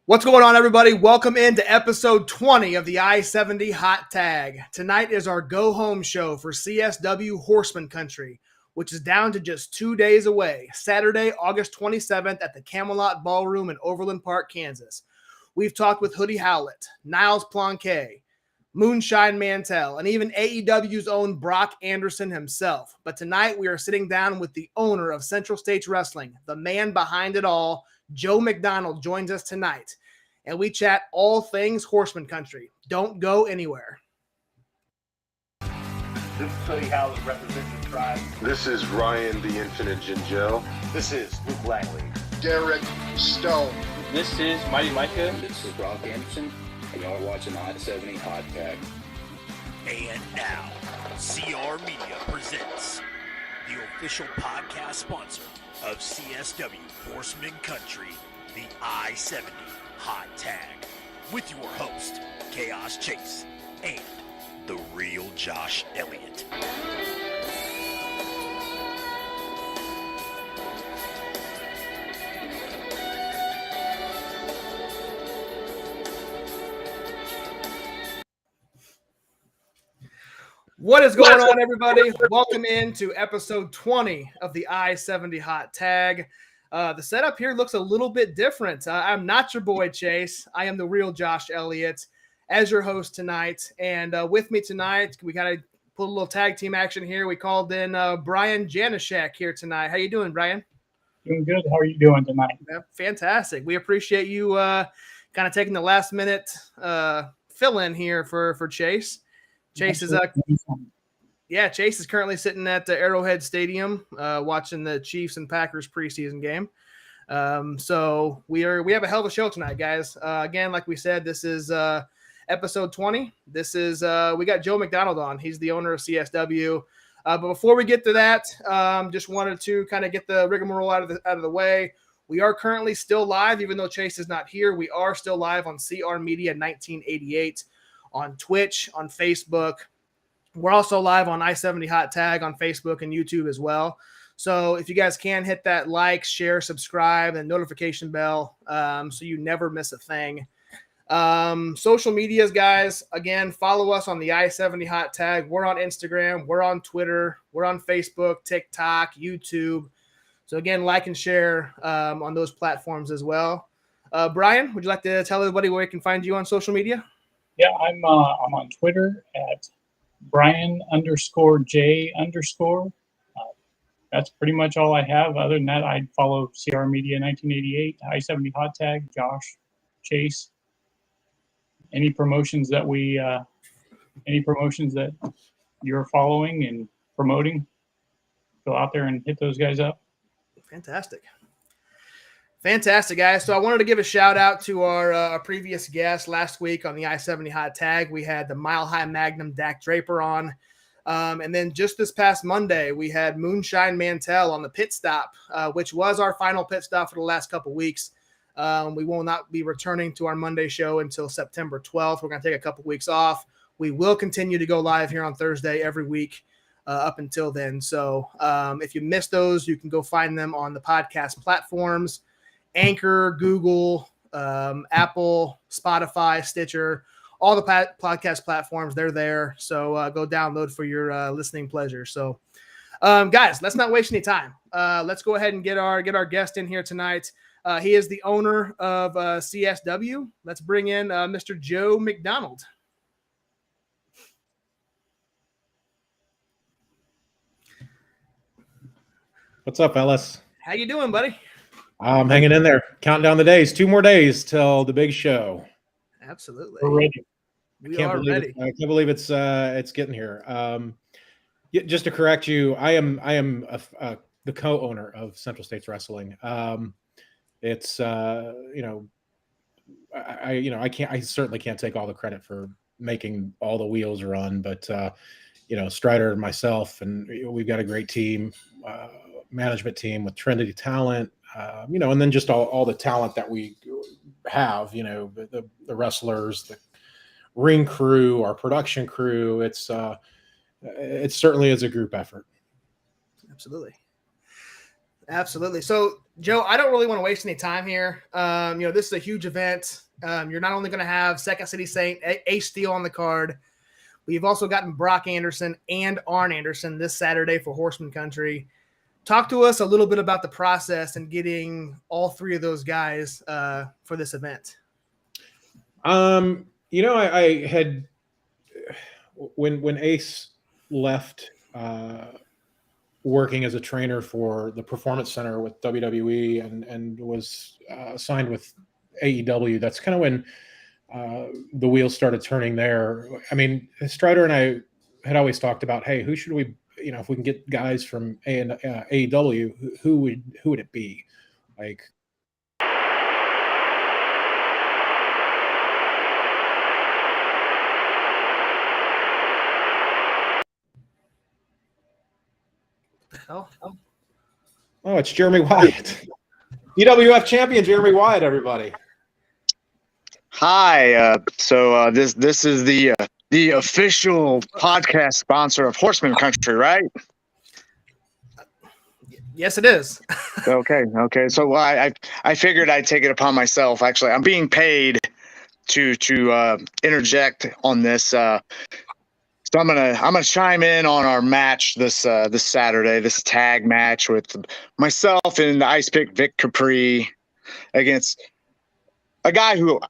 What's going on, everybody? Welcome into episode 20 of the I-70 Hot Tag. Tonight is our go-home show for CSW Horsemen Country, which is down to just 2 days away, Saturday, August 27th at the Camelot Ballroom in Overland Park, Kansas. We've talked with Hoodie Howlett, Niles Planquet, Moonshine Mantell, and even AEW's own Brock Anderson himself. But tonight we are sitting down with the owner of Central States Wrestling, the man behind it all. Joe McDonald joins us tonight, and we chat all things Horseman Country. Don't go anywhere. This is Hoodie Howlett representing the tribe. This is Ryan the Infinite Gingell. This is Luke Langley. Derek Stone. This is Mighty Micah. This is Brock Anderson, and y'all are watching I-70 Hot Tag. And now, CR Media presents the official podcast sponsor of CSW Horsemen Country, the I-70 Hot Tag, with your host, Chaos Chase, and the real Josh Elliott. What is going on, everybody? Welcome into episode 20 of the I-70 Hot Tag. The setup here looks a little bit different. I'm not your boy, Chase. I am the real Josh Elliott as your host tonight. And with me tonight, we got to put a little tag team action here. We called in Bryan Janascheck here tonight. How you doing, Bryan? Doing good. How are you doing tonight? Yeah, fantastic. We appreciate you kind of taking the last minute fill in here for Chase. Chase is Chase is currently sitting at the Arrowhead Stadium watching the Chiefs and Packers preseason game. So we have a hell of a show tonight, guys. Again, like we said, this is episode 20. This is we got Joe McDonald on. He's the owner of CSW. But before we get to that, just wanted to kind of get the rigmarole out of the way. We are currently still live, even though Chase is not here. We are still live on CR Media 1988. On Twitch, on Facebook. We're also live on I-70 Hot Tag on Facebook and YouTube as well. So if you guys can hit that like, share, subscribe, and notification bell so you never miss a thing. Social medias, guys, again, follow us on the I-70 Hot Tag. We're on Instagram. We're on Twitter. We're on Facebook, TikTok, YouTube. So again, like and share on those platforms as well. Bryan, would you like to tell everybody where we can find you on social media? Yeah, I'm on Twitter at Bryan_J_. That's pretty much all I have. Other than that, I'd follow CR Media 1988, I-70 Hot Tag, Josh, Chase. Any promotions that you're following and promoting, go out there and hit those guys up. Fantastic, guys. So I wanted to give a shout out to our previous guest last week on the I-70 Hot Tag. We had the Mile High Magnum Dak Draper on. And then just this past Monday, we had Moonshine Mantell on the pit stop, which was our final pit stop for the last couple weeks. We will not be returning to our Monday show until September 12th. We're going to take a couple weeks off. We will continue to go live here on Thursday every week up until then. So if you missed those, you can go find them on the podcast platforms. Anchor, Google, Apple, Spotify, Stitcher, all the podcast platforms, they're there. So go download for your listening pleasure. So, guys, let's not waste any time. Let's go ahead and get our guest in here tonight. He is the owner of CSW. Let's bring in Mr. Joe McDonald. What's up, fellas? How you doing, buddy? I'm hanging in there, counting down the days. 2 more days till the big show. Absolutely. We're ready. We are ready. I can't believe it's getting here. Just to correct you, I am the co-owner of Central States Wrestling. It's I certainly can't take all the credit for making all the wheels run, but Strider and myself, and we've got a great team, management team with Trinity Talent. And then just all the talent that we have, the wrestlers, the ring crew, our production crew. It certainly is a group effort. Absolutely. Absolutely. So, Joe, I don't really want to waste any time here. This is a huge event. You're not only going to have Second City Saint, Ace Steel on the card, but you've also gotten Brock Anderson and Arn Anderson this Saturday for Horsemen Country. Talk to us a little bit about the process and getting all three of those guys for this event. I had when Ace left working as a trainer for the Performance Center with WWE and was signed with AEW. That's kind of when the wheels started turning there. I mean, Strider and I had always talked about, hey, who should we, if we can get guys from AEW, who would it be? Like, oh, it's Jeremy Wyatt. EWF champion Jeremy Wyatt, everybody. Hi. This is the official podcast sponsor of Horsemen Country, right? Yes, it is. Okay. So I figured I'd take it upon myself. Actually, I'm being paid to interject on this. So I'm gonna chime in on our match this Saturday, this tag match with myself and the Ice Pick Vic Capri against a guy who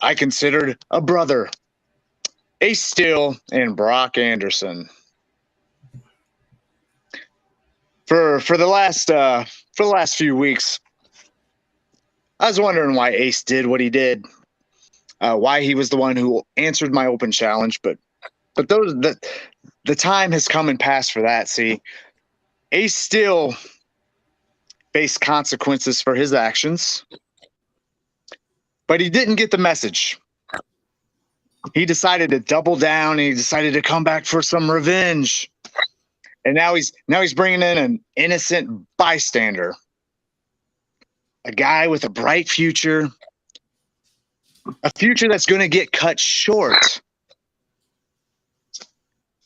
I considered a brother, Ace Steel and Brock Anderson. For the last few weeks, I was wondering why Ace did what he did, why he was the one who answered my open challenge, but the time has come and passed for that. See, Ace Steel faced consequences for his actions, but he didn't get the message. He decided to double down. And he decided to come back for some revenge, and now he's bringing in an innocent bystander, a guy with a bright future, a future that's going to get cut short.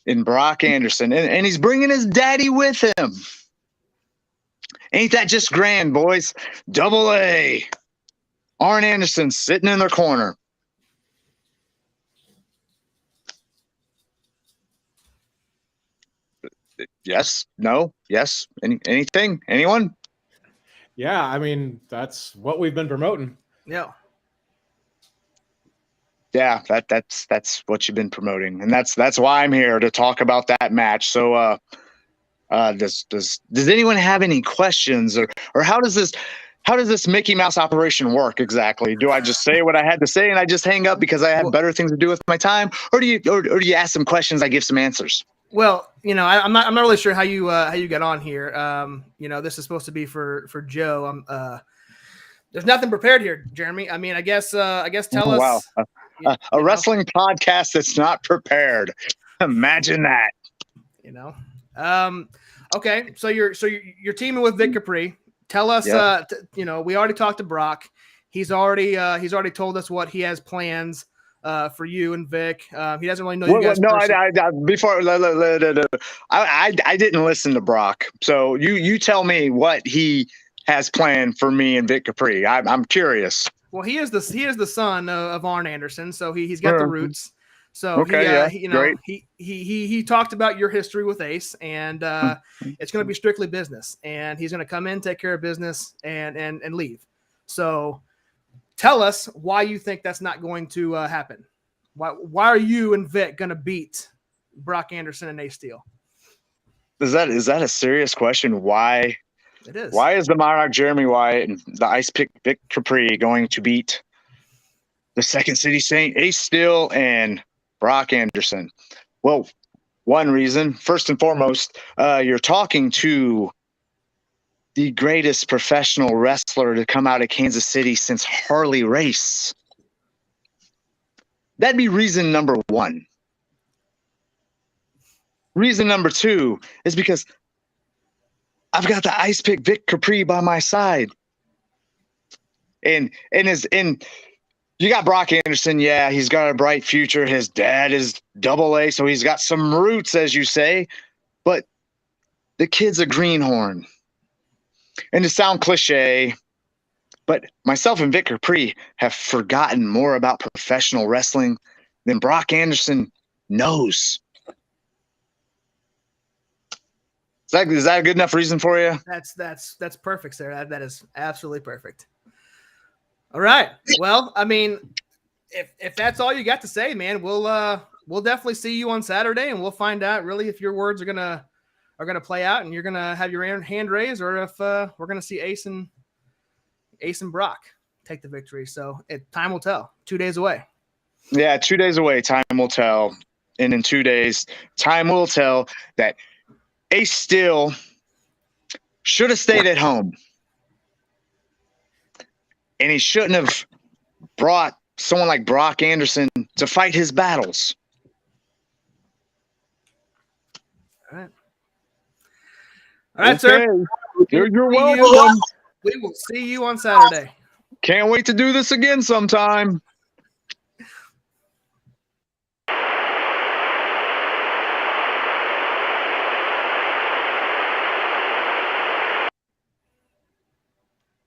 In Brock Anderson, and he's bringing his daddy with him. Ain't that just grand, boys? Double A. Arn Anderson sitting in their corner. Yes? No? Yes? Anything? Anyone? Yeah, I mean, that's what we've been promoting. Yeah. Yeah, that's what you've been promoting, and that's why I'm here to talk about that match. So, does anyone have any questions, or how does this Mickey Mouse operation work exactly? Do I just say what I had to say and I just hang up because I have better things to do with my time, or do you ask some questions, I give some answers? Well, I'm not really sure how you got on here. This is supposed to be for Joe. There's nothing prepared here, Jeremy. I mean, I guess tell us. Wow. A wrestling podcast that's not prepared. Imagine that. Okay. So you're teaming with Vic Capri. Tell us. Yeah. We already talked to Brock. He's already told us what he has plans for you and Vic. He doesn't really know you guys. No, I didn't listen to Brock. So you tell me what he has planned for me and Vic Capri. I'm curious. Well, he is the son of Arn Anderson, so he's got the roots. So okay, great. He talked about your history with Ace, and it's going to be strictly business. And he's going to come in, take care of business, and leave. So, tell us why you think that's not going to happen. Why are you and Vic going to beat Brock Anderson and Ace Steel? Is that a serious question? Why? It is. Why is the Monarch Jeremy Wyatt and the Ice Pick Vic Capri going to beat the Second City Saint, Ace Steel, and Brock Anderson? Well, one reason, first and foremost, you're talking to the greatest professional wrestler to come out of Kansas City since Harley Race. That'd be reason number one. Reason number two is because I've got the Ice Pick Vic Capri by my side. And you got Brock Anderson. Yeah, he's got a bright future. His dad is Double A, so he's got some roots, as you say. But the kid's a greenhorn. And to sound cliche, but myself and Vic Capri have forgotten more about professional wrestling than Brock Anderson knows. Is that a good enough reason for you? That's perfect, sir. That is absolutely perfect. All right. Well, I mean, if that's all you got to say, man, we'll definitely see you on Saturday, and we'll find out really if your words are gonna play out, and you're gonna have your hand raised, or if we're gonna see Ace and Brock take the victory. So time will tell. 2 days away. Yeah, 2 days away. Time will tell. And in 2 days, time will tell that Ace Steel should have stayed at home. And he shouldn't have brought someone like Brock Anderson to fight his battles. All right, sir. You're welcome. We will see you on Saturday. Can't wait to do this again sometime.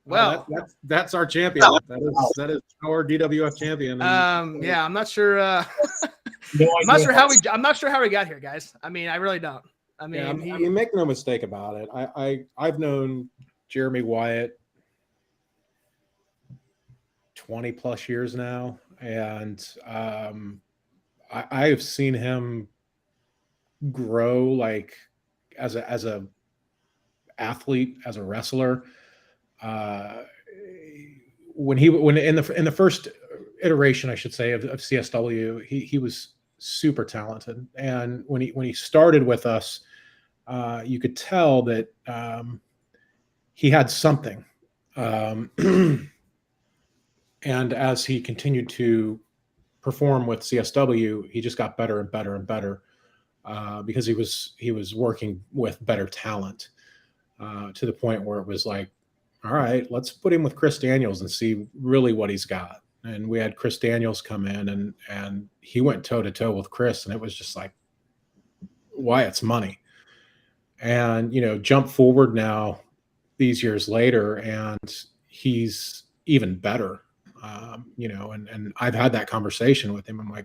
Well, that's our champion. That is our DWF champion. Yeah, I'm not sure. I'm not sure how we got here, guys. I mean, I really don't. I mean, make no mistake about it. I've known Jeremy Wyatt 20 plus years now, and I've seen him grow like as a athlete, as a wrestler. When in the first iteration, I should say, of CSW, he was super talented, and when he started with us, you could tell that he had something. And as he continued to perform with CSW, he just got better and better and better because he was working with better talent to the point where it was like, all right, let's put him with Chris Daniels and see really what he's got. And we had Chris Daniels come in, and he went toe to toe with Chris, and it was just like, Wyatt's money. And, jump forward now these years later, and he's even better, and I've had that conversation with him. I'm like,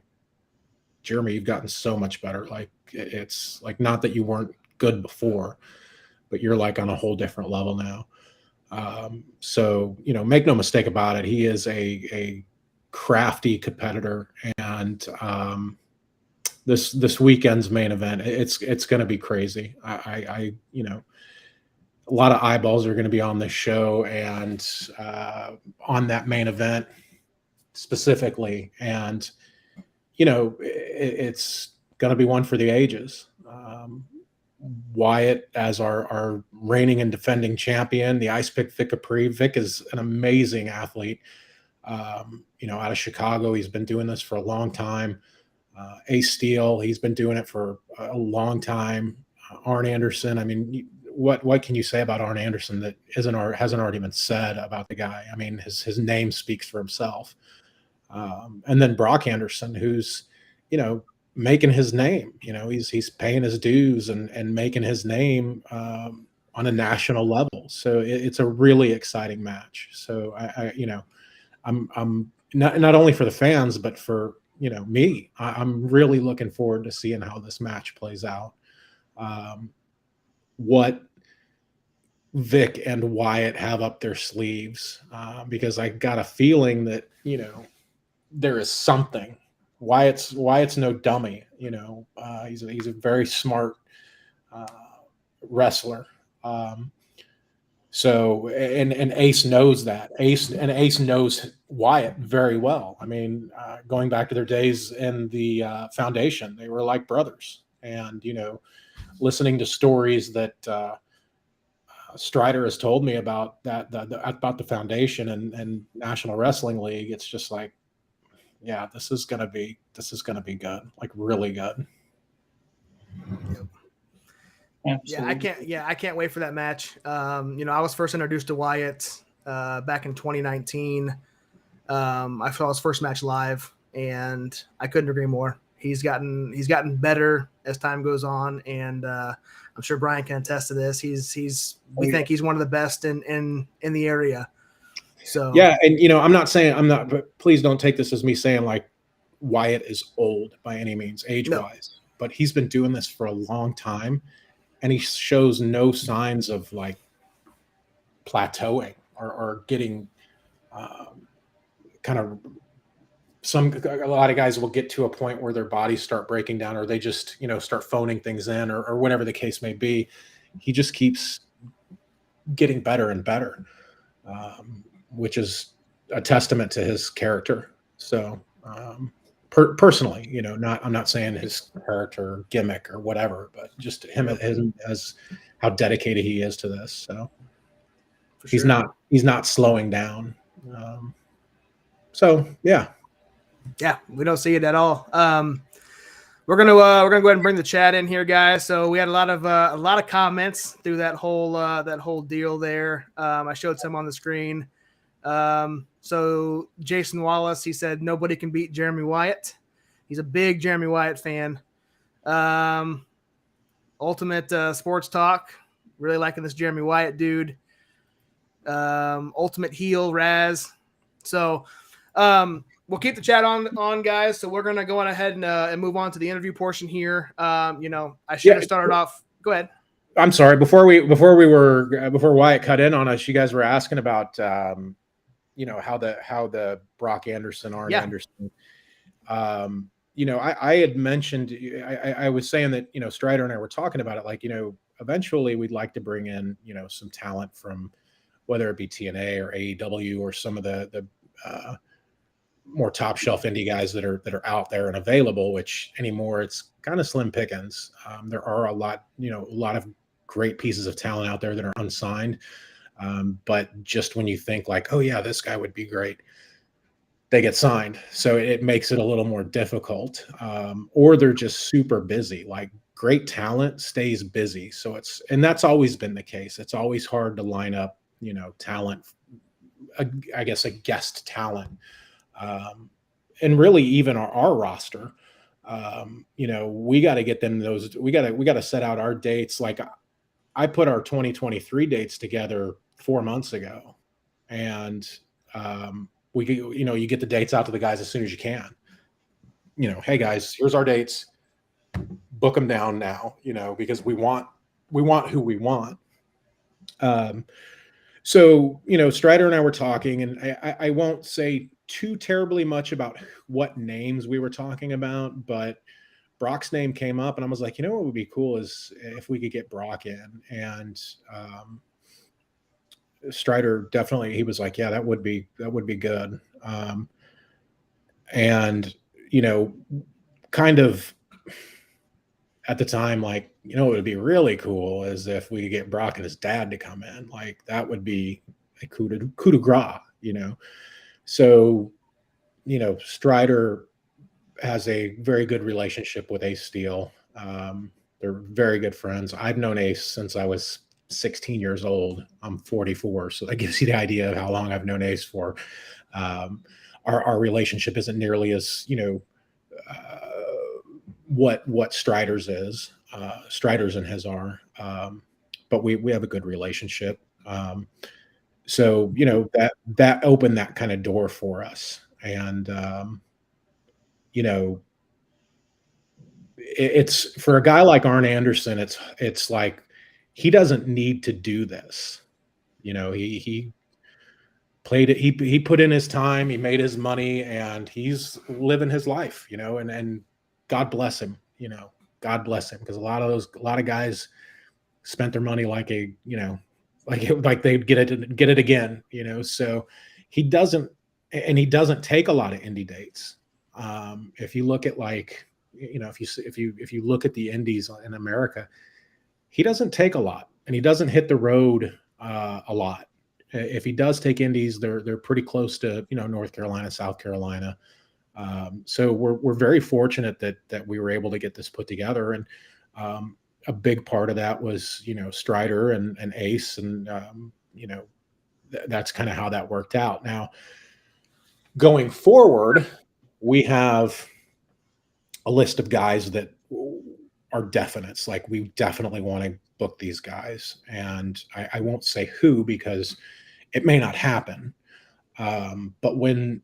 Jeremy, you've gotten so much better. Like, it's like, not that you weren't good before, but you're like on a whole different level now. So, make no mistake about it. He is a crafty competitor, and this weekend's main event, it's going to be crazy. A lot of eyeballs are going to be on this show and on that main event specifically. And, it's going to be one for the ages. Wyatt as our reigning and defending champion, the Ice Pick Vic Capri. Vic is an amazing athlete. Out of Chicago, he's been doing this for a long time. Ace Steel, he's been doing it for a long time. Arn Anderson, I mean, what can you say about Arn Anderson that hasn't already been said about the guy? I mean, his name speaks for himself. And then Brock Anderson, who's, making his name. He's paying his dues and making his name on a national level. So it's a really exciting match. So I'm not only for the fans, but for me. I'm really looking forward to seeing how this match plays out. What Vic and Wyatt have up their sleeves, because I got a feeling that there is something. Wyatt's no dummy. He's a very smart wrestler. So Ace knows that. Ace knows Wyatt very well. I mean, going back to their days in the foundation, they were like brothers. And listening to stories that Strider has told me about about the foundation and National Wrestling League, it's just like, yeah, this is gonna be good, like really good. Absolutely. I can't wait for that match. I was first introduced to Wyatt back in 2019. I saw his first match live, and I couldn't agree more. He's gotten better as time goes on, and I'm sure Bryan can attest to this. We think he's one of the best in the area. So yeah, and but please don't take this as me saying like Wyatt is old by any means, age-wise, but he's been doing this for a long time, and he shows no signs of like plateauing or getting kind of a lot of guys will get to a point where their bodies start breaking down, or they just, start phoning things in, or whatever the case may be. He just keeps getting better and better, which is a testament to his character. So, personally, I'm not saying his character gimmick or whatever, but just him as how dedicated he is to this. So he's not slowing down. So yeah. Yeah, we don't see it at all. We're gonna go ahead and bring the chat in here, guys. So we had a lot of comments through that whole deal there. I showed some on the screen. So Jason Wallace, he said nobody can beat Jeremy Wyatt. He's a big Jeremy Wyatt fan. Ultimate Sports Talk, really liking this Jeremy Wyatt dude. Ultimate Heel Raz. So we'll keep the chat on, guys. So we're going to go on ahead and move on to the interview portion here. I should have started off. Go ahead. I'm sorry. Before Wyatt cut in on us, you guys were asking about, how the Brock Anderson, Arn Anderson. I had mentioned, I was saying that, Strider and I were talking about it. Like, eventually we'd like to bring in, some talent from whether it be TNA or AEW or some of the more top shelf indie guys that are out there and available, which anymore it's kind of slim pickings. There are a lot of great pieces of talent out there that are unsigned. But just when you think like, oh yeah, this guy would be great, they get signed. So it makes it a little more difficult. Or they're just super busy. Like great talent stays busy. So and that's always been the case. It's always hard to line up, talent, I guess a guest talent. And really even our roster, we got to get them we got to set out our dates. Like I put our 2023 dates together 4 months ago, and you get the dates out to the guys as soon as you can. Hey guys, here's our dates, book them down now, because we want who we want. So, Strider and I were talking, and I won't say too terribly much about what names we were talking about, but Brock's name came up, and I was like, what would be cool is if we could get Brock in. And Strider definitely, he was like, yeah, that would be good. And kind of at the time, like, it would be really cool is if we could get Brock and his dad to come in. Like that would be a coup de grace, So, Strider has a very good relationship with Ace Steel. They're very good friends. I've known Ace since I was 16 years old. I'm 44, so that gives you the idea of how long I've known Ace for. Our relationship isn't nearly as, what Strider's is. Strider's and his are. But we have a good relationship. So, that opened that kind of door for us. And, it's for a guy like Arn Anderson, it's like, he doesn't need to do this. He played it. He put in his time, he made his money, and he's living his life, and God bless him, God bless him. Because a lot of guys spent their money like like they'd get it again, so he doesn't take a lot of indie dates. If you look at if you look at the indies in America, he doesn't take a lot, and he doesn't hit the road a lot. If he does take indies, they're pretty close to North Carolina, South Carolina. So we're very fortunate that we were able to get this put together, and a big part of that was Strider and Ace, and that's kind of how that worked out. Now, going forward, we have a list of guys that are definites. Like, we definitely want to book these guys. And I won't say who, because it may not happen. But when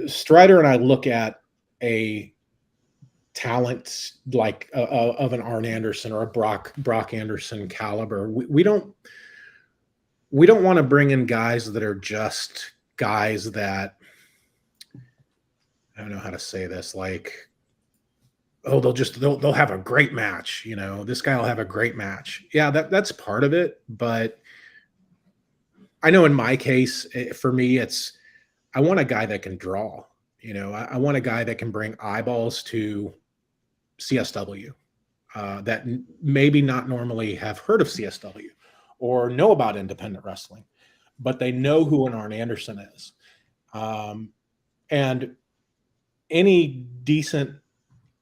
Strider and I look at a talent like of an Arn Anderson or a Brock Anderson caliber, we don't want to bring in guys that are just guys that, I don't know how to say this, like, oh, they'll have a great match. You know, this guy will have a great match. Yeah, that's part of it. But I know in my case, for me, I want a guy that can draw. You know, I want a guy that can bring eyeballs to CSW that maybe not normally have heard of CSW or know about independent wrestling, but they know who an Arn Anderson is. And any decent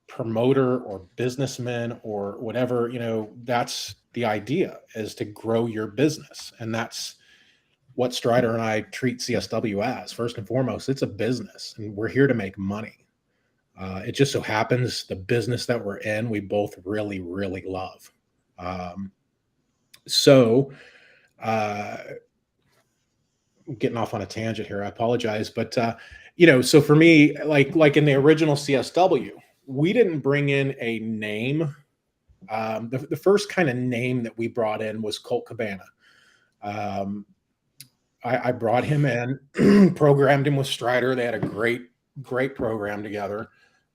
promoter or businessman or whatever, you know, that's the idea, is to grow your business. And that's what Strider and I treat CSW as. First and foremost, it's a business, and we're here to make money. It just so happens the business that we're in, we both really, really love. Getting off on a tangent here, I apologize. But, you know, so for me, like in the original CSW, we didn't bring in a name. The first kind of name that we brought in was Colt Cabana. I brought him in, programmed him with Strider. They had a great program together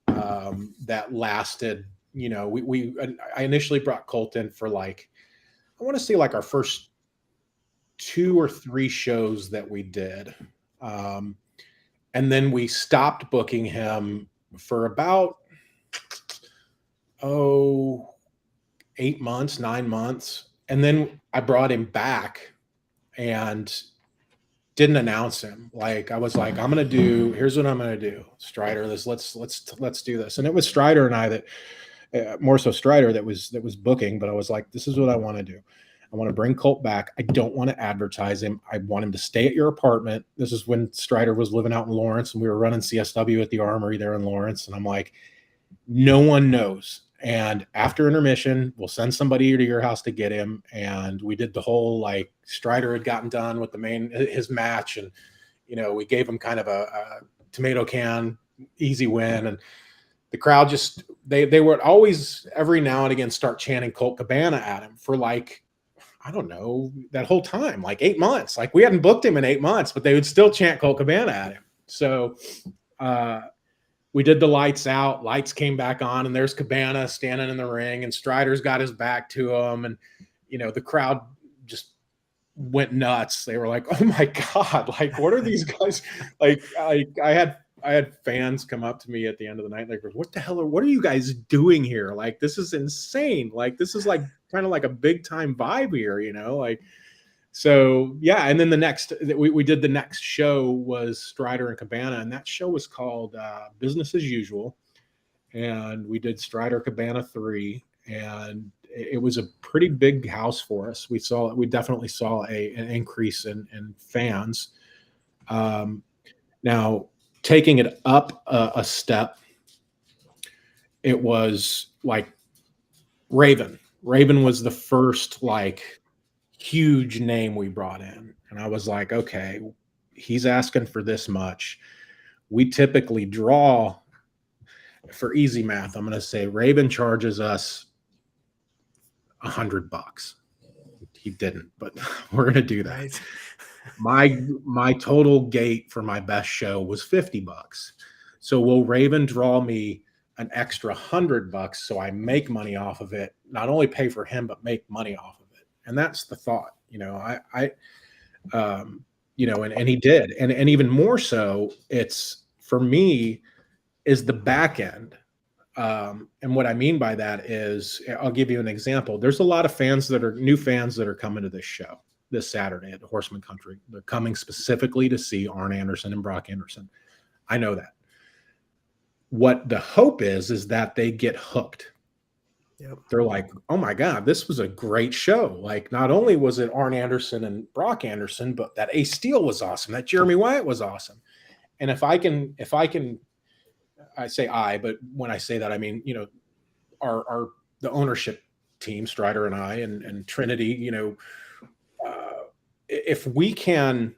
that lasted. You know, I initially brought Colt in for, like, I want to say like our first 2 or 3 shows that we did. And then we stopped booking him for about, 8 months, 9 months. And then I brought him back and didn't announce him. Like, I was like, here's what I'm going to do. Strider, let's do this. And it was Strider and I that, more so Strider that was booking, but I was like, this is what I want to do. I want to bring Colt back. I don't want to advertise him. I want him to stay at your apartment. This is when Strider was living out in Lawrence, and we were running CSW at the Armory there in Lawrence. And I'm like, no one knows. And after intermission, we'll send somebody to your house to get him. And we did the whole, like, Strider had gotten done with his match. And, you know, we gave him kind of a tomato can, easy win. And the crowd just, they would always every now and again start chanting Colt Cabana at him for, like, I don't know, that whole time, like 8 months. Like, we hadn't booked him in 8 months, but they would still chant Colt Cabana at him. So we did the lights out, lights came back on, and there's Cabana standing in the ring, and Strider's got his back to him. And, you know, the crowd just went nuts. They were like, oh my God, like, what are these guys? Like I had fans come up to me at the end of the night, like, what are you guys doing here? Like, this is insane. Like, this is like kind of like a big time vibe here, you know, like. So yeah, and then we did the next show was Strider and Cabana, and that show was called Business as Usual, and we did Strider Cabana 3, and it was a pretty big house for us. We definitely saw an increase in fans. Now, taking it up a step, it was like Raven. Raven was the first, like, huge name we brought in. And I was like, okay, he's asking for this much. We typically draw, for easy math, I'm going to say Raven charges us $100. He didn't, but we're going to do that. Right. My total gate for my best show was $50. So will Raven draw me an extra $100 so I make money off of it, not only pay for him, but make money off of it? And that's the thought, you know, you know, and he did. And even more so, it's, for me, is the back end. And what I mean by that is, I'll give you an example. There's a lot of new fans that are coming to this show this Saturday at the Horsemen Country. They're coming specifically to see Arn Anderson and Brock Anderson. I know that. What the hope is that they get hooked. Yep. They're like, oh my God, this was a great show. Like, not only was it Arn Anderson and Brock Anderson, but that Ace Steel was awesome. That Jeremy Wyatt was awesome. And if I can I say but when I say that, I mean, the ownership team, Strider and I, and Trinity, if we can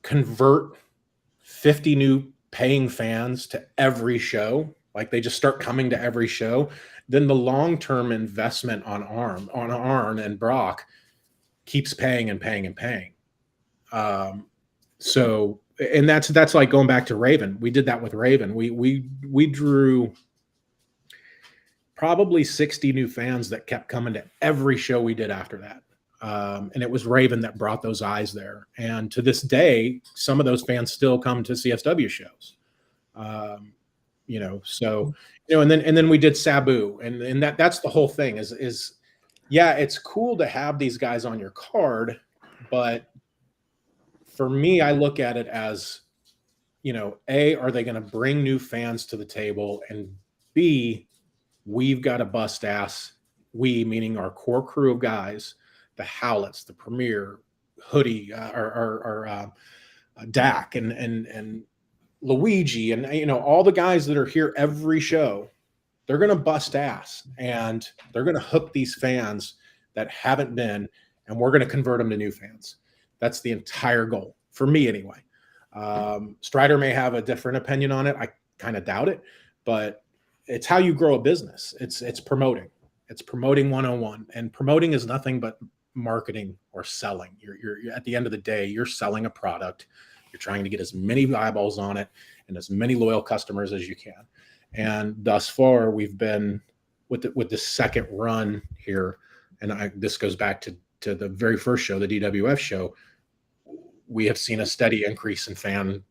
convert 50 new paying fans to every show, like they just start coming to every show, then the long-term investment on Arn and Brock keeps paying and paying and paying. So, and that's like going back to Raven. We did that with Raven. We drew probably 60 new fans that kept coming to every show we did after that. And it was Raven that brought those eyes there. And to this day, some of those fans still come to CSW shows. And then we did Sabu, and that's the whole thing is yeah, it's cool to have these guys on your card, but for me, I look at it as, A, are they going to bring new fans to the table? And B, we've got to bust ass. We, meaning our core crew of guys, the Howletts, the Premier, Hoodie, our Dak, and Luigi, and all the guys that are here every show. They're going to bust ass, and they're going to hook these fans that haven't been, and we're going to convert them to new fans. That's the entire goal for me, anyway. Strider may have a different opinion on it. I kind of doubt it, but it's how you grow a business. It's promoting. It's promoting 101, and promoting is nothing but marketing or selling. You're at the end of the day, you're selling a product. You're trying to get as many eyeballs on it and as many loyal customers as you can. And thus far, we've been with the second run here, and this goes back to the very first show, the DWF show. We have seen a steady increase in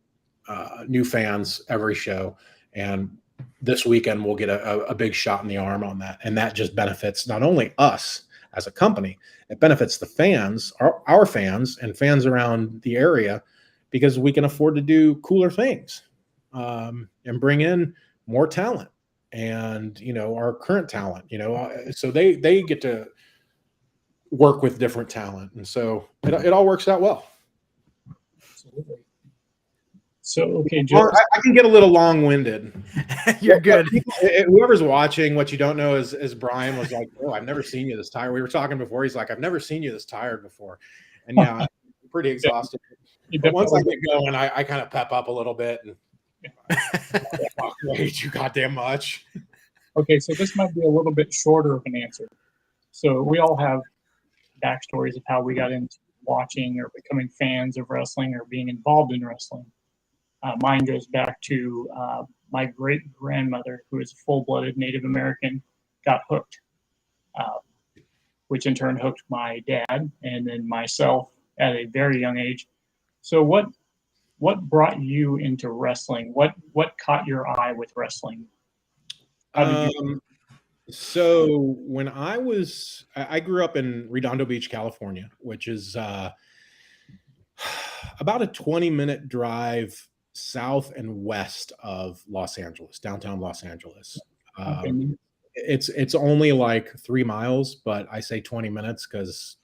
new fans every show, and this weekend we'll get a big shot in the arm on that, and that just benefits not only us as a company, it benefits the fans, our fans, and fans around the area, because we can afford to do cooler things and bring in more talent and, our current talent, so they get to work with different talent. And so it all works out well. Absolutely. So, okay, Joe. I can get a little long-winded. You're good. Whoever's watching, what you don't know is Bryan was like, "Oh, I've never seen you this tired." We were talking before. He's like, "I've never seen you this tired before." And yeah, I'm pretty exhausted. But once I get going, I kind of pep up a little bit and talk way too goddamn much. Okay, so this might be a little bit shorter of an answer. So we all have backstories of how we got into watching or becoming fans of wrestling or being involved in wrestling. Mine goes back to my great-grandmother, who is a full-blooded Native American, got hooked, which in turn hooked my dad and then myself at a very young age. So what brought you into wrestling? What caught your eye with wrestling? So when I grew up in Redondo Beach, California, which is about a 20-minute drive south and west of Los Angeles, downtown Los Angeles. It's only like 3 miles, but I say 20 minutes because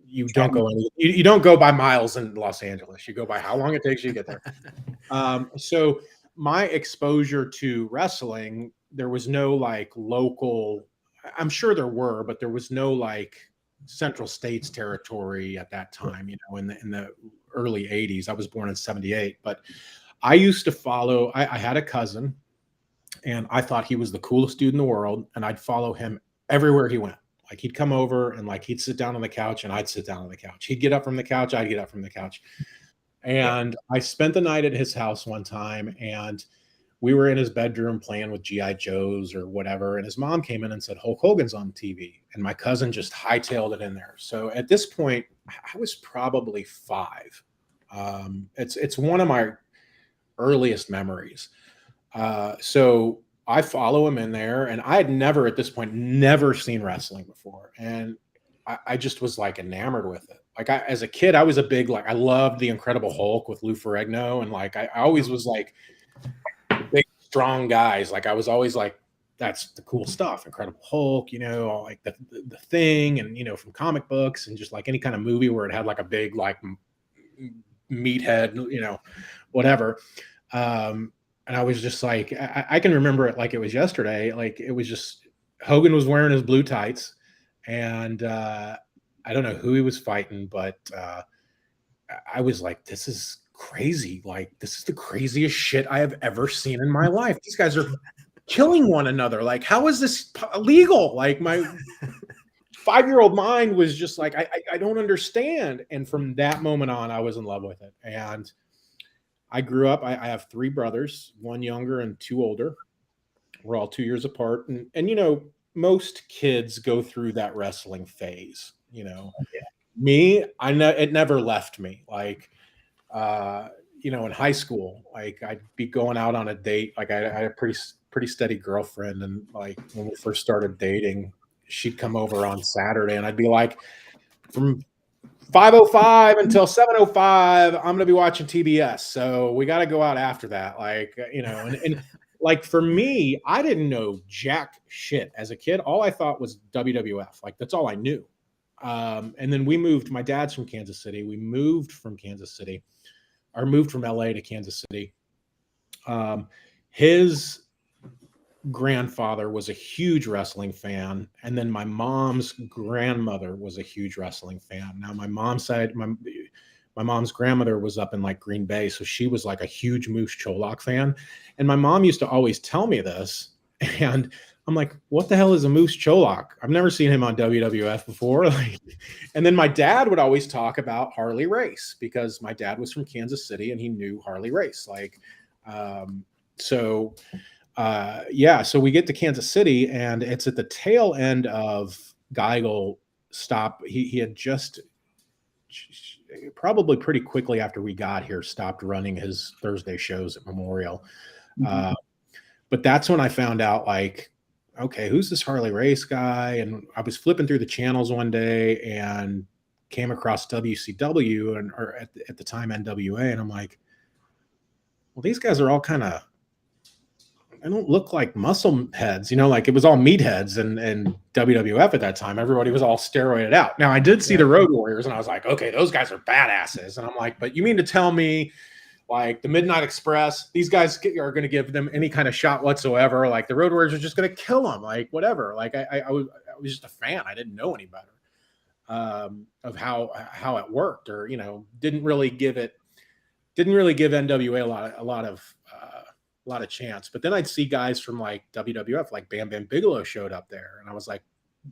you don't go by miles in Los Angeles. You go by how long it takes you to get there. So my exposure to wrestling, there was no like local, I'm sure there were, but there was no like Central States territory at that time, in the early 80s. I was born in 78, but I used to follow, I had a cousin and I thought he was the coolest dude in the world, and I'd follow him everywhere he went. Like he'd come over and like he'd sit down on the couch and I'd sit down on the couch. He'd get up from the couch, I'd get up from the couch. And I spent the night at his house one time, and we were in his bedroom playing with G.I. Joes or whatever. And his mom came in and said, Hulk Hogan's on TV. And my cousin just hightailed it in there. So at this point, I was probably 5. It's one of my earliest memories. So I follow him in there, and I had never at this point seen wrestling before. And I just was like enamored with it. Like as a kid, I was a big, like, I loved the Incredible Hulk with Lou Ferrigno. And like, I always was like big, strong guys. Like I was always like, that's the cool stuff. Incredible Hulk, like the Thing, and, from comic books and just like any kind of movie where it had like a big, like meathead, whatever. And I was just like, I can remember it like it was yesterday. Like it was just Hogan was wearing his blue tights, and I don't know who he was fighting, but I was like, this is crazy. Like, this is the craziest shit I have ever seen in my life. These guys are killing one another. Like, how is this legal? Like, my 5-year-old mind was just like, I don't understand. And from that moment on, I was in love with it. And I grew up, I have 3 brothers, 1 younger and 2 older. We're all 2 years apart. And you know, most kids go through that wrestling phase, you know. Yeah. Me, it never left me. Like, you know, in high school, like I'd be going out on a date. Like I had a pretty steady girlfriend, and like when we first started dating, she'd come over on Saturday, and I'd be like, from 5:05 until 7:05, I'm gonna be watching TBS. So we got to go out after that. Like, you know, and like for me, I didn't know jack shit as a kid. All I thought was WWF. Like that's all I knew. And then we moved. My dad's from Kansas City. We moved from Kansas City, or moved from LA to Kansas City. His grandfather was a huge wrestling fan, and then my mom's grandmother was a huge wrestling fan. Now, my mom's side, my mom's grandmother was up in like Green Bay, so she was like a huge Moose Cholak fan. And my mom used to always tell me this, and I'm like, what the hell is a Moose Cholak? I've never seen him on WWF before. Like, and then my dad would always talk about Harley Race, because my dad was from Kansas City and he knew Harley Race. Like, so we get to Kansas City, and it's at the tail end of Geigel stop. He had just probably pretty quickly after we got here stopped running his Thursday shows at Memorial. But that's when I found out, like, okay, who's this Harley Race guy? And I was flipping through the channels one day and came across WCW or at the time NWA, and I'm like, well, these guys are all kind of, I don't look like muscle heads, you know, like it was all meatheads and WWF at that time. Everybody was all steroided out. Now, I did see the Road Warriors, and I was like, okay, those guys are badasses. And I'm like, but you mean to tell me, like the Midnight Express, these guys are going to give them any kind of shot whatsoever? Like the Road Warriors are just going to kill them, like whatever. Like I was just a fan. I didn't know any better of how it worked, or you know, didn't really give NWA a lot of chance. But then I'd see guys from like WWF, like Bam Bam Bigelow showed up there, and I was like,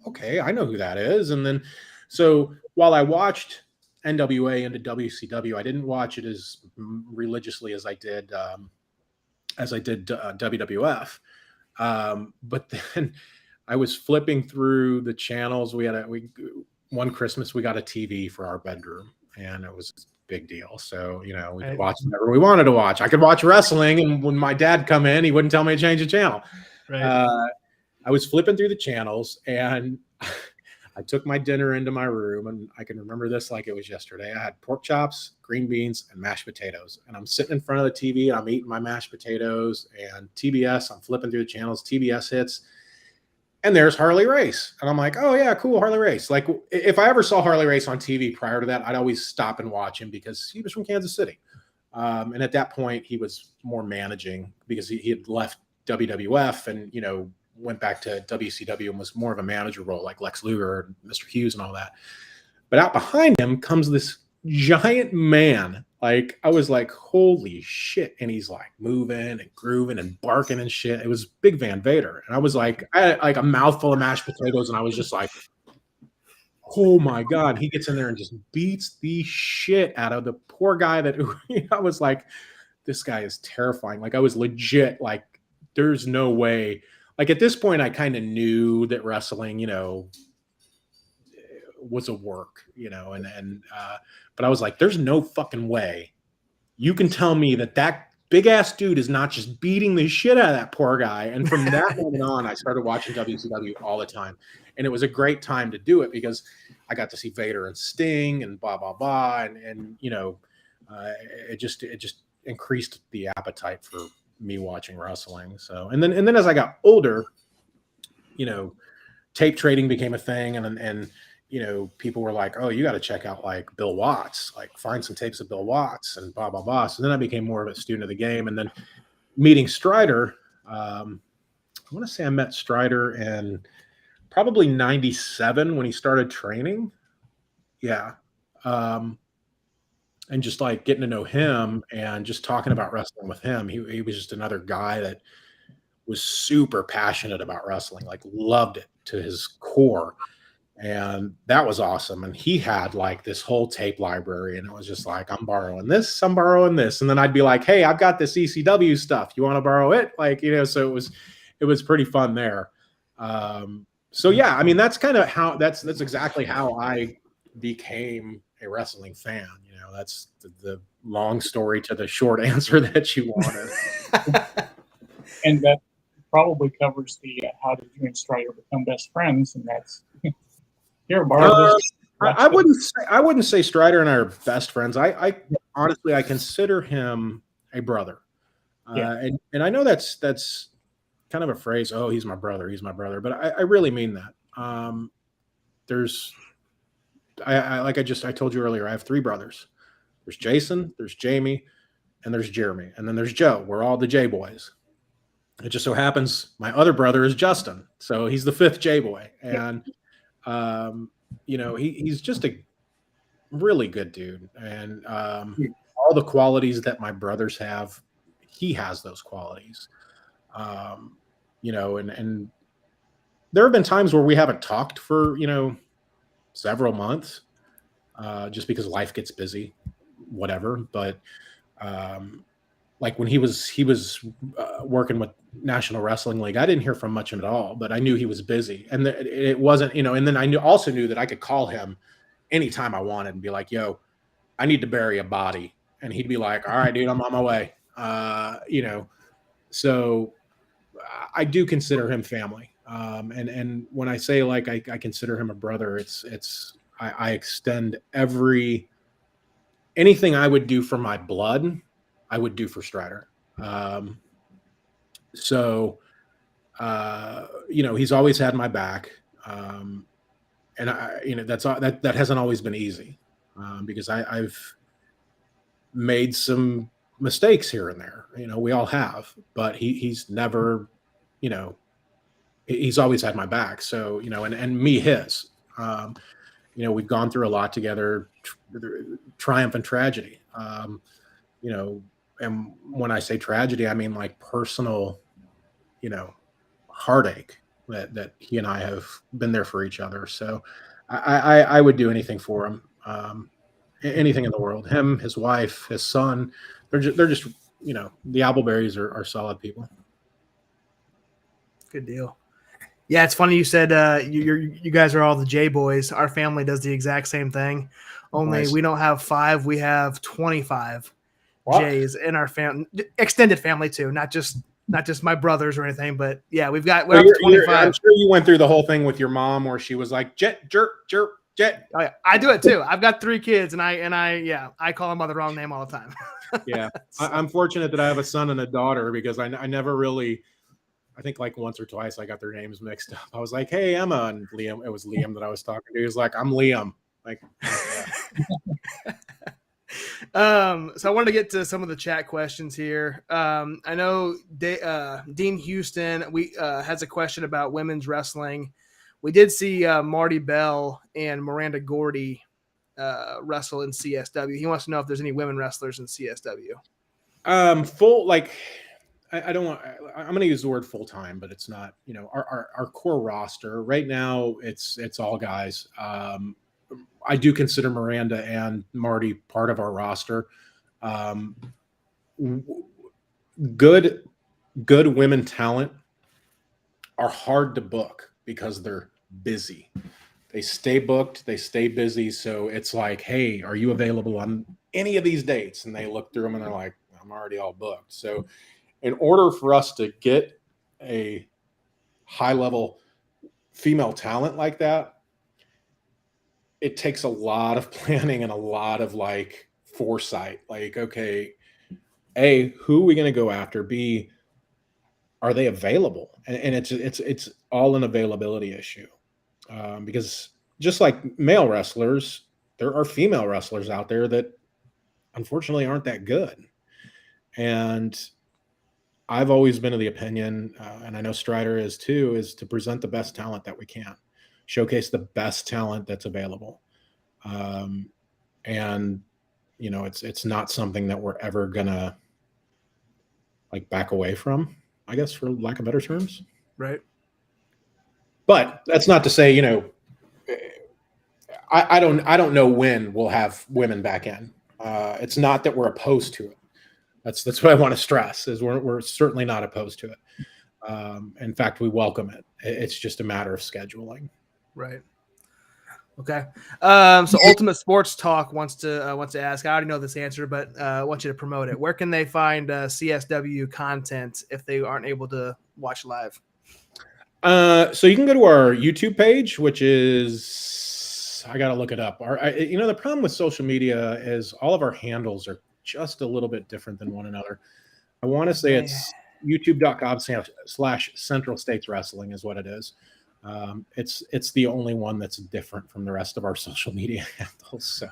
okay, I know who that is. And then so while I watched NWA into WCW, I didn't watch it as religiously as I did WWF. But then I was flipping through the channels. One Christmas we got a TV for our bedroom, and it was a big deal. So, you know, we could watch whatever we wanted to watch. I could watch wrestling, and when my dad come in, he wouldn't tell me to change the channel. Right. I was flipping through the channels, and I took my dinner into my room, and I can remember this like it was yesterday. I had pork chops, green beans, and mashed potatoes. And I'm sitting in front of the TV, and I'm eating my mashed potatoes, and TBS, I'm flipping through the channels, TBS hits, and there's Harley Race. And I'm like, oh yeah, cool, Harley Race. Like if I ever saw Harley Race on TV prior to that, I'd always stop and watch him because he was from Kansas City. And at that point he was more managing, because he had left WWF and, you know, went back to WCW and was more of a manager role, like Lex Luger and Mr. Hughes and all that. But out behind him comes this giant man. Like I was like, holy shit. And he's like moving and grooving and barking and shit. It was Big Van Vader. And I was like, I had like a mouthful of mashed potatoes, and I was just like, oh my God. He gets in there and just beats the shit out of the poor guy that I was like, this guy is terrifying. Like I was legit like, there's no way. Like at this point, I kind of knew that wrestling, you know, was a work, you know, but I was like, there's no fucking way you can tell me that big ass dude is not just beating the shit out of that poor guy. And from that moment on, I started watching WCW all the time. And it was a great time to do it because I got to see Vader and Sting and blah, blah, blah. And you know, it just increased the appetite for me watching wrestling. So, and then as I got older, you know, tape trading became a thing. And you know, people were like, oh, you got to check out like Bill Watts, like find some tapes of Bill Watts and blah, blah, blah. So then I became more of a student of the game. And then meeting Strider, I want to say I met Strider in probably 97 when he started training. Yeah. And just like getting to know him and just talking about wrestling with him. He was just another guy that was super passionate about wrestling, like loved it to his core. And that was awesome. And he had like this whole tape library, and it was just like, I'm borrowing this, I'm borrowing this. And then I'd be like, hey, I've got this ECW stuff. You want to borrow it? Like, so it was pretty fun there. So yeah, I mean, that's kind of how that's exactly how I became a wrestling fan. That's the long story to the short answer that you wanted. And that probably covers the how did you and Strider become best friends, and that's here, Barb. I wouldn't say Strider and I are best friends. I honestly, I consider him a brother. And I know that's kind of a phrase. Oh, he's my brother. He's my brother. But I really mean that. I told you earlier, I have 3 brothers. There's Jason, there's Jamie, and there's Jeremy. And then there's Joe. We're all the J boys. It just so happens my other brother is Justin. So he's the 5th J boy. And, he's just a really good dude. And all the qualities that my brothers have, he has those qualities. And there have been times where we haven't talked for, several months, just because life gets busy, whatever. But like when he was working with National Wrestling League, I didn't hear from much of him at all, but I knew he was busy, and it wasn't, and then I also knew that I could call him anytime I wanted and be like, yo, I need to bury a body. And he'd be like, all right, dude, I'm on my way. So I do consider him family. And when I say like I consider him a brother, I extend anything I would do for my blood, I would do for Strider. He's always had my back. And that hasn't always been easy, because I've made some mistakes here and there. We all have, but he's never, he's always had my back. So, and me, his, we've gone through a lot together, triumph and tragedy. And when I say tragedy, I mean like personal, heartache that he and I have been there for each other. So I would do anything for him, anything in the world. Him, his wife, his son, they're just the Appleberries are solid people. Good deal. Yeah, it's funny you said you guys are all the J boys. Our family does the exact same thing. Only nice. We don't have 5, we have 25 J's in our family, extended family too, not just my brothers or anything, but yeah, we're 25. I'm sure you went through the whole thing with your mom where she was like jet, jerk, jerk, jet. Oh, yeah. I do it too. I've got 3 kids, and I call them by the wrong name all the time. Yeah, I'm fortunate that I have a son and a daughter, because I never really. I think like once or twice I got their names mixed up. I was like, hey, Emma, and Liam. It was Liam that I was talking to. He was like, I'm Liam. Like, so I wanted to get to some of the chat questions here. I know Dean Houston has a question about women's wrestling. We did see Marty Bell and Miranda Gordy wrestle in CSW. He wants to know if there's any women wrestlers in CSW. I don't want. I'm going to use the word full time, but it's not. Our core roster right now. It's all guys. I do consider Miranda and Marty part of our roster. Good women talent are hard to book because they're busy. They stay booked. They stay busy. So it's like, hey, are you available on any of these dates? And they look through them and they're like, I'm already all booked. So in order for us to get a high-level female talent like that, it takes a lot of planning and a lot of like foresight. Like, okay, A, who are we going to go after? B, are they available? And it's all an availability issue, because just like male wrestlers, there are female wrestlers out there that unfortunately aren't that good. And I've always been of the opinion, and I know Strider is too, is to present the best talent that we can, showcase the best talent that's available. And it's not something that we're ever gonna like back away from, I guess, for lack of better terms. Right. But that's not to say, I don't know when we'll have women back in. It's not that we're opposed to it. That's what I want to stress, is we're certainly not opposed to it. In fact, we welcome it. It's just a matter of scheduling. Right. Okay. So Ultimate Sports Talk wants to ask. I already know this answer, but I want you to promote it. Where can they find CSW content if they aren't able to watch live? So you can go to our YouTube page, which is, I got to look it up. The problem with social media is all of our handles are just a little bit different than one another. I want to say it's youtube.com/Central States Wrestling is what it is. It's the only one that's different from the rest of our social media handles. So,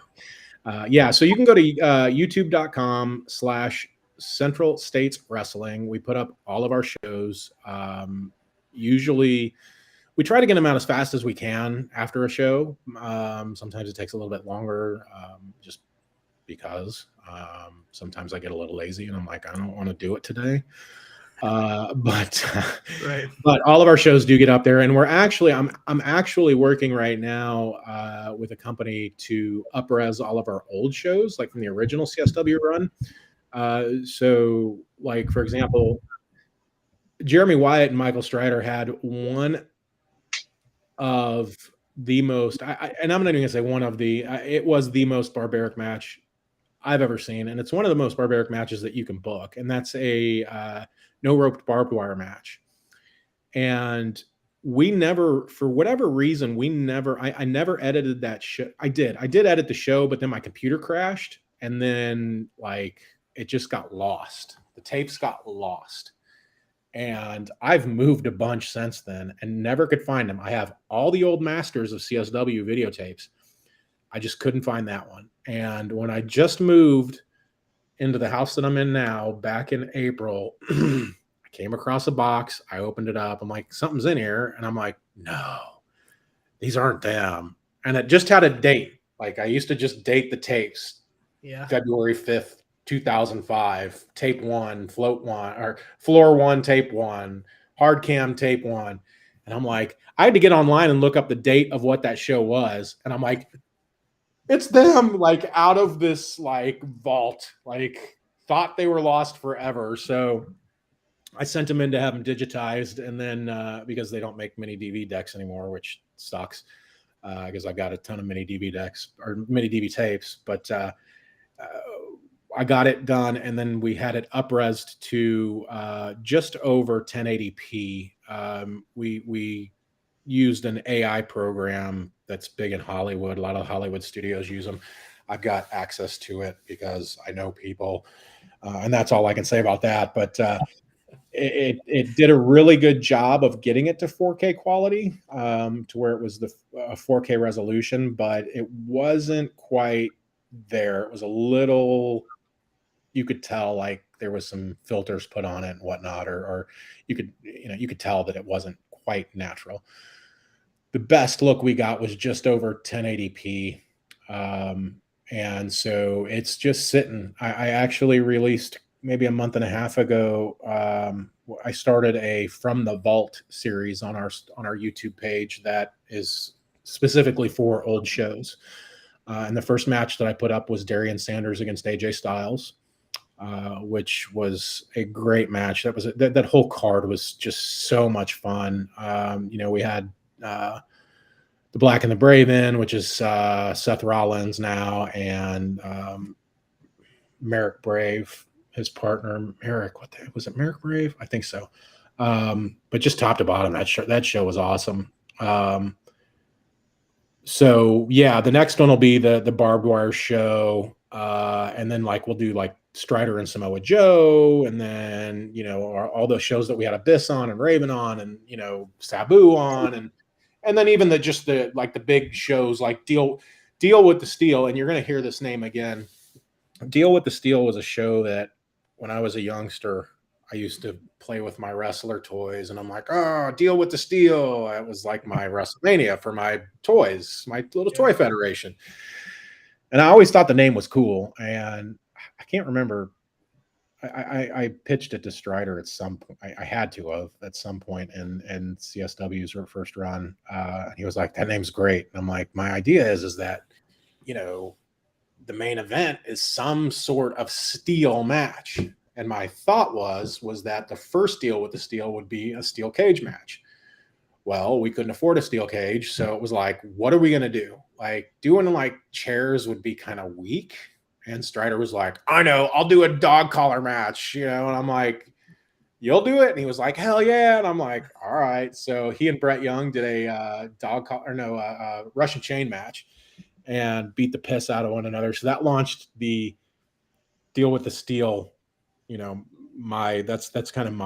so you can go to youtube.com/Central States Wrestling. We put up all of our shows. Usually we try to get them out as fast as we can after a show. Sometimes it takes a little bit longer, just because sometimes I get a little lazy and I'm like, I don't want to do it today. But all of our shows do get up there, and I'm actually working right now with a company to up-res all of our old shows, like from the original CSW run. So like, for example, Jeremy Wyatt and Michael Strider had one of the most, and I'm not even gonna say one of the, it was the most barbaric match I've ever seen, and it's one of the most barbaric matches that you can book, and that's a no roped barbed wire match. And we never, for whatever reason, I never edited that show. I did edit the show, but then my computer crashed, and then like it just got lost. The tapes got lost. And I've moved a bunch since then and never could find them. I have all the old masters of CSW videotapes. I just couldn't find that one. And when I just moved into the house that I'm in now, back in April, I came across a box. I opened it up. I'm like, something's in here. And I'm like, no, these aren't them. And it just had a date. Like I used to just date the tapes. Yeah. February 5th, 2005, tape 1, float 1, or floor 1, tape 1, hard cam tape 1. And I'm like, I had to get online and look up the date of what that show was. And I'm like, it's them, like out of this like vault, like thought they were lost forever. So I sent them in to have them digitized. And then because they don't make mini DV decks anymore, which sucks, because I've got a ton of mini DV decks or mini DV tapes, but I got it done, and then we had it up-resed to just over 1080p. We used an AI program that's big in Hollywood. A lot of Hollywood studios use them. I've got access to it because I know people, and that's all I can say about that. But it did a really good job of getting it to 4K quality, to where it was the 4K resolution, but it wasn't quite there. It was a little, you could tell like there was some filters put on it and whatnot, or you could tell that it wasn't quite natural. The best look we got was just over 1080p. And so it's just sitting. I actually released maybe a month and a half ago. I started a From the Vault series on our YouTube page that is specifically for old shows. And the first match that I put up was Darian Sanders against AJ Styles, which was a great match. That whole card was just so much fun. We had the Black and the Brave in, which is Seth Rollins now, and Merrick Brave, his partner. Was it Merrick Brave? I think so. But just top to bottom, that show was awesome. So yeah, the next one will be the barbed wire show, and then like we'll do like Strider and Samoa Joe, and then all those shows that we had Abyss on and Raven on, and Sabu on, and then even the big shows like Deal with the Steel, and you're gonna hear this name again. Deal with the Steel was a show that when I was a youngster, I used to play with my wrestler toys, and I'm like, oh, Deal with the Steel. It was like my WrestleMania for my toys, my little toy federation. And I always thought the name was cool. And I can't remember. I pitched it to Strider at some point. I had to have at some point in CSW's first run. And he was like, that name's great. And I'm like, my idea is that, you know, the main event is some sort of steel match. And my thought was that the first Deal with the Steel would be a steel cage match. Well, we couldn't afford a steel cage. So it was like, what are we going to do? Like doing like chairs would be kind of weak. And Strider was like, I know, I'll do a dog collar match, you know? And I'm like, you'll do it? And he was like, hell yeah. And I'm like, all right. So he and Brett Young did a Russian chain match and beat the piss out of one another. So that launched the Deal with the Steel, you know, that's kind of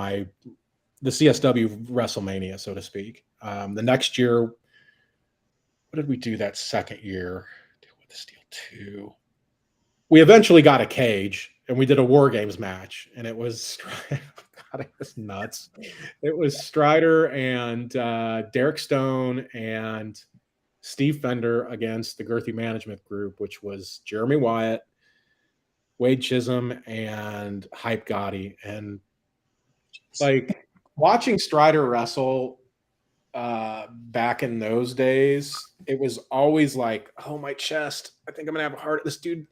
the CSW WrestleMania, so to speak. The next year, what did we do that second year? Deal with the Steel 2. We eventually got a cage and we did a War Games match, and it was God, it was nuts. It was Strider and Derek Stone and Steve Fender against the Girthy Management Group, which was Jeremy Wyatt, Wade Chisholm, and Hype Gotti. And like watching Strider wrestle back in those days, it was always like, oh, my chest, I think I'm gonna have a heart. This dude,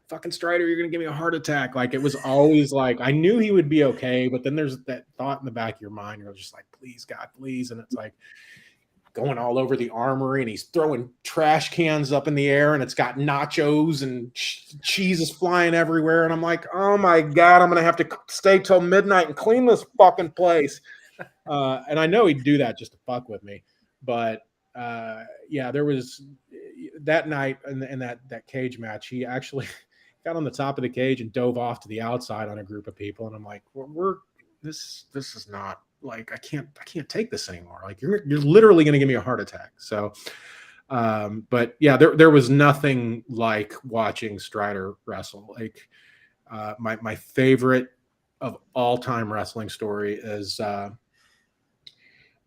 fucking Strider, you're gonna give me a heart attack. Like it was always like, I knew he would be okay, but then there's that thought in the back of your mind, you're just like, please God, please. And it's like going all over the armory, and he's throwing trash cans up in the air, and it's got nachos and cheese is flying everywhere. And I'm like, oh my God, I'm gonna have to stay till midnight and clean this fucking place. And I know he'd do that just to fuck with me, but yeah, there was that night in that cage match, he actually got on the top of the cage and dove off to the outside on a group of people. And I'm like, this is not, like, I can't take this anymore. Like you're literally going to give me a heart attack. So, but yeah, there was nothing like watching Strider wrestle. Like, my favorite of all time wrestling story is,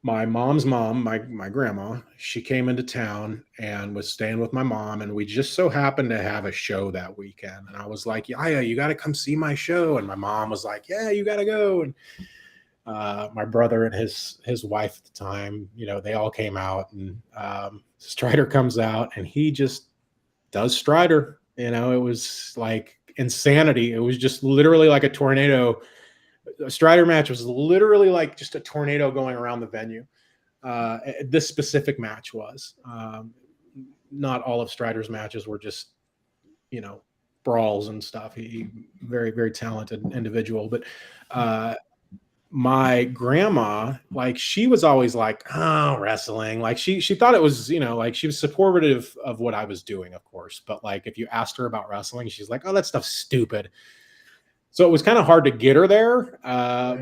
my mom's mom, my grandma, she came into town and was staying with my mom, and we just so happened to have a show that weekend. And I was like, yeah, you got to come see my show. And my mom was like, yeah, you got to go. And my brother and his wife at the time, you know, they all came out, and Strider comes out and he just does Strider. You know, it was like insanity. It was just literally like a tornado. A Strider match was literally like just a tornado going around the venue. This specific match was. Not all of Strider's matches were just, you know, brawls and stuff. He very, very talented individual. But my grandma, like, she was always like, oh, wrestling. Like she thought it was, you know, like she was supportive of what I was doing, of course. But like if you asked her about wrestling, she's like, oh, that stuff's stupid. So it was kind of hard to get her there.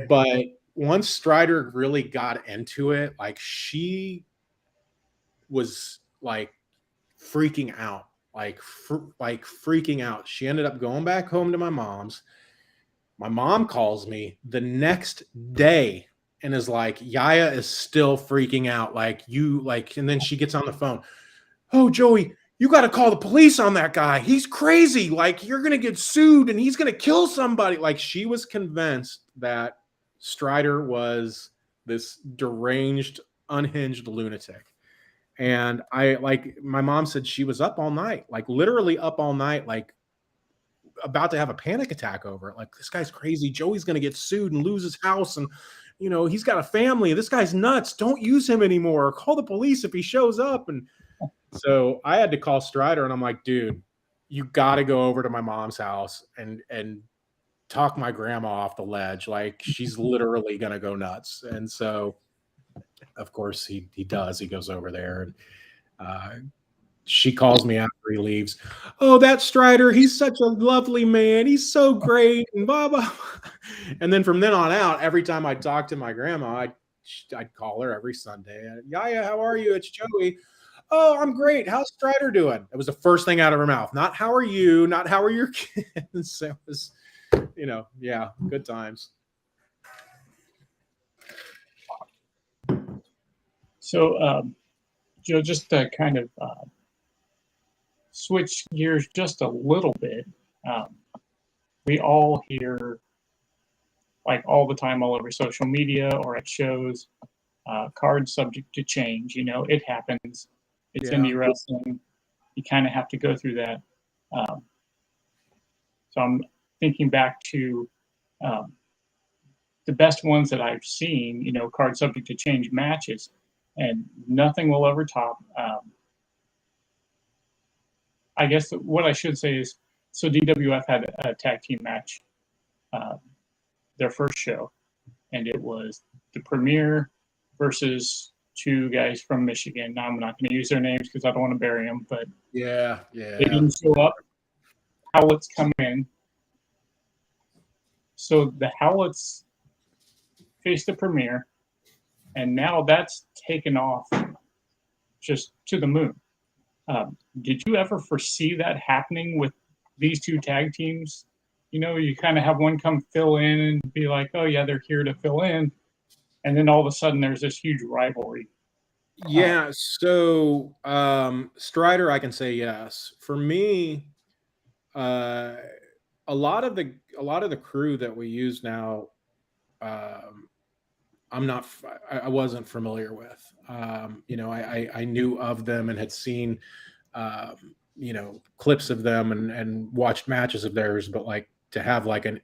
But once Strider really got into it, like she was like freaking out, like freaking out. She ended up going back home to my mom's. My mom calls me the next day and is like, Yaya is still freaking out. And then she gets on the phone. Oh, Joey, you got to call the police on that guy. He's crazy. Like, you're going to get sued and he's going to kill somebody. Like, she was convinced that Strider was this deranged, unhinged lunatic. And my mom said she was up all night, like literally up all night, like about to have a panic attack over it. Like, this guy's crazy. Joey's going to get sued and lose his house. And, you know, he's got a family. This guy's nuts. Don't use him anymore. Call the police if he shows up. And so I had to call Strider, and I'm like, dude, you got to go over to my mom's house and talk my grandma off the ledge. Like, she's literally going to go nuts. And so, of course, he does. He goes over there, and she calls me after he leaves. Oh, that Strider, he's such a lovely man. He's so great, and blah, blah. And then from then on out, every time I talk to my grandma, I'd call her every Sunday. Yaya, how are you? It's Joey. Oh, I'm great. How's Strider doing? It was the first thing out of her mouth. Not how are you? Not how are your kids? It was, you know, yeah, good times. So, Joe, just to kind of switch gears just a little bit, we all hear, like all the time, all over social media or at shows, cards subject to change. You know, it happens. It's indie wrestling. You kind of have to go through that. So I'm thinking back to the best ones that I've seen, you know, card subject to change matches, and nothing will ever top. I guess what I should say is, so DWF had a tag team match, their first show, and it was the Premier versus two guys from Michigan. Now, I'm not going to use their names because I don't want to bury them, but they didn't show up. Howlett's come in. So the Howlett's faced the Premier, and now that's taken off just to the moon. Did you ever foresee that happening with these two tag teams? You know, you kind of have one come fill in and be like, oh, yeah, they're here to fill in. And then all of a sudden there's this huge rivalry. Yeah. So Strider, I can say yes. For me, a lot of the crew that we use now, I wasn't familiar with. You know, I knew of them and had seen, you know, clips of them and watched matches of theirs, but like to have like a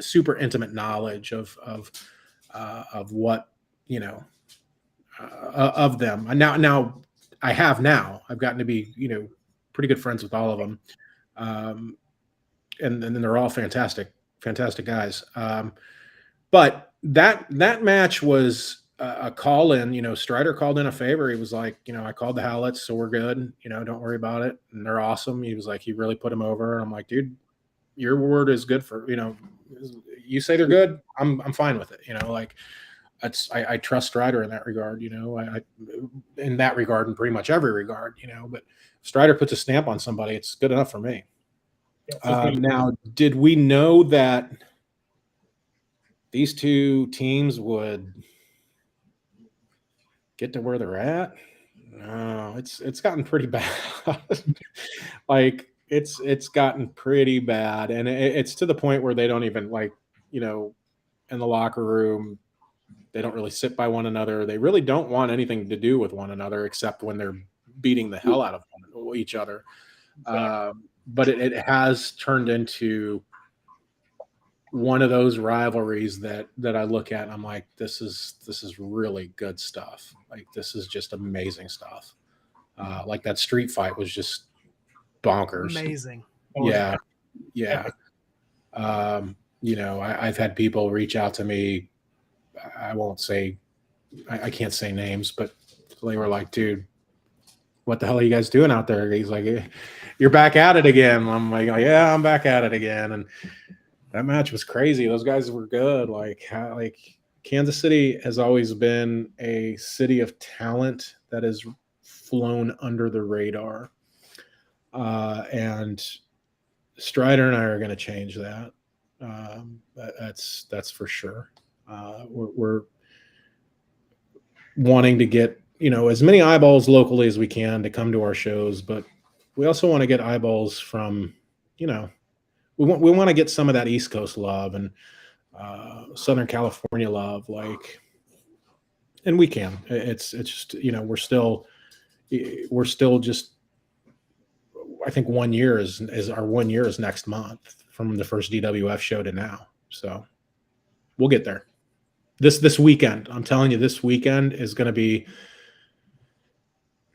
super intimate knowledge of what, you know, of them. Now I've gotten to be, you know, pretty good friends with all of them. And then they're all fantastic guys. But that match was a call in. You know, Strider called in a favor. He was like, you know, I called the Howletts, so we're good. You know, don't worry about it. And they're awesome. He was like, he really put them over. And I'm like, dude, your word is good for, you know, you say they're good. I'm fine with it. You know, like I trust Strider in that regard. You know, I in that regard, in pretty much every regard. You know, but if Strider puts a stamp on somebody, it's good enough for me. Now, did we know that these two teams would get to where they're at? No, it's gotten pretty bad. Like it's gotten pretty bad, and it's to the point where they don't even, like, you know, in the locker room, they don't really sit by one another. They really don't want anything to do with one another except when they're beating the hell out of each other. Exactly. But it has turned into one of those rivalries that I look at and I'm like, this is really good stuff. Like, this is just amazing stuff. Like that street fight was just bonkers. Amazing. Yeah. Yeah. You know, I've had people reach out to me. I won't say, I can't say names, but they were like, dude, what the hell are you guys doing out there? He's like, you're back at it again. I'm like, oh, yeah, I'm back at it again. And that match was crazy. Those guys were good. Like Kansas City has always been a city of talent that has flown under the radar. And Strider and I are going to change that. That's for sure. We're wanting to get, you know, as many eyeballs locally as we can to come to our shows, but we also want to get eyeballs from, you know, we want to get some of that East Coast love and Southern California love, like, and we can. It's just, you know, we're still just, I think 1 year is our 1 year is next month from the first DWF show to now. So we'll get there. This weekend, I'm telling you, this weekend is going to be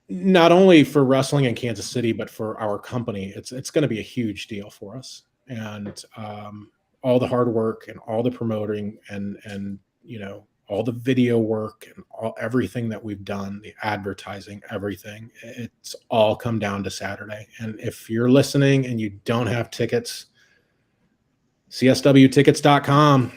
not only for wrestling in Kansas City, but for our company. It's going to be a huge deal for us. And all the hard work and all the promoting and you know, all the video work and everything that we've done, the advertising, everything, it's all come down to Saturday. And if you're listening and you don't have tickets, CSWtickets.com,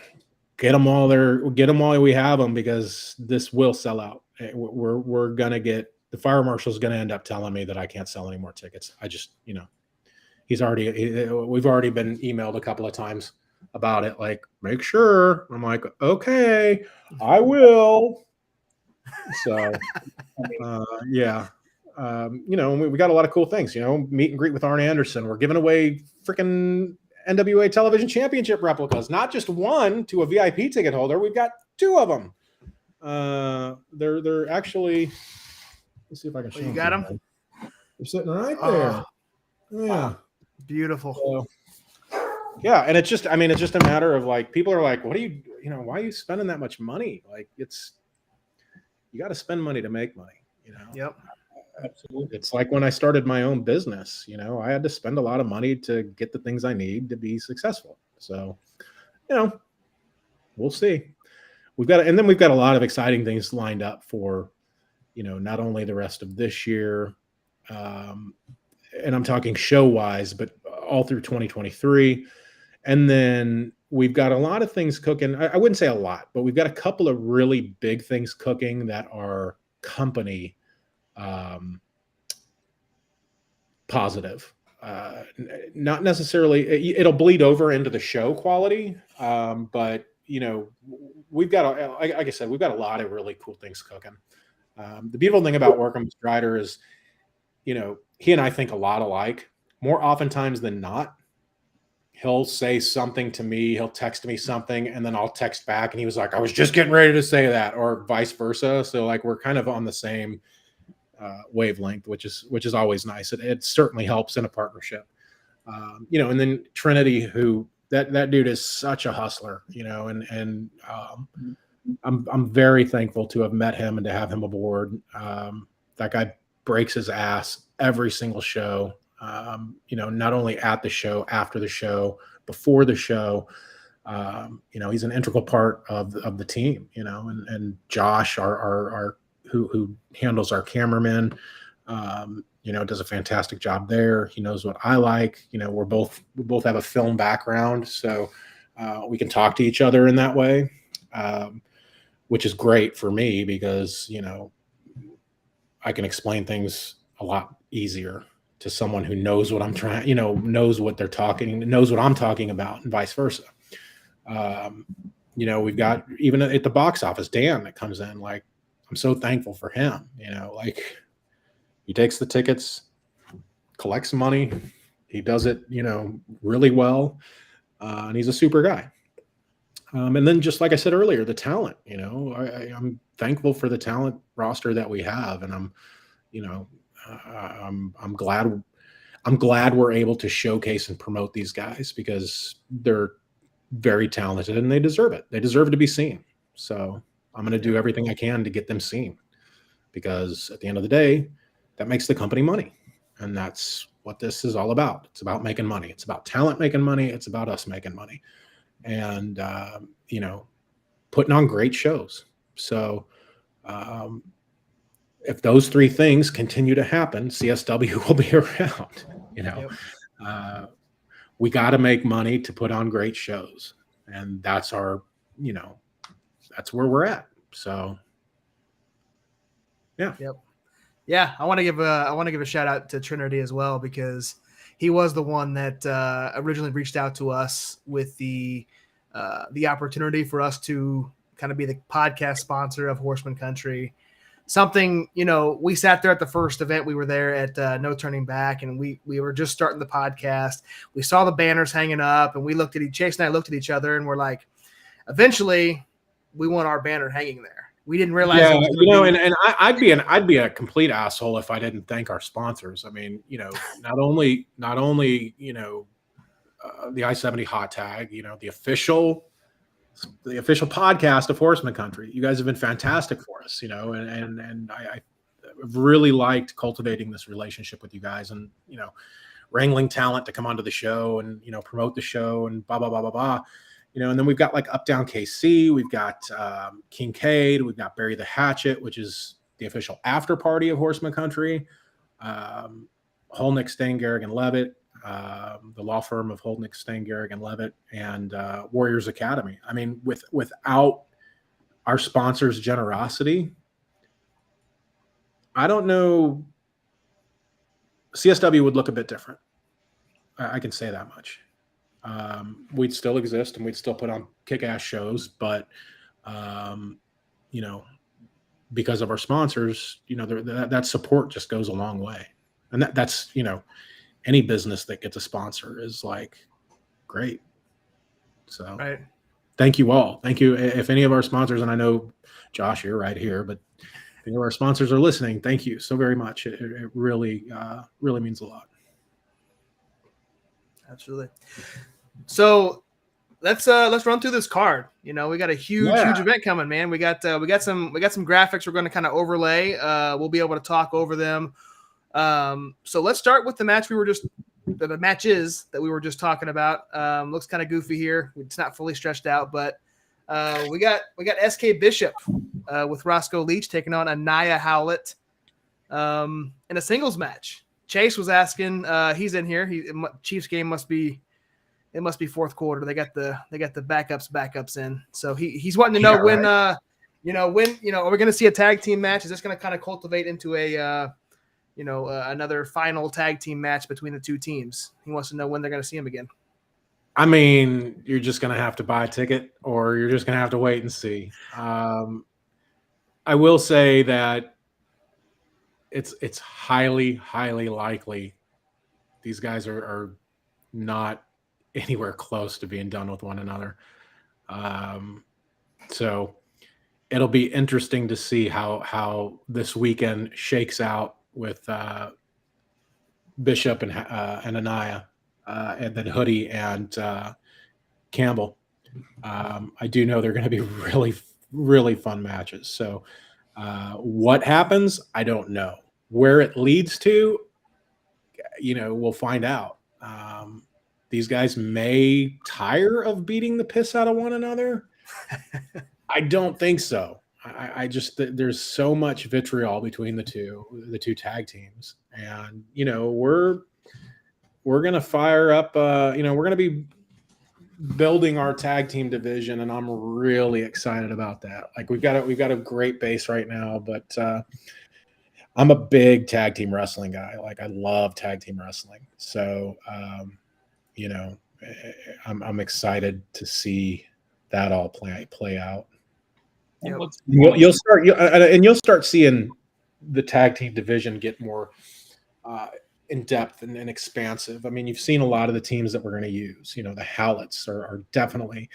get them all there. Get them while we have them, because this will sell out. We're going to get, the fire marshal's going to end up telling me that I can't sell any more tickets. I just, you know, we've already been emailed a couple of times about it. Like, make sure. I'm like, okay, I will. So, yeah. We got a lot of cool things, meet and greet with Arn Anderson. We're giving away freaking NWA television championship replicas, not just one to a VIP ticket holder. We've got 2 of them. They're actually, let's see if I can show You got them? They're sitting right there. Yeah. Beautiful. So, yeah. And it's just a matter of like, people are like, why are you spending that much money? Like you got to spend money to make money, Yep. Absolutely. It's like when I started my own business, I had to spend a lot of money to get the things I need to be successful. So, we'll see. We've got a lot of exciting things lined up for, not only the rest of this year, and I'm talking show wise, but all through 2023. And then we've got a lot of things cooking. I wouldn't say a lot, but we've got a couple of really big things cooking that are company positive. Not necessarily, it'll bleed over into the show quality, but we've got, like I said, we've got a lot of really cool things cooking. The beautiful thing about working with Strider is, he and I think a lot alike. More oftentimes than not, he'll say something to me, he'll text me something, and then I'll text back, and he was like, I was just getting ready to say that, or vice versa. So like, we're kind of on the same wavelength, which is always nice. It certainly helps in a partnership. And then Trinity, who that dude is such a hustler, and I'm very thankful to have met him and to have him aboard. That guy breaks his ass every single show. Not only at the show, after the show, before the show. He's an integral part of the team. And Josh, our who handles our cameraman, does a fantastic job there. He knows what I like. We both have a film background, so we can talk to each other in that way, which is great for me because I can explain things a lot easier to someone who knows what I'm trying, knows what they're talking, knows what I'm talking about, and vice versa. We've got, even at the box office, Dan that comes in. Like, I'm so thankful for him. Like, he takes the tickets, collects money. He does it, really well. And he's a super guy. And then, just like I said earlier, the talent, I'm thankful for the talent roster that we have. And I'm glad we're able to showcase and promote these guys because they're very talented and they deserve it. They deserve to be seen. So I'm going to do everything I can to get them seen, because at the end of the day, that makes the company money. And that's what this is all about. It's about making money. It's about talent making money. It's about us making money and, putting on great shows. So, if those 3 things continue to happen, CSW will be around. We got to make money to put on great shows, and that's our, that's where we're at. So, yeah. Yep. Yeah, I want to give a shout out to Trinity as well, because he was the one that originally reached out to us with the opportunity for us to kind of be the podcast sponsor of Horsemen Country. Something, we sat there at the first event. We were there at No Turning Back, and we were just starting the podcast. We saw the banners hanging up, and Chase and I looked at each other, and we're like, eventually, we want our banner hanging there. We didn't realize. Yeah, and I'd be a complete asshole if I didn't thank our sponsors. I mean, not only the I-70 hot tag, the official podcast of Horsemen Country. You guys have been fantastic for us, and I've really liked cultivating this relationship with you guys, and wrangling talent to come onto the show and promote the show and blah blah blah blah blah. And then we've got like Up Down KC, we've got Kincaid, we've got Bury the Hatchet, which is the official after party of Horsemen Country. Holnick, Stain, Garrigan, Levitt, the law firm of Holnick, Stain, Garrigan, Levitt, and Warriors Academy. I mean, without our sponsors' generosity, I don't know, CSW would look a bit different. I can say that much. We'd still exist and we'd still put on kick-ass shows, but because of our sponsors, that support just goes a long way. And that's, any business that gets a sponsor is like great. So Right. Thank you all. Thank you. If any of our sponsors, and I know Josh, you're right here, but if any of our sponsors are listening, thank you so very much. It really, really means a lot. Absolutely. So let's run through this card. We got a huge event coming, man. We got some graphics we're going to kind of overlay. We'll be able to talk over them. So let's start with the matches that we were just talking about. Looks kind of goofy here. It's not fully stretched out, but we got SK Bishop with Roscoe Leach taking on Anaya Howlett in a singles match. Chase was asking, he's in here. Chiefs game must be fourth quarter. They got the backups in. So he's wanting to know when are we going to see a tag team match? Is this going to kind of cultivate into another final tag team match between the two teams? He wants to know when they're going to see him again. I mean, you're just going to have to buy a ticket, or you're just going to have to wait and see. I will say that it's highly, highly likely these guys are not anywhere close to being done with one another. So it'll be interesting to see how this weekend shakes out with Bishop and Anaya, and then Hoodie and Campbell. I do know they're going to be really, really fun matches. So what happens, I don't know. Where it leads to, we'll find out. These guys may tire of beating the piss out of one another. I don't think so. I just there's so much vitriol between the two tag teams, and we're gonna fire up. We're gonna be building our tag team division, and I'm really excited about that. Like we've got a great base right now, but I'm a big tag team wrestling guy. Like I love tag team wrestling, so I'm excited to see that all play out. Yep. You'll start seeing the tag team division get more in depth and expansive. I mean, you've seen a lot of the teams that we're going to use. The Howletts are definitely,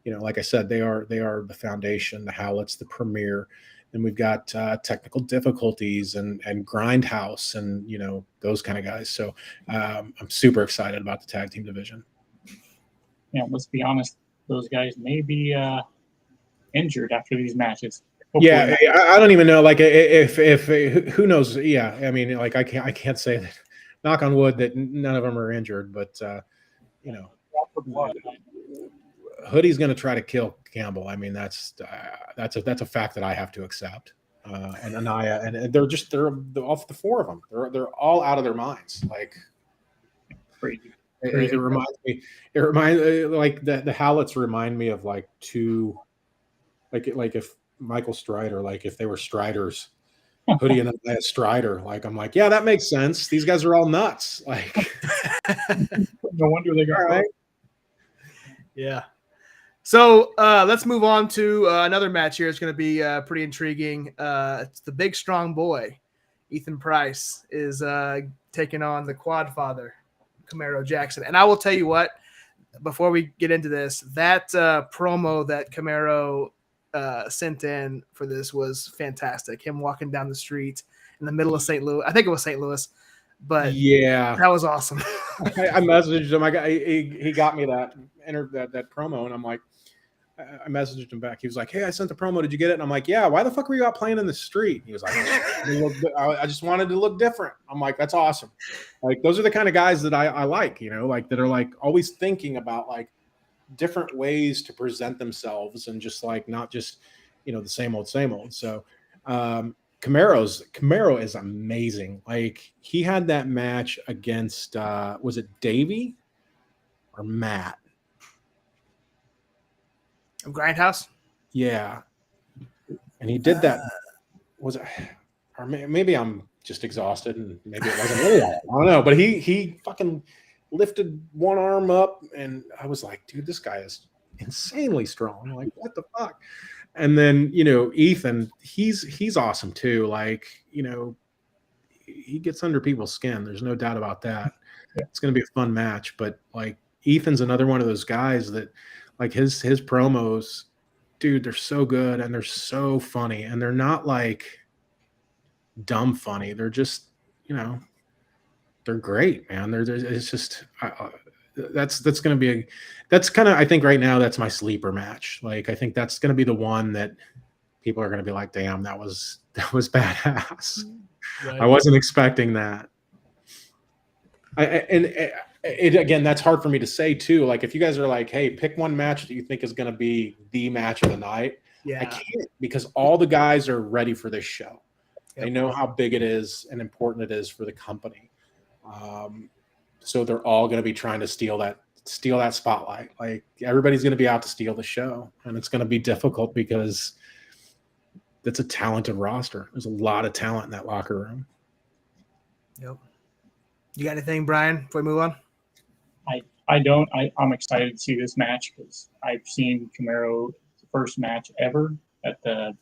like I said, they are the foundation. The Howletts, the premier. Then we've got technical difficulties and Grindhouse and those kind of guys. So I'm super excited about the tag team division. Yeah, let's be honest; those guys may be injured after these matches. Hopefully. Yeah, I don't even know. Like, if who knows? Yeah, I mean, like I can't say that. Knock on wood that none of them are injured, but Hoodie's going to try to kill Campbell. I mean, that's a fact that I have to accept. And Anaya, and they're off the four of them. They're all out of their minds. Like crazy. It reminds me. It reminds like the Howletts remind me of like two. Like if Michael Strider, like if they were Striders, Hoodie and Anaya Strider, like I'm like, yeah, that makes sense. These guys are all nuts. Like, no wonder they got right. Yeah. So let's move on to another match here. It's going to be pretty intriguing. It's the big strong boy, Ethan Price, is taking on the Quad Father, Camaro Jackson. And I will tell you what, before we get into this, that promo that Camaro sent in for this was fantastic. Him walking down the street in the middle of St. Louis. I think it was St. Louis, but yeah, that was awesome. I messaged him. He got me that promo, and I'm like, I messaged him back. He was like, "Hey, I sent the promo. Did you get it?" And I'm like, "Yeah." Why the fuck were you out playing in the street? He was like, "I just wanted to look different." I'm like, "That's awesome." Like those are the kind of guys that I like, like that are like always thinking about like different ways to present themselves and just like not just the same old. So Camaro is amazing. Like he had that match against was it Davey or Matt? Grindhouse? Yeah. And he did that. Was it, or maybe I'm just exhausted and maybe it wasn't really. I don't know. But he fucking lifted one arm up and I was like, dude, this guy is insanely strong. I'm like, what the fuck? And then, Ethan, he's awesome too. Like, he gets under people's skin. There's no doubt about that. Yeah. It's going to be a fun match, but like Ethan's another one of those guys that like his promos, dude, they're so good and they're so funny, and they're not like dumb funny. They're just, they're great, man. It's just, that's going to be that's kind of, I think right now that's my sleeper match. Like, I think that's going to be the one that people are going to be like, damn, that was badass. Right. I wasn't expecting that. Again, that's hard for me to say too. Like, if you guys are like, hey, pick one match that you think is going to be the match of the night. Yeah. I can't, because all the guys are ready for this show. Yep. They know how big it is and important it is for the company. So they're all going to be trying to steal that spotlight. Like, everybody's going to be out to steal the show, and it's going to be difficult because it's a talented roster. There's a lot of talent in that locker room. Yep. You got anything, Bryan, before we move on? I don't. I'm excited to see this match because I've seen Camaro the first match ever at the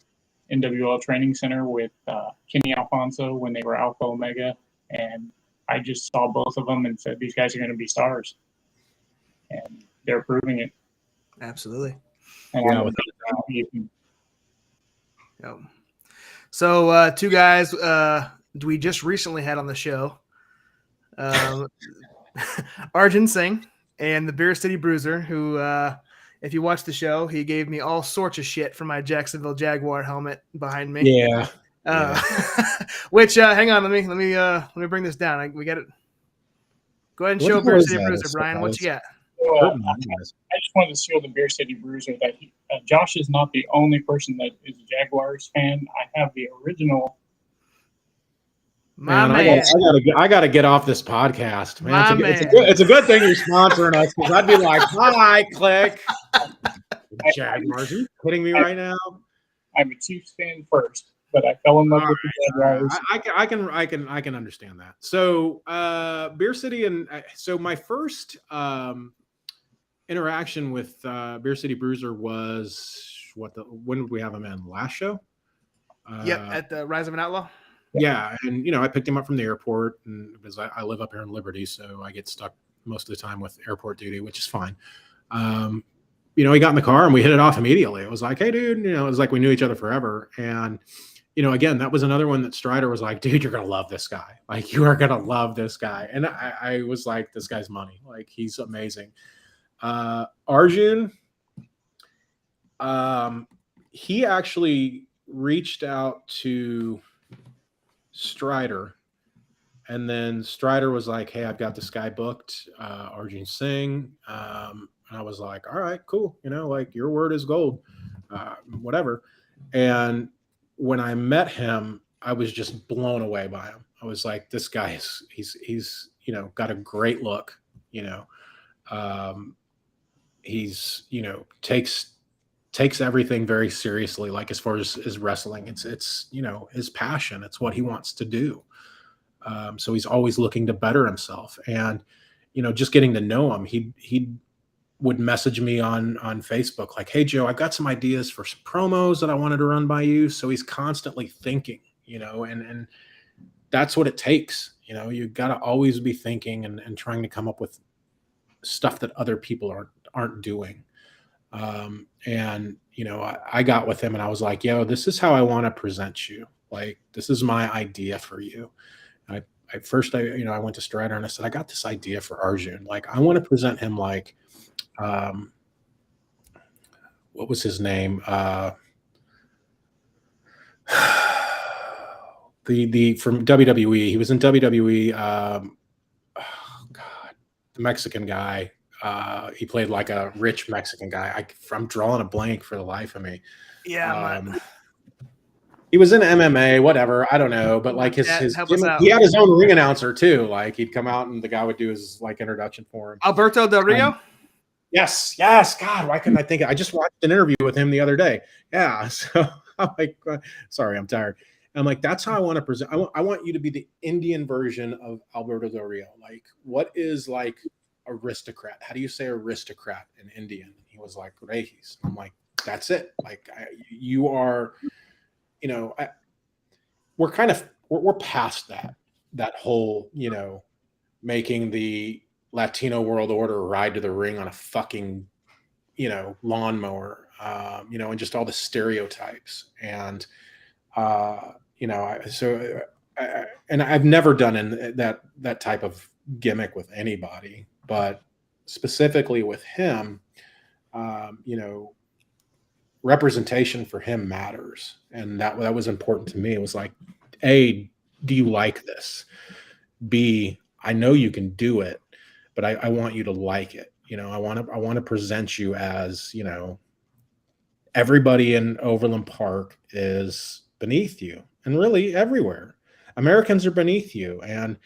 NWL Training Center with Kenny Alfonso when they were Alpha Omega, and I just saw both of them and said, these guys are going to be stars. And they're proving it. Absolutely. And Yep. So two guys we just recently had on the show, Arjun Singh and the Beer City Bruiser, who, if you watch the show, he gave me all sorts of shit for my Jacksonville Jaguar helmet behind me. Yeah. Which hang on, let me bring this down. We got it. Go ahead and show Beer City Bruiser, Bryan. What you got? Well, I just wanted to show the Beer City Bruiser that Josh is not the only person that is a Jaguars fan. I have the original. Man, I gotta get off this podcast, man. It's a good thing you're sponsoring us, because I'd be like, hi, click. Jaguars, are you kidding me right now? I'm a Chiefs fan first, but I fell in love with the Jaguars. I can understand that. So Beer City, and so my first interaction with Beer City Bruiser was when did we have him in? Last show? At the Rise of an Outlaw. Yeah, and I picked him up from the airport, and because I live up here in Liberty, so I get stuck most of the time with airport duty, which is fine. He got in the car and we hit it off immediately. It was like, hey, dude, it was like we knew each other forever. And again, that was another one that Strider was like, dude, you're gonna love this guy. Like, you are gonna love this guy. And I was like, this guy's money. Like, he's amazing. Arjun, he actually reached out to Strider, and then Strider was like, hey, I've got this guy booked, Arjun Singh, and I was like, all right, cool, like, your word is gold, whatever. And when I met him, I was just blown away by him. I was like, this guy is he's got a great look, he's takes everything very seriously, like, as far as his wrestling. It's his passion. It's what he wants to do. So he's always looking to better himself. And, just getting to know him, he would message me on Facebook like, hey, Joe, I've got some ideas for some promos that I wanted to run by you. So he's constantly thinking, and that's what it takes. You got to always be thinking and trying to come up with stuff that other people aren't doing. I got with him and I was like, yo, this is how I want to present you. Like, this is my idea for you. I went to Strider and I said, I got this idea for Arjun. Like, I want to present him like, what was his name? The from WWE, he was in WWE. The Mexican guy. He played like a rich Mexican guy. I'm drawing a blank for the life of me. Yeah, he was in MMA, whatever. I don't know, but like his he had his own ring announcer too. Like, he'd come out and the guy would do his like introduction for him. Alberto Del Rio. Yes. God, why couldn't I think? I just watched an interview with him the other day. Yeah, so I'm like, sorry, I'm tired. I'm like, that's how I want to present. I want you to be the Indian version of Alberto Del Rio. Like, what is like aristocrat? How do you say aristocrat in Indian? He was like, Regis. I'm like, that's it. Like you are, we're past that whole, making the Latino world order ride to the ring on a fucking, lawnmower, and just all the stereotypes. And, and I've never done that type of gimmick with anybody, but specifically with him, representation for him matters. And that was important to me. It was like, A, do you like this? B, I know you can do it, but I want you to like it. I want to present you as, everybody in Overland Park is beneath you, and really everywhere. Americans are beneath you, and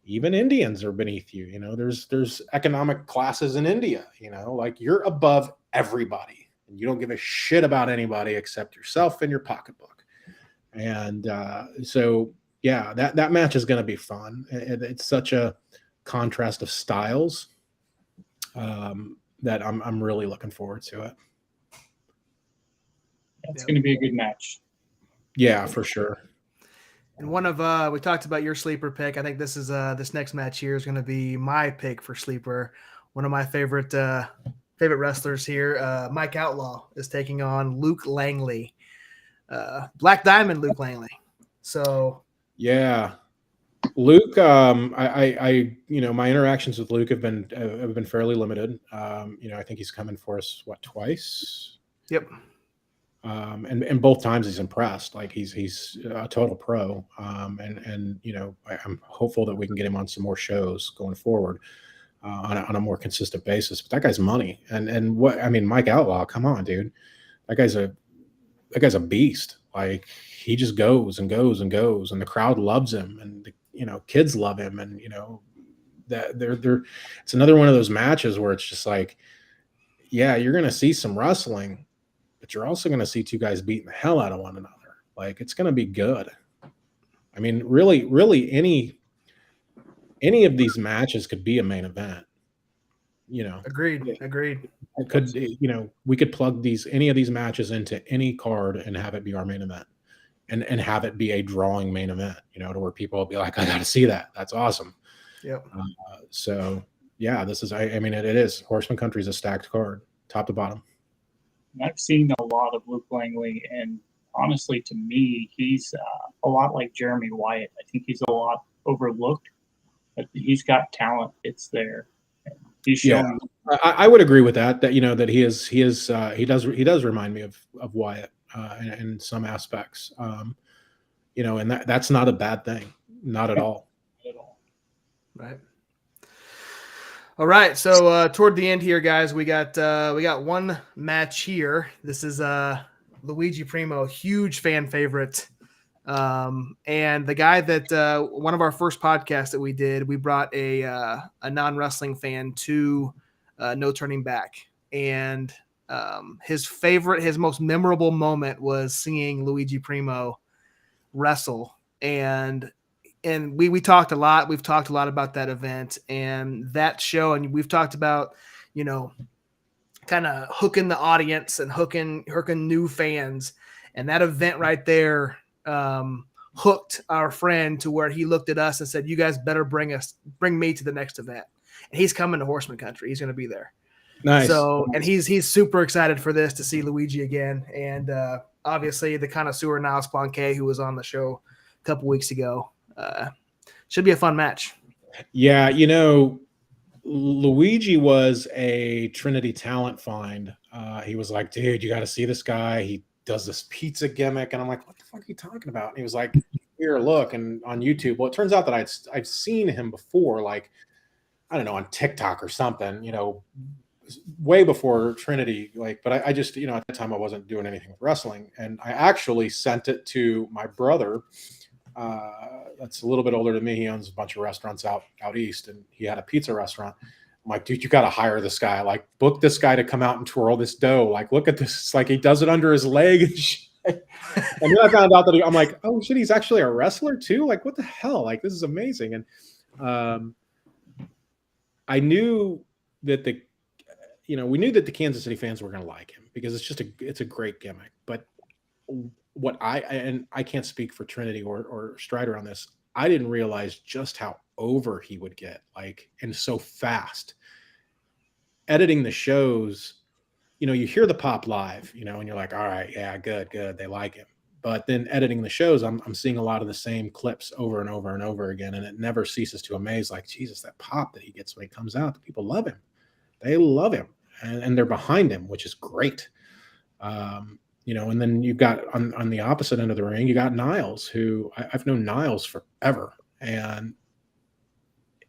even Indians are beneath you. There's economic classes in India, like you're above everybody, and you don't give a shit about anybody except yourself and your pocketbook. And so, yeah, that match is going to be fun. It's such a contrast of styles that I'm really looking forward to it. It's going to be a good match. Yeah, for sure. And we talked about your sleeper pick. I think this next match here is going to be my pick for sleeper. One of my favorite wrestlers here, Mike Outlaw, is taking on Luke Langley, Black Diamond Luke Langley. So yeah, Luke. My interactions with Luke have been fairly limited. I think he's coming for us twice. Yep. And both times he's impressed. Like he's a total pro. I'm hopeful that we can get him on some more shows going forward on a more consistent basis. But that guy's money. Mike Outlaw, come on, dude. That guy's a beast. Like he just goes and goes and goes, and the crowd loves him, and the kids love him, and that they're it's another one of those matches where it's just like, yeah, you're gonna see some wrestling, but you're also going to see two guys beating the hell out of one another. Like it's going to be good. I mean, really any of these matches could be a main event, Agreed. It could, we could plug any of these matches into any card and have it be our main event and have it be a drawing main event, to where people will be like, I got to see that. That's awesome. Yep. So yeah, this is, it is Horseman Country is a stacked card, top to bottom. I've seen a lot of Luke Langley, and honestly, to me, he's a lot like Jeremy Wyatt. I think he's a lot overlooked, but he's got talent. It's there. He's shown. Yeah, I would agree with that. That that he does remind me of Wyatt in some aspects. And that's not a bad thing, not at all. Right. All right, so toward the end here, guys, we got one match here. This is Luigi Primo, huge fan favorite, and the guy that one of our first podcasts that we did, we brought a non-wrestling fan to No Turning Back, and his most memorable moment was seeing Luigi Primo wrestle, and we talked a lot. We've talked a lot about that event and that show. And we've talked about, kind of hooking the audience and hooking new fans. And that event right there hooked our friend to where he looked at us and said, you guys better bring me to the next event. And he's coming to Horseman Country. He's going to be there. Nice. So, and he's super excited for this, to see Luigi again. And obviously the connoisseur Niles Planquet, who was on the show a couple weeks ago. Should be a fun match. Yeah, Luigi was a Trinity talent find. He was like, dude, you got to see this guy. He does this pizza gimmick. And I'm like, what the fuck are you talking about? And he was like, here, look. And on YouTube, well, it turns out that I've seen him before, like, I don't know, on TikTok or something, way before Trinity. Like, but I just, at the time I wasn't doing anything with wrestling. And I actually sent it to my brother. That's a little bit older than me. He owns a bunch of restaurants out east, and he had a pizza restaurant. I'm like, dude, you got to hire this guy. Like, book this guy to come out and twirl this dough. Like, look at this. It's like he does it under his leg and shit. And then I found out that I'm like, oh shit, he's actually a wrestler too. Like, what the hell? Like, this is amazing. And I knew that we knew that the Kansas City fans were going to like him because it's a great gimmick. But what I can't speak for Trinity or Strider on this. I didn't realize just how over he would get, and so fast. Editing the shows, you hear the pop live, and you're like, all right, yeah, good, they like him. But then editing the shows, I'm seeing a lot of the same clips over and over and over again, and it never ceases to amaze. Like, Jesus, that pop that he gets when he comes out, the people love him. They love him, and they're behind him, which is great. And then you've got on the opposite end of the ring, you got Niles, who I've known Niles forever. And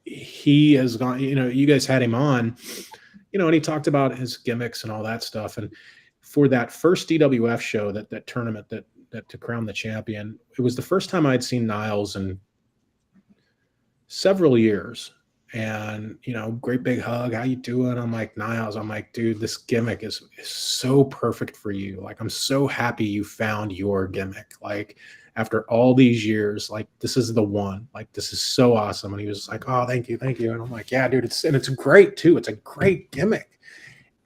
he has gone, you guys had him on, and he talked about his gimmicks and all that stuff. And for that first DWF show, that tournament that to crown the champion, it was the first time I'd seen Niles in several years. And, great big hug. How you doing? I'm like, Niles, dude, this gimmick is so perfect for you. Like, I'm so happy you found your gimmick. Like, after all these years, like, this is the one. Like, this is so awesome. And he was like, oh, thank you. And I'm like, yeah, dude, it's great too. It's a great gimmick.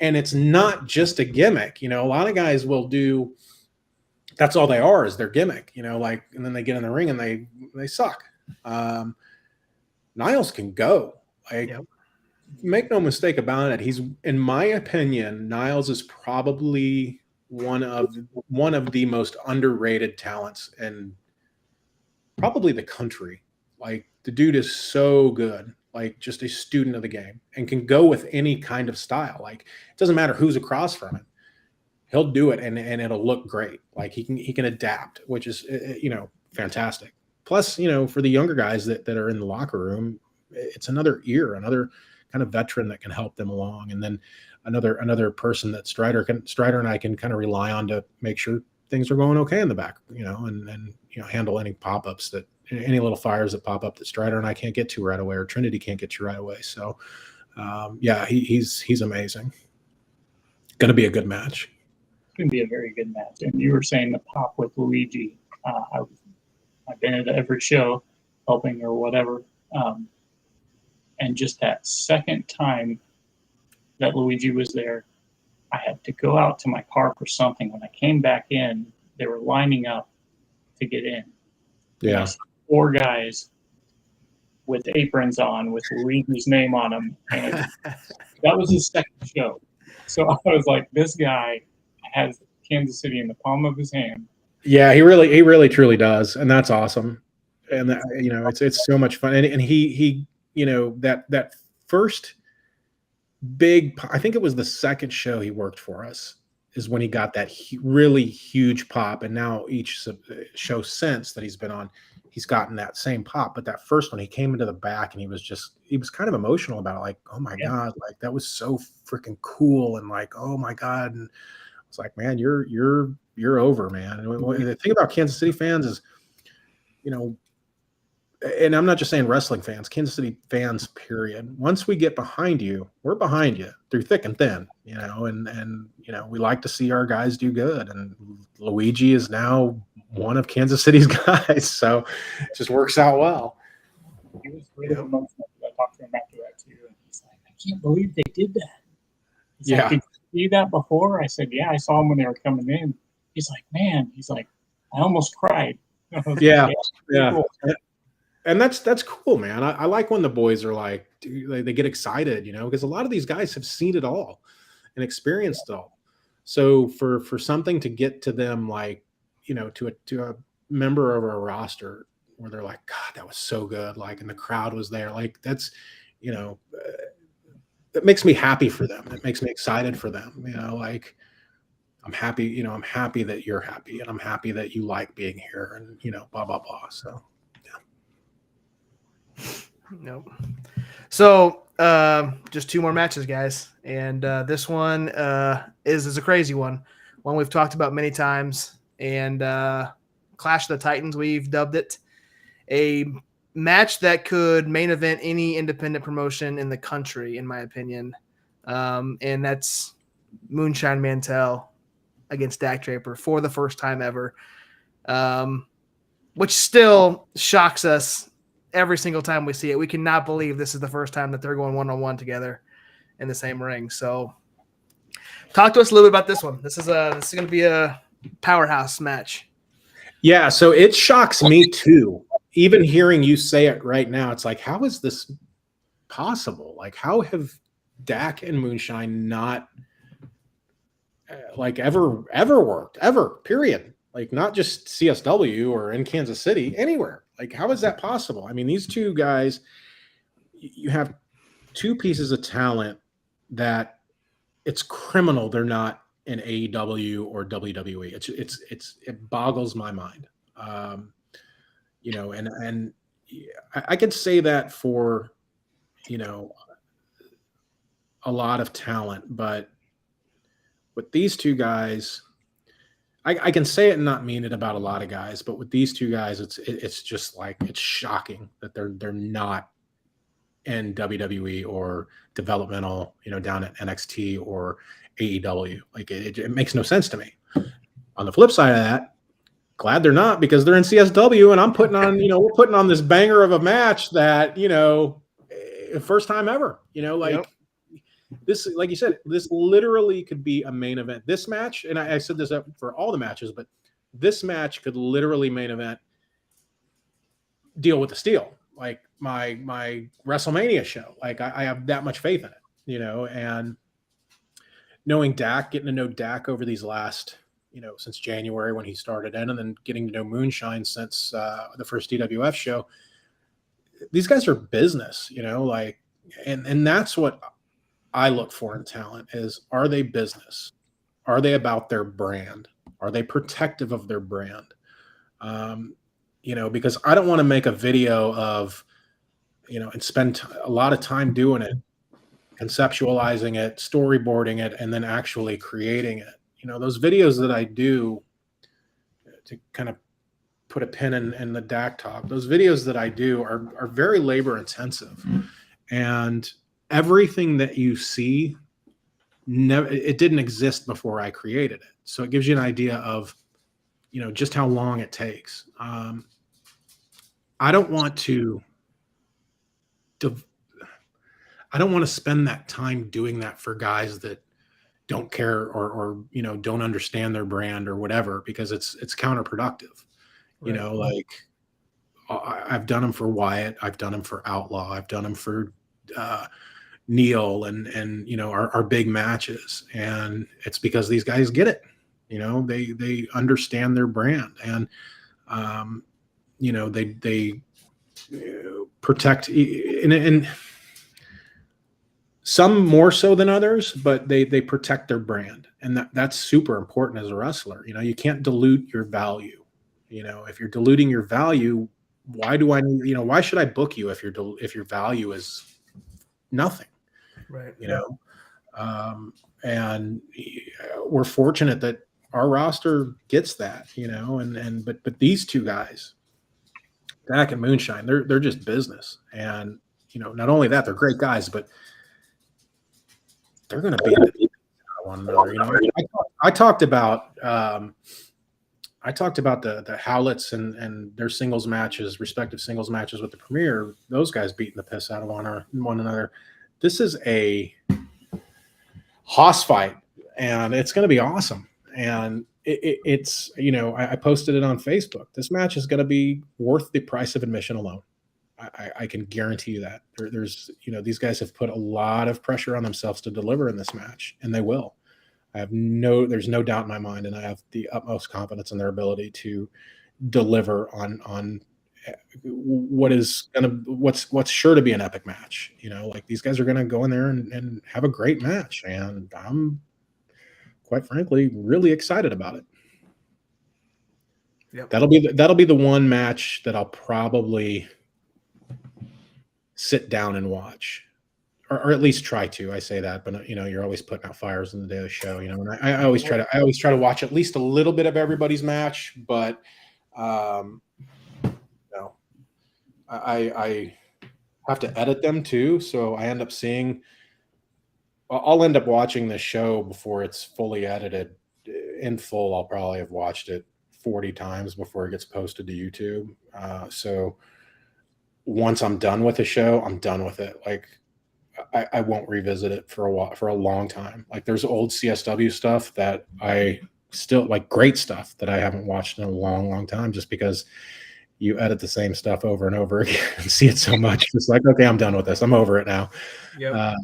And it's not just a gimmick. A lot of guys will do, that's all they are, is their gimmick, and then they get in the ring and they suck. Niles can go. Make no mistake about it. He's, in my opinion, Niles is probably one of the most underrated talents in probably the country. Like, the dude is so good, like, just a student of the game, and can go with any kind of style. Like, it doesn't matter who's across from him. He'll do it and it'll look great. Like, he can adapt, which is, fantastic. Plus, for the younger guys that are in the locker room, it's another ear, another kind of veteran that can help them along. And then another person that Strider and I can kind of rely on to make sure things are going okay in the back, and handle any pop-ups, any little fires that pop up that Strider and I can't get to right away, or Trinity can't get to right away. So, he's amazing. Going to be a good match. It's going to be a very good match. And you were saying the pop with Luigi. I've been at every show helping or whatever. And just that second time that Luigi was there, I had to go out to my car for something. When I came back in, they were lining up to get in. Yeah. 4 guys with aprons on with Luigi's name on them. And that was his second show. So I was like, this guy has Kansas City in the palm of his hand. Yeah, he really truly does. And that's awesome. And it's so much fun. And he that first big, I think it was the second show he worked for us, is when he got that really huge pop. And now each show since that he's been on, he's gotten that same pop. But that first one, he came into the back and he was kind of emotional about it. Like, oh my God, like, that was so freaking cool. And like, oh my God. And it's like, man, you're over, man. And the thing about Kansas City fans is, and I'm not just saying wrestling fans, Kansas City fans, period. Once we get behind you, we're behind you through thick and thin, and we like to see our guys do good. And Luigi is now one of Kansas City's guys, so it just works out well. He was really emotional. I talked to him after that too, and he's like, I can't believe they did that. He's like, did you see that before? I said, yeah, I saw them when they were coming in. He's like, man, I almost cried. Yeah. Cool. And that's cool, man. I like when the boys are like, dude, they get excited, because a lot of these guys have seen it all and experienced it all. So for something to get to them, like, to a member of our roster where they're like, God, that was so good. Like, and the crowd was there. Like, that's, that makes me happy for them. It makes me excited for them. Like, I'm happy, I'm happy that you're happy, and I'm happy that you like being here, and, blah, blah, blah. So. Nope. So just 2 more matches, guys, and this one is a crazy one we've talked about many times, and Clash of the Titans, we've dubbed it, a match that could main event any independent promotion in the country, in my opinion, and that's Moonshine Mantell against Dak Draper for the first time ever, which still shocks us every single time we see it. We cannot believe this is the first time that they're going one-on-one together in the same ring. So Talk to us a little bit about this one. This is going to be a powerhouse match. Yeah, so it shocks me too. Even hearing you say it right now, it's like, how is this possible? Like, how have Dak and Moonshine not like ever worked ever? Period. Like, not just CSW or in Kansas City, anywhere. Like, how is that possible? I mean, these two guys, you have two pieces of talent that it's criminal they're not in AEW or WWE. It boggles my mind. You know, and I could say that for, you know, a lot of talent, but with these two guys, I can say it and not mean it about a lot of guys, but with these two guys, it's just like, it's shocking that they're not in WWE or developmental, you know, down at NXT or AEW. Like, it makes no sense to me. On the flip side of that, glad they're not, because they're in CSW and I'm putting on, you know, we're putting on this banger of a match that, you know, first time ever, you know, like this, like you said, this literally could be a main event. This match, and I said this up for all the matches, but this match could literally main event Deal with the Steel, like my WrestleMania show. Like, I have that much faith in it, you know, and knowing Dak, getting to know Dak over these last, you know, since January when he started in, and then getting to know Moonshine since the first DWF show. These guys are business, you know, like, and that's what I look for in talent is, are they business? Are they about their brand? Are they protective of their brand? You know, because I don't want to make a video of, you know, and spend a lot of time doing it, conceptualizing it, storyboarding it, and then actually creating it. You know, those videos that I do, to kind of put a pin in the Dak talk, those videos that I do are very labor intensive. And everything that you see, it didn't exist before I created it. So it gives you an idea of, you know, just how long it takes. I don't want to spend that time doing that for guys that don't care or you know, don't understand their brand or whatever, because it's counterproductive. You know, like, I've done them for Wyatt, I've done them for Outlaw, I've done them for Neil and you know, our big matches, and it's because these guys get it. You know, they understand their brand, and you know, they protect, and some more so than others, but they protect their brand, and that's super important as a wrestler. You know, you can't dilute your value. You know, if you're diluting your value, why should I book you if your value is nothing? Right. You know, and we're fortunate that our roster gets that, you know, but these two guys, Dak and Moonshine, they're just business. And, you know, not only that, they're great guys, but they're going to be one another. You know, I talked about the Howletts and their singles matches, respective singles matches with the Premier. Those guys beating the piss out of one another. This is a hoss fight, and it's going to be awesome. And it's, you know, I posted it on Facebook. This match is going to be worth the price of admission alone. I can guarantee you that. There's, you know, these guys have put a lot of pressure on themselves to deliver in this match, and they will. There's no doubt in my mind, and I have the utmost confidence in their ability to deliver on what's sure to be an epic match. You know, like, these guys are going to go in there and have a great match, and I'm, quite frankly, really excited about it. Yep. That'll be the one match that I'll probably sit down and watch, or at least try to. I say that, but you know, you're always putting out fires in the day of the show, you know. And I always try to watch at least a little bit of everybody's match, but no, I have to edit them too, so I end up seeing. I'll end up watching the show before it's fully edited in full. I'll probably have watched it 40 times before it gets posted to YouTube. So once I'm done with the show, I'm done with it. Like, I won't revisit it for a long time. Like there's old CSW stuff that I still like, great stuff that I haven't watched in a long time, just because you edit the same stuff over and over again and see it so much. It's like, okay, I'm done with this. I'm over it now. Yep.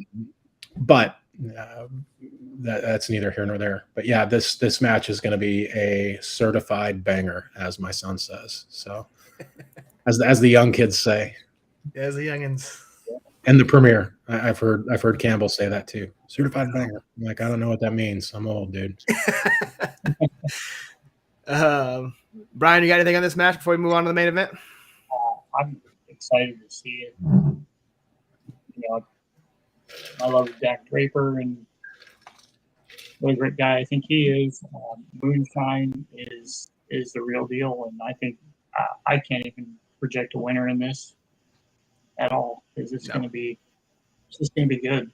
But that's neither here nor there. But yeah, this match is going to be a certified banger, as my son says. So, as the young kids say, as the youngins, and the premiere, I've heard Campbell say that too. Certified banger. I'm like, I don't know what that means. I'm old, dude. Brian, you got anything on this match before we move on to the main event? I'm excited to see it. You know, I love Jack Draper, and what a great guy I think he is. Moonshine is the real deal, and I think I can't even project a winner in this at all, because it's going to be good.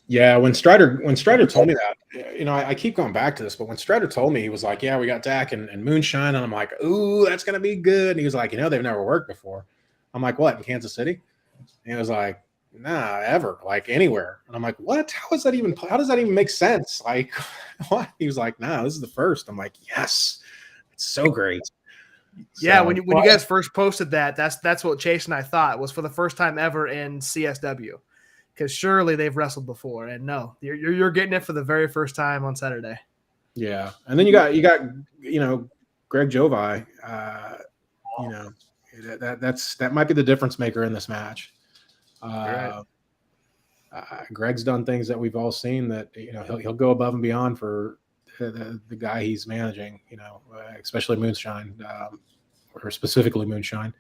Yeah, when Strider told me that, you know, I keep going back to this, but when Strider told me, he was like, yeah, we got Dak and Moonshine, and I'm like, ooh, that's going to be good. And he was like, you know, they've never worked before. I'm like, what, in Kansas City? And he was like, nah, ever, like anywhere. And I'm like, what? How does that even make sense? Like, what? He was like, nah, this is the first. I'm like, yes, it's so great. Yeah, when you guys first posted that, that's what Chase and I thought was for the first time ever in CSW. Because surely they've wrestled before, and no, you're getting it for the very first time on Saturday. Yeah, and then you got you know, Greg Jovi. You know, that might be the difference maker in this match. Right. Greg's done things that we've all seen that, you know, he'll go above and beyond for the guy he's managing. You know, especially Moonshine, or specifically Moonshine.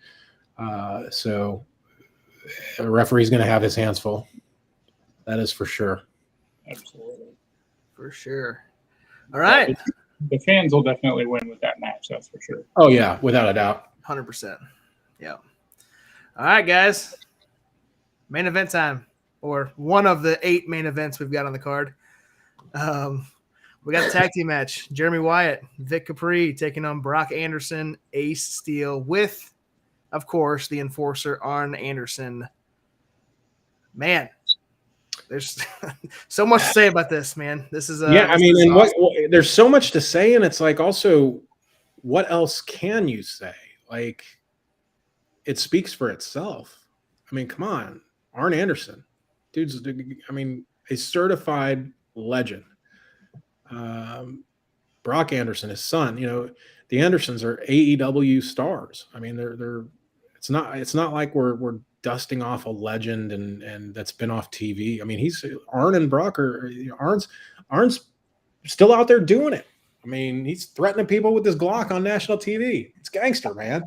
So a referee's going to have his hands full. That is for sure. Absolutely. For sure. All right. The fans will definitely win with that match. That's for sure. Oh, yeah, without a doubt. 100%. Yeah. All right, guys. Main event time, or one of the 8 main events we've got on the card. We got a tag team match. Jeremy Wyatt, Vic Capri taking on Brock Anderson, Ace Steel, with, of course, the enforcer, Arn Anderson. Man, there's so much to say about this, man. This is yeah. I mean, and awesome. there's so much to say, and it's like also, what else can you say? Like, it speaks for itself. I mean, come on, Arn Anderson, dude's. I mean, a certified legend. Brock Anderson, his son. You know, the Andersons are AEW stars. I mean, they're. It's not like we're dusting off a legend and that's been off TV. I mean, Arn and Brock are, you know, Arn's still out there doing it. I mean, he's threatening people with his Glock on national TV. It's gangster, man.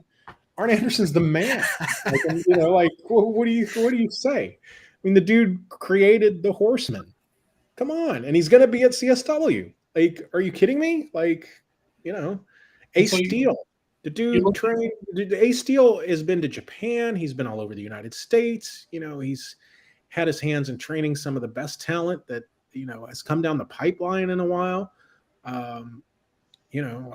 Arn Anderson's the man. Like, you know, like what do you say? I mean, the dude created the Horsemen. Come on, and he's gonna be at CSW. Like, are you kidding me? Like, you know, Ace Steel. The dude trained. Ace Steel has been to Japan. He's been all over the United States. You know, he's had his hands in training some of the best talent that, you know, has come down the pipeline in a while. You know,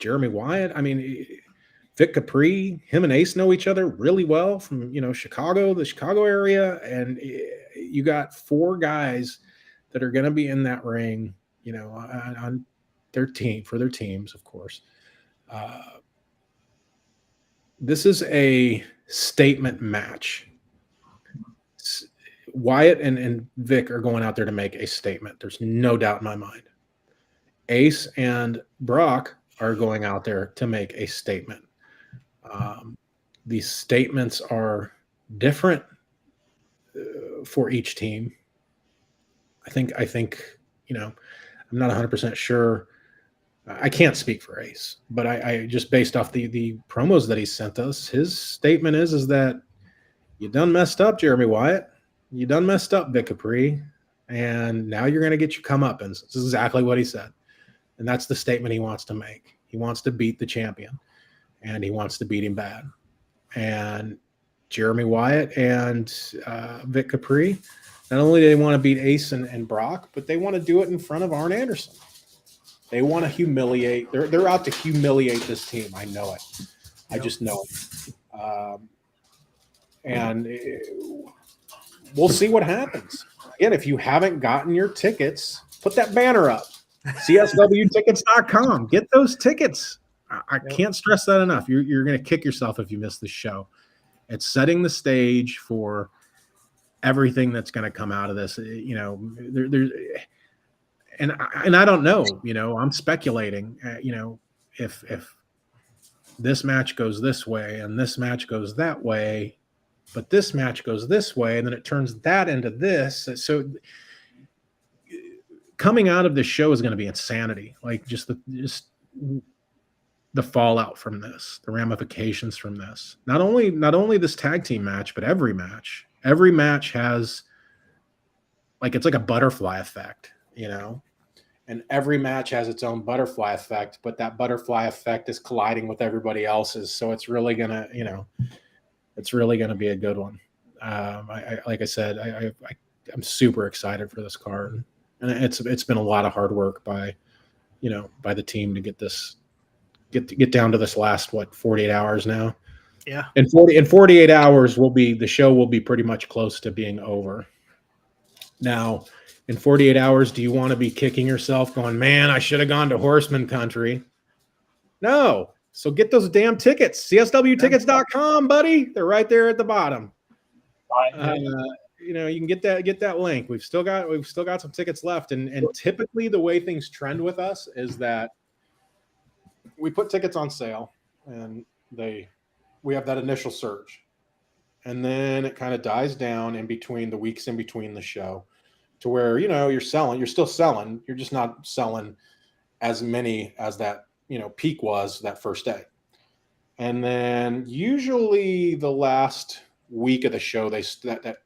Jeremy Wyatt. I mean, Vic Capri. Him and Ace know each other really well from, you know, Chicago, the Chicago area, and you got 4 guys that are going to be in that ring. You know, on their team, for their teams, of course. This is a statement match. Wyatt and Vic are going out there to make a statement. There's no doubt in my mind. Ace and Brock are going out there to make a statement. These statements are different for each team. I think, you know, I'm not 100% sure. I can't speak for Ace, but I just based off the promos that he sent us, his statement is that you done messed up, Jeremy Wyatt. You done messed up, Vic Capri, and now you're going to get your comeuppance. This is exactly what he said, and that's the statement he wants to make. He wants to beat the champion, and he wants to beat him bad. And Jeremy Wyatt and Vic Capri, not only do they want to beat Ace and Brock, but they want to do it in front of Arn Anderson. They want to humiliate. They're out to humiliate this team. I know it. I just know it. and we'll see what happens. Again, if you haven't gotten your tickets, put that banner up. CSWtickets.com. Get those tickets. I can't stress that enough. You're going to kick yourself if you miss the show. It's setting the stage for everything that's going to come out of this. You know, and I don't know. You know, I'm speculating. You know, if this match goes this way and this match goes that way, but this match goes this way, and then it turns that into this. So coming out of this show is going to be insanity. Like just the fallout from this, the ramifications from this. Not only this tag team match, but every match. Every match has it's like a butterfly effect, you know. And every match has its own butterfly effect, but that butterfly effect is colliding with everybody else's. So it's really gonna, you know, it's really gonna be a good one. Like I said, I'm super excited for this card, and it's been a lot of hard work by the team to get down to this last 48 hours now. Yeah. In 48 hours the show will be pretty much close to being over. Now, in 48 hours, do you want to be kicking yourself going, man, I should have gone to Horsemen Country? No. So get those damn tickets. CSWtickets.com, buddy. They're right there at the bottom. You know, you can get that link. We've still got some tickets left. And typically the way things trend with us is that we put tickets on sale and we have that initial surge. And then it kind of dies down in between the weeks in between the show, to where, you know, you're still selling. You're just not selling as many as that, you know, peak was that first day. And then usually the last week of the show, that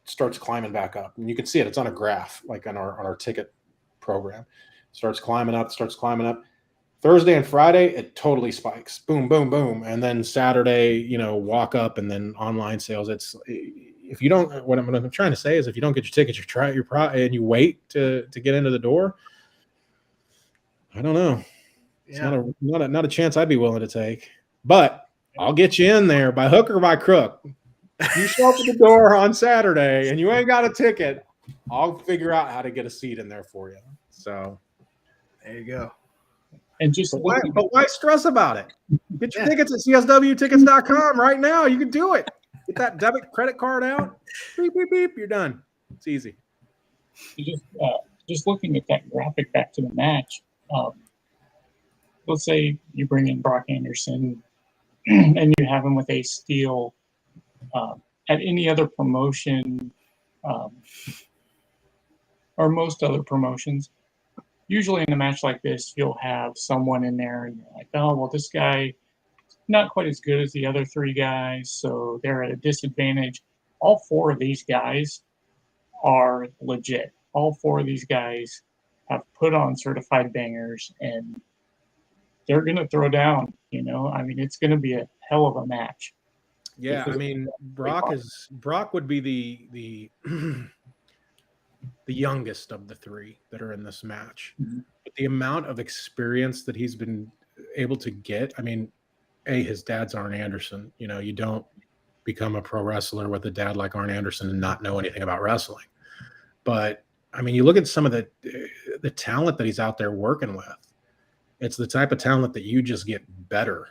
starts climbing back up. And you can see it. It's on a graph, like on our ticket program. Starts climbing up. Thursday and Friday, it totally spikes. Boom, boom, boom. And then Saturday, you know, walk up, and then online sales. If you don't, what I'm trying to say is, if you don't get your tickets, and you wait to get into the door, I don't know. It's not a chance I'd be willing to take. But I'll get you in there by hook or by crook. If you show up at the door on Saturday and you ain't got a ticket, I'll figure out how to get a seat in there for you. So there you go. And but why stress about it? Get your tickets at CSWtickets.com right now. You can do it. Get that debit credit card out. Beep, beep, beep. You're done. It's easy. Just looking at that graphic back to the match, let's say you bring in Brock Anderson and you have him with Ace Steel. At any other promotion, or most other promotions, usually in a match like this, you'll have someone in there and you're like, oh, well, this guy not quite as good as the other three guys, so they're at a disadvantage. All four of these guys are legit. All four of these guys have put on certified bangers, and they're going to throw down, you know. I mean, it's going to be a hell of a match. Yeah, I mean, Brock would be the the youngest of the three that are in this match. Mm-hmm. But the amount of experience that he's been able to get, I mean, his dad's Arn Anderson. You know, you don't become a pro wrestler with a dad like Arn Anderson and not know anything about wrestling. But I mean, you look at some of the talent that he's out there working with. It's the type of talent that you just get better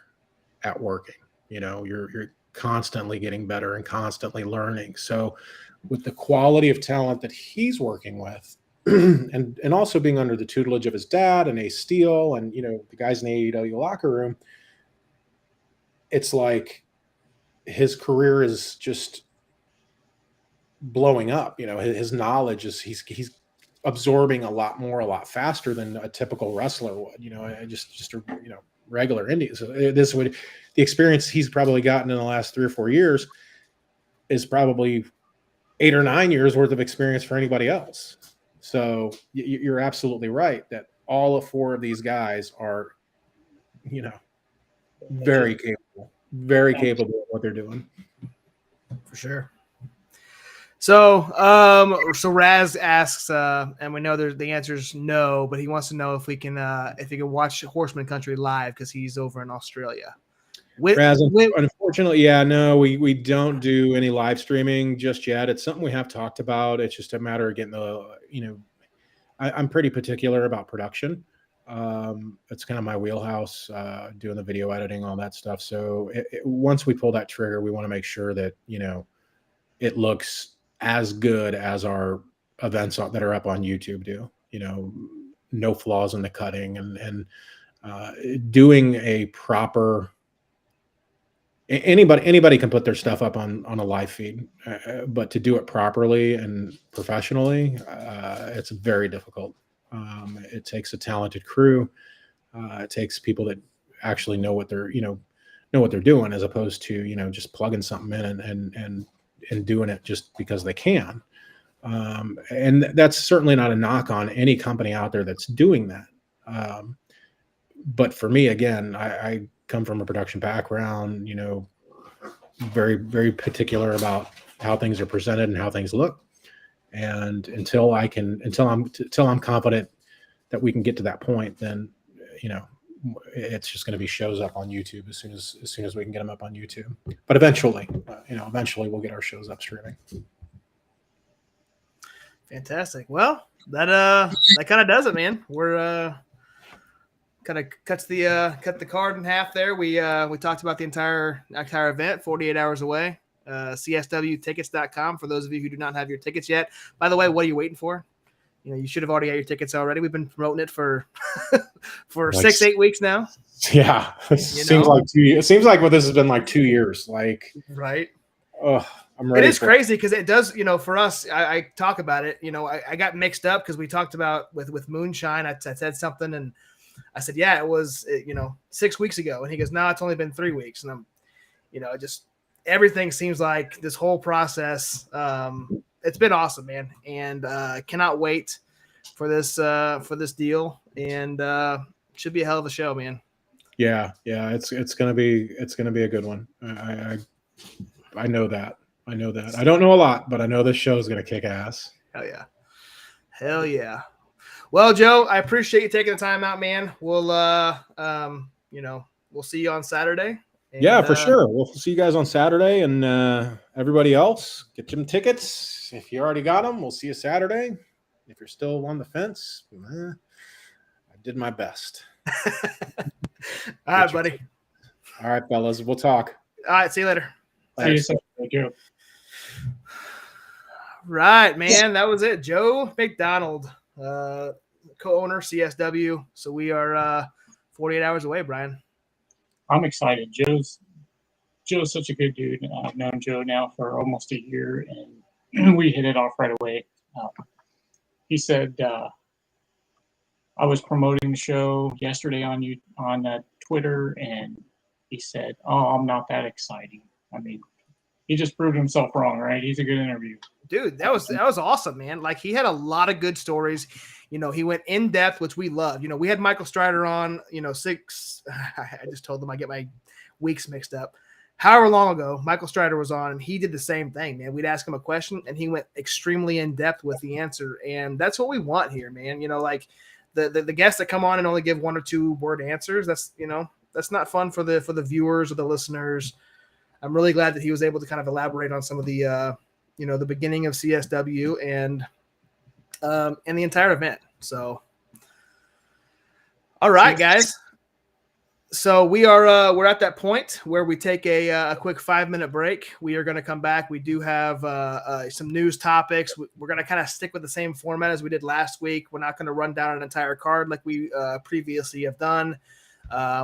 at working. You know, you're constantly getting better and constantly learning. So with the quality of talent that he's working with, and also being under the tutelage of his dad and Ace Steel and, you know, the guys in the AEW locker room, it's like his career is just blowing up. You know, his knowledge is he's absorbing a lot more, a lot faster than a typical wrestler would. You know, just a, you know, regular indie. So this would, the experience he's probably gotten in the last 3 or 4 years is probably 8 or 9 years worth of experience for anybody else. So you're absolutely right that all 4 of these guys are, you know, very capable of what they're doing. For sure. So Raz asks, and we know the answer is no, but he wants to know if we can watch Horseman Country live because he's over in Australia. Unfortunately, yeah, no, we don't do any live streaming just yet. It's something we have talked about. It's just a matter of getting I'm pretty particular about production. It's kind of my wheelhouse, doing the video editing, all that stuff. So once we pull that trigger, we want to make sure that, it looks as good as our events that are up on YouTube do, no flaws in the cutting and doing a proper, anybody can put their stuff up on a live feed, but to do it properly and professionally, it's very difficult. It takes a talented crew. It takes people that actually know what they're doing, as opposed to, just plugging something in and doing it just because they can. And that's certainly not a knock on any company out there that's doing that. But for me, again, I come from a production background, very, very particular about how things are presented and how things look. And until I'm confident that we can get to that point, then, it's just going to be shows up on YouTube as soon as we can get them up on YouTube. But eventually we'll get our shows up streaming. Fantastic. Well, that kind of does it, man. We're kind of cut the card in half there. We talked about the entire event, 48 hours away. CSWtickets.com for those of you who do not have your tickets yet. By the way, what are you waiting for? You should have already got your tickets already. We've been promoting it for 6-8 weeks now. Yeah, seems like 2 years. It seems like this has been like 2 years. Like, right. Oh, I'm ready. It is crazy because it does. For us, I talk about it. I got mixed up because we talked about with Moonshine. I said something and I said, yeah, it was 6 weeks ago, and he goes, no, it's only been 3 weeks, and I'm, just everything seems like this whole process. It's been awesome, man, and cannot wait for this deal, and should be a hell of a show, man. Yeah, it's gonna be a good one. I know that. I don't know a lot, but I know this show is gonna kick ass. Hell yeah. Well, Joe, I appreciate you taking the time out, man. We'll we'll see you on Saturday. And, yeah, for sure. We'll see you guys on Saturday, and everybody else, get some tickets. If you already got them, we'll see you Saturday. If you're still on the fence, I did my best. All right, buddy. All right, fellas. We'll talk. All right, see you later. Thank you. Right, man. That was it. Joe McDonald, co-owner CSW. So we are 48 hours away, Brian. I'm excited. Joe's such a good dude. I've known Joe now for almost a year, and we hit it off right away. He said, I was promoting the show yesterday on Twitter, and he said, "Oh, I'm not that exciting." I mean, he just proved himself wrong, right? He's a good interview. Dude, that was awesome, man. Like, he had a lot of good stories. He went in depth, which we love. We had Michael Strider on, I just told them I get my weeks mixed up. However long ago, Michael Strider was on, and he did the same thing, man. We'd ask him a question, and he went extremely in depth with the answer. And that's what we want here, man. Like the guests that come on and only give 1 or 2 word answers. That's not fun for the viewers or the listeners. I'm really glad that he was able to kind of elaborate on some of the, the beginning of CSW and the entire event. So, all right, guys. So we're at that point where we take a quick 5-minute break. We are going to come back. We do have some news topics. We're going to kind of stick with the same format as we did last week. We're not going to run down an entire card like we previously have done.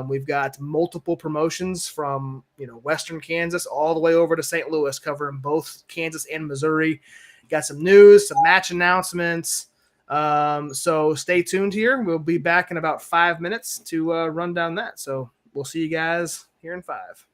We've got multiple promotions from Western Kansas all the way over to St. Louis, covering both Kansas and Missouri. Got some news, some match announcements. So stay tuned here. We'll be back in about 5 minutes to run down that. So we'll see you guys here in 5.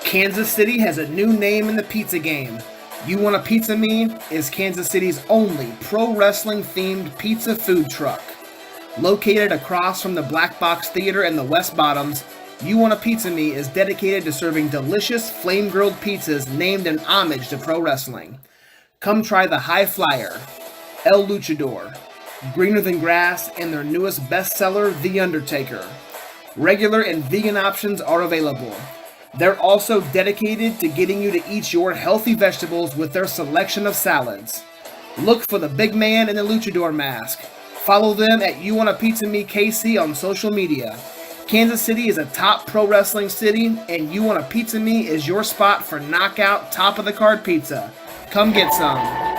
Kansas City has a new name in the pizza game. You Want a Pizza Me is Kansas City's only pro wrestling themed pizza food truck. Located across from the Black Box Theater and the West Bottoms, You Want a Pizza Me is dedicated to serving delicious flame-grilled pizzas named in homage to pro wrestling. Come try the High Flyer, El Luchador, Greener Than Grass, and their newest bestseller, The Undertaker. Regular and vegan options are available. They're also dedicated to getting you to eat your healthy vegetables with their selection of salads. Look for the big man in the luchador mask. Follow them at You Want a Pizza Me KC on social media. Kansas City is a top pro wrestling city, and You Want a Pizza Me is your spot for knockout, top-of-the-card pizza. Come get some.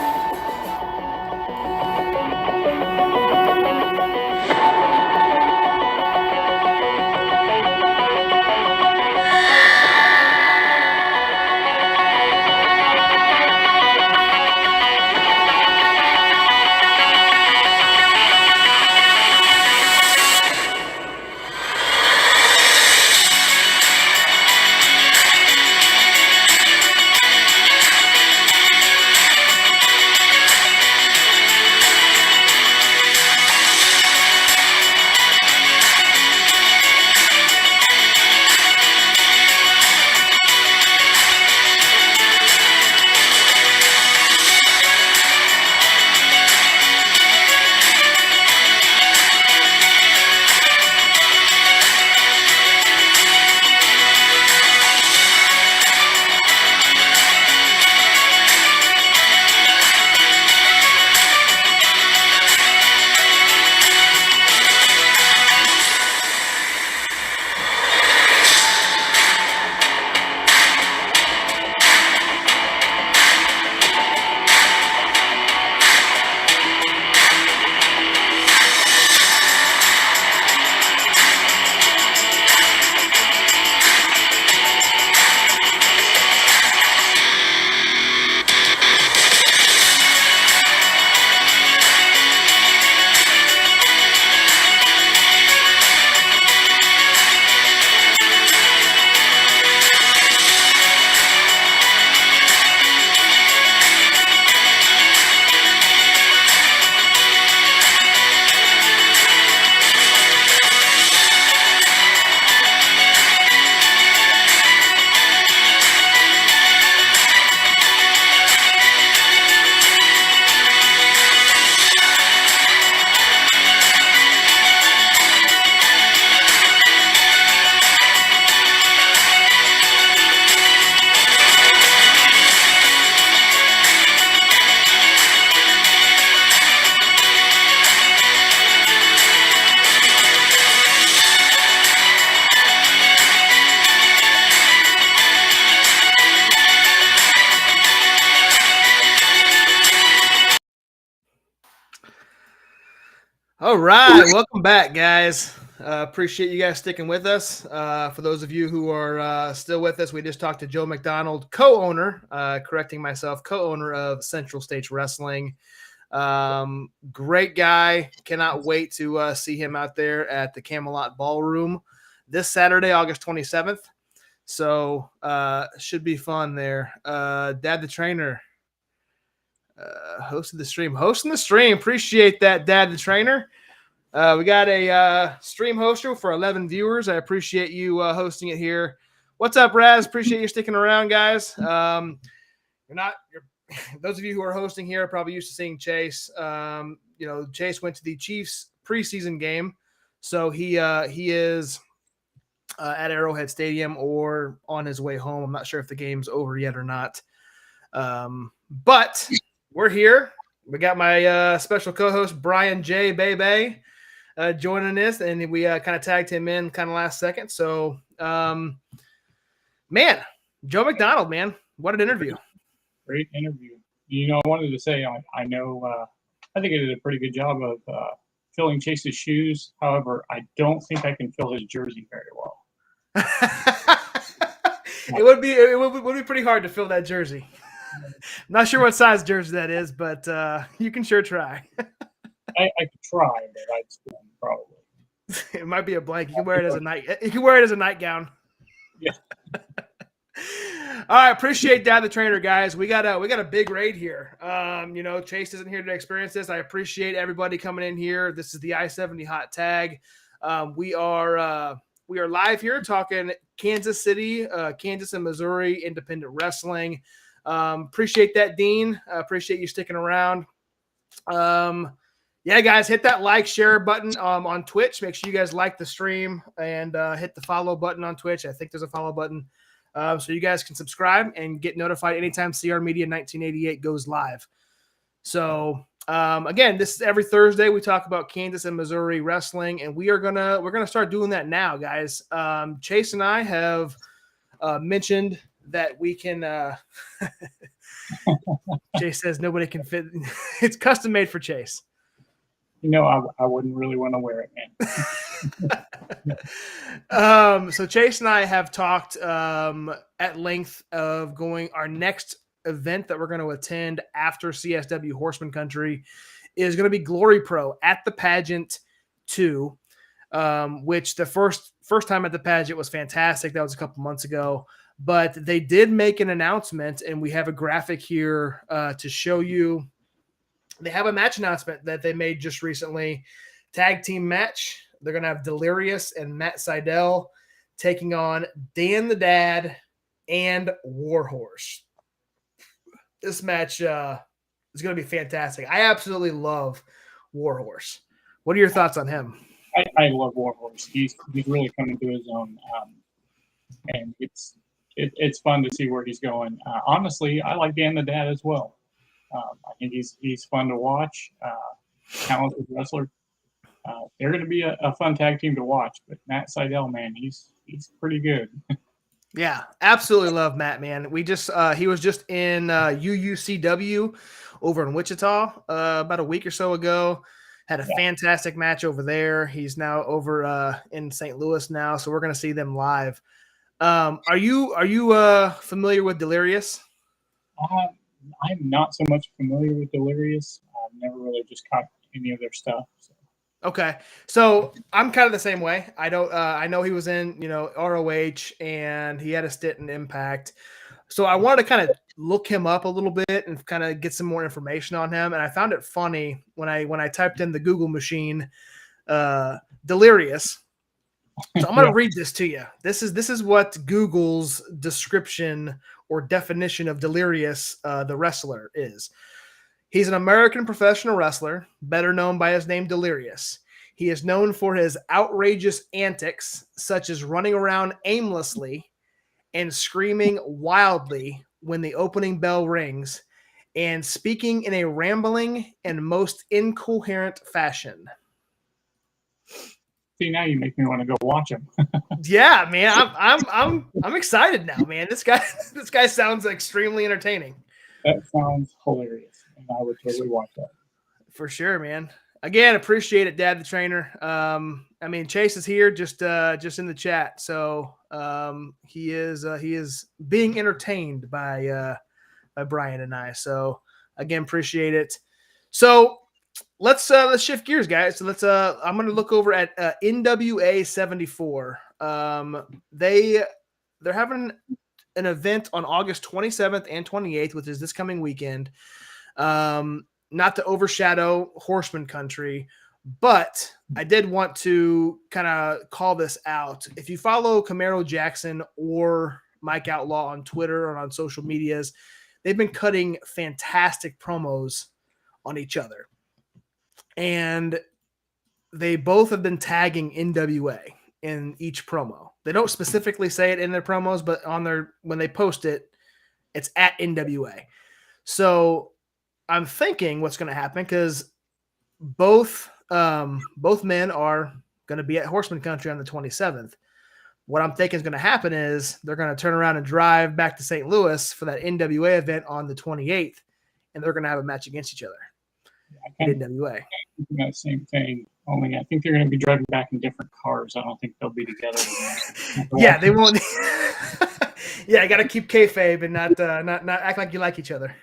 All right, welcome back, guys. Appreciate you guys sticking with us. For those of you who are still with us, we just talked to Joe McDonald, co-owner, correcting myself, co-owner of Central States Wrestling. Great guy. Cannot wait to see him out there at the Camelot Ballroom this Saturday, August 27th. So should be fun there. Dad the Trainer. Hosting the stream. Appreciate that, Dad the Trainer. We got a stream hoster for 11 viewers. I appreciate you hosting it here. What's up, Raz? Appreciate you sticking around, guys. Those of you who are hosting here are probably used to seeing Chase. Chase went to the Chiefs preseason game, so he is at Arrowhead Stadium or on his way home. I'm not sure if the game's over yet or not. But we're here. We got my special co-host, Bryan J. Bebe, joining us, and we kind of tagged him in kind of last second. So, man, Joe McDonald, man, what an interview. Great interview. I wanted to say, I know, I think I did a pretty good job of filling Chase's shoes. However, I don't think I can fill his jersey very well. It would be pretty hard to fill that jersey. Not sure what size jersey that is, but you can sure try. I could try, but I'd still probably. It might be a blank. You can wear it as a night. You can wear it as a nightgown. Yeah. All right, appreciate Dad the Trainer, guys. We got a big raid here. Chase isn't here to experience this. I appreciate everybody coming in here. This is the I-70 hot tag. We are live here talking Kansas City, Kansas and Missouri independent wrestling. Appreciate that, Dean. Appreciate you sticking around. Yeah, guys, hit that like, share button on Twitch. Make sure you guys like the stream and hit the follow button on Twitch. I think there's a follow button. So you guys can subscribe and get notified anytime CR Media 1988 goes live. So again, this is every Thursday. We talk about Kansas and Missouri wrestling, and we're gonna start doing that now, guys. Chase and I have mentioned that we can. Chase says nobody can fit. It's custom made for Chase. I wouldn't really want to wear it, man. So Chase and I have talked at length of going. Our next event that we're going to attend after CSW Horsemen Country is going to be Glory Pro at the Pageant 2, which the first time at the Pageant was fantastic. That was a couple months ago, but they did make an announcement, and we have a graphic here to show you. They have a match announcement that they made just recently. Tag team match. They're going to have Delirious and Matt Seidel taking on Dan the Dad and Warhorse. This match is going to be fantastic. I absolutely love Warhorse. What are your thoughts on him? I love Warhorse. He's really coming to his own, and it's fun to see where he's going. Honestly, I like Dan the Dad as well. I think he's fun to watch. Talented wrestler. They're going to be a fun tag team to watch. But Matt Seidel, man, he's pretty good. Yeah, absolutely love Matt, man. We just he was just in UUCW over in Wichita about a week or so ago. Had a fantastic match over there. He's now over in St. Louis now, so we're going to see them live. Are you familiar with Delirious? I'm not so much familiar with Delirious. I've never really just caught any of their stuff. So. Okay, so I'm kind of the same way. I know he was in ROH and he had a stint in Impact. So I wanted to kind of look him up a little bit and kind of get some more information on him. And I found it funny when I typed in the Google machine Delirious. So I'm going to read this to you. This is what Google's description or definition of Delirious, the wrestler, is. He's an American professional wrestler, better known by his name Delirious. He is known for his outrageous antics, such as running around aimlessly and screaming wildly when the opening bell rings, and speaking in a rambling and most incoherent fashion. See, now you make me want to go watch him. Yeah, man, I'm excited now, man. This guy sounds extremely entertaining. That sounds hilarious, and I would totally watch that. For sure, man. Again, appreciate it, Dad the Trainer. Chase is here just in the chat, so he is being entertained by Bryan and I. So again, appreciate it. So let's shift gears, guys. So I'm going to look over at NWA 74. They're having an event on August 27th and 28th, which is this coming weekend. Not to overshadow Horsemen Country, but I did want to kind of call this out. If you follow Camaro Jackson or Mike Outlaw on Twitter or on social medias, they've been cutting fantastic promos on each other. And they both have been tagging NWA in each promo. They don't specifically say it in their promos, but when they post it, it's at NWA. So I'm thinking what's going to happen, because both men are going to be at Horseman Country on the 27th. What I'm thinking is going to happen is they're going to turn around and drive back to St. Louis for that NWA event on the 28th, and they're going to have a match against each other. NWA. That same thing. Only I think they're going to be driving back in different cars. I don't think they'll be together. Yeah, they won't. Yeah, I got to keep kayfabe and not act like you like each other.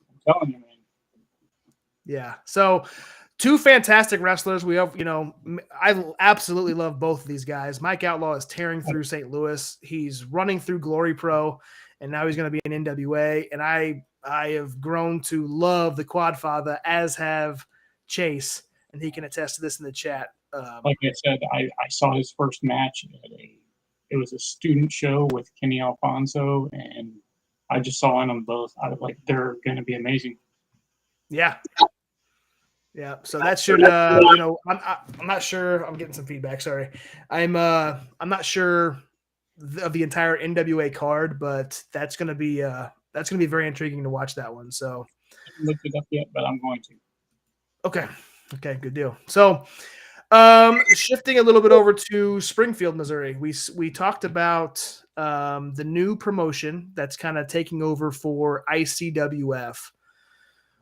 I'm telling you, man. Yeah. So, two fantastic wrestlers. We have, I absolutely love both of these guys. Mike Outlaw is tearing through St. Louis. He's running through Glory Pro, and now he's going to be in NWA. And I have grown to love the Quad Father, as have Chase, and he can attest to this in the chat. Like I said, I saw his first match at it was a student show with Kenny Alfonso, and I just saw on them both. I was like, they're going to be amazing. Yeah. Yeah. So that should, I'm not sure. I'm getting some feedback. Sorry. I'm not sure of the entire NWA card, but that's going to be very intriguing to watch that one. So I haven't looked it up yet, but I'm going to. Okay. Good deal. So, shifting a little bit over to Springfield, Missouri, we talked about the new promotion that's kind of taking over for ICWF,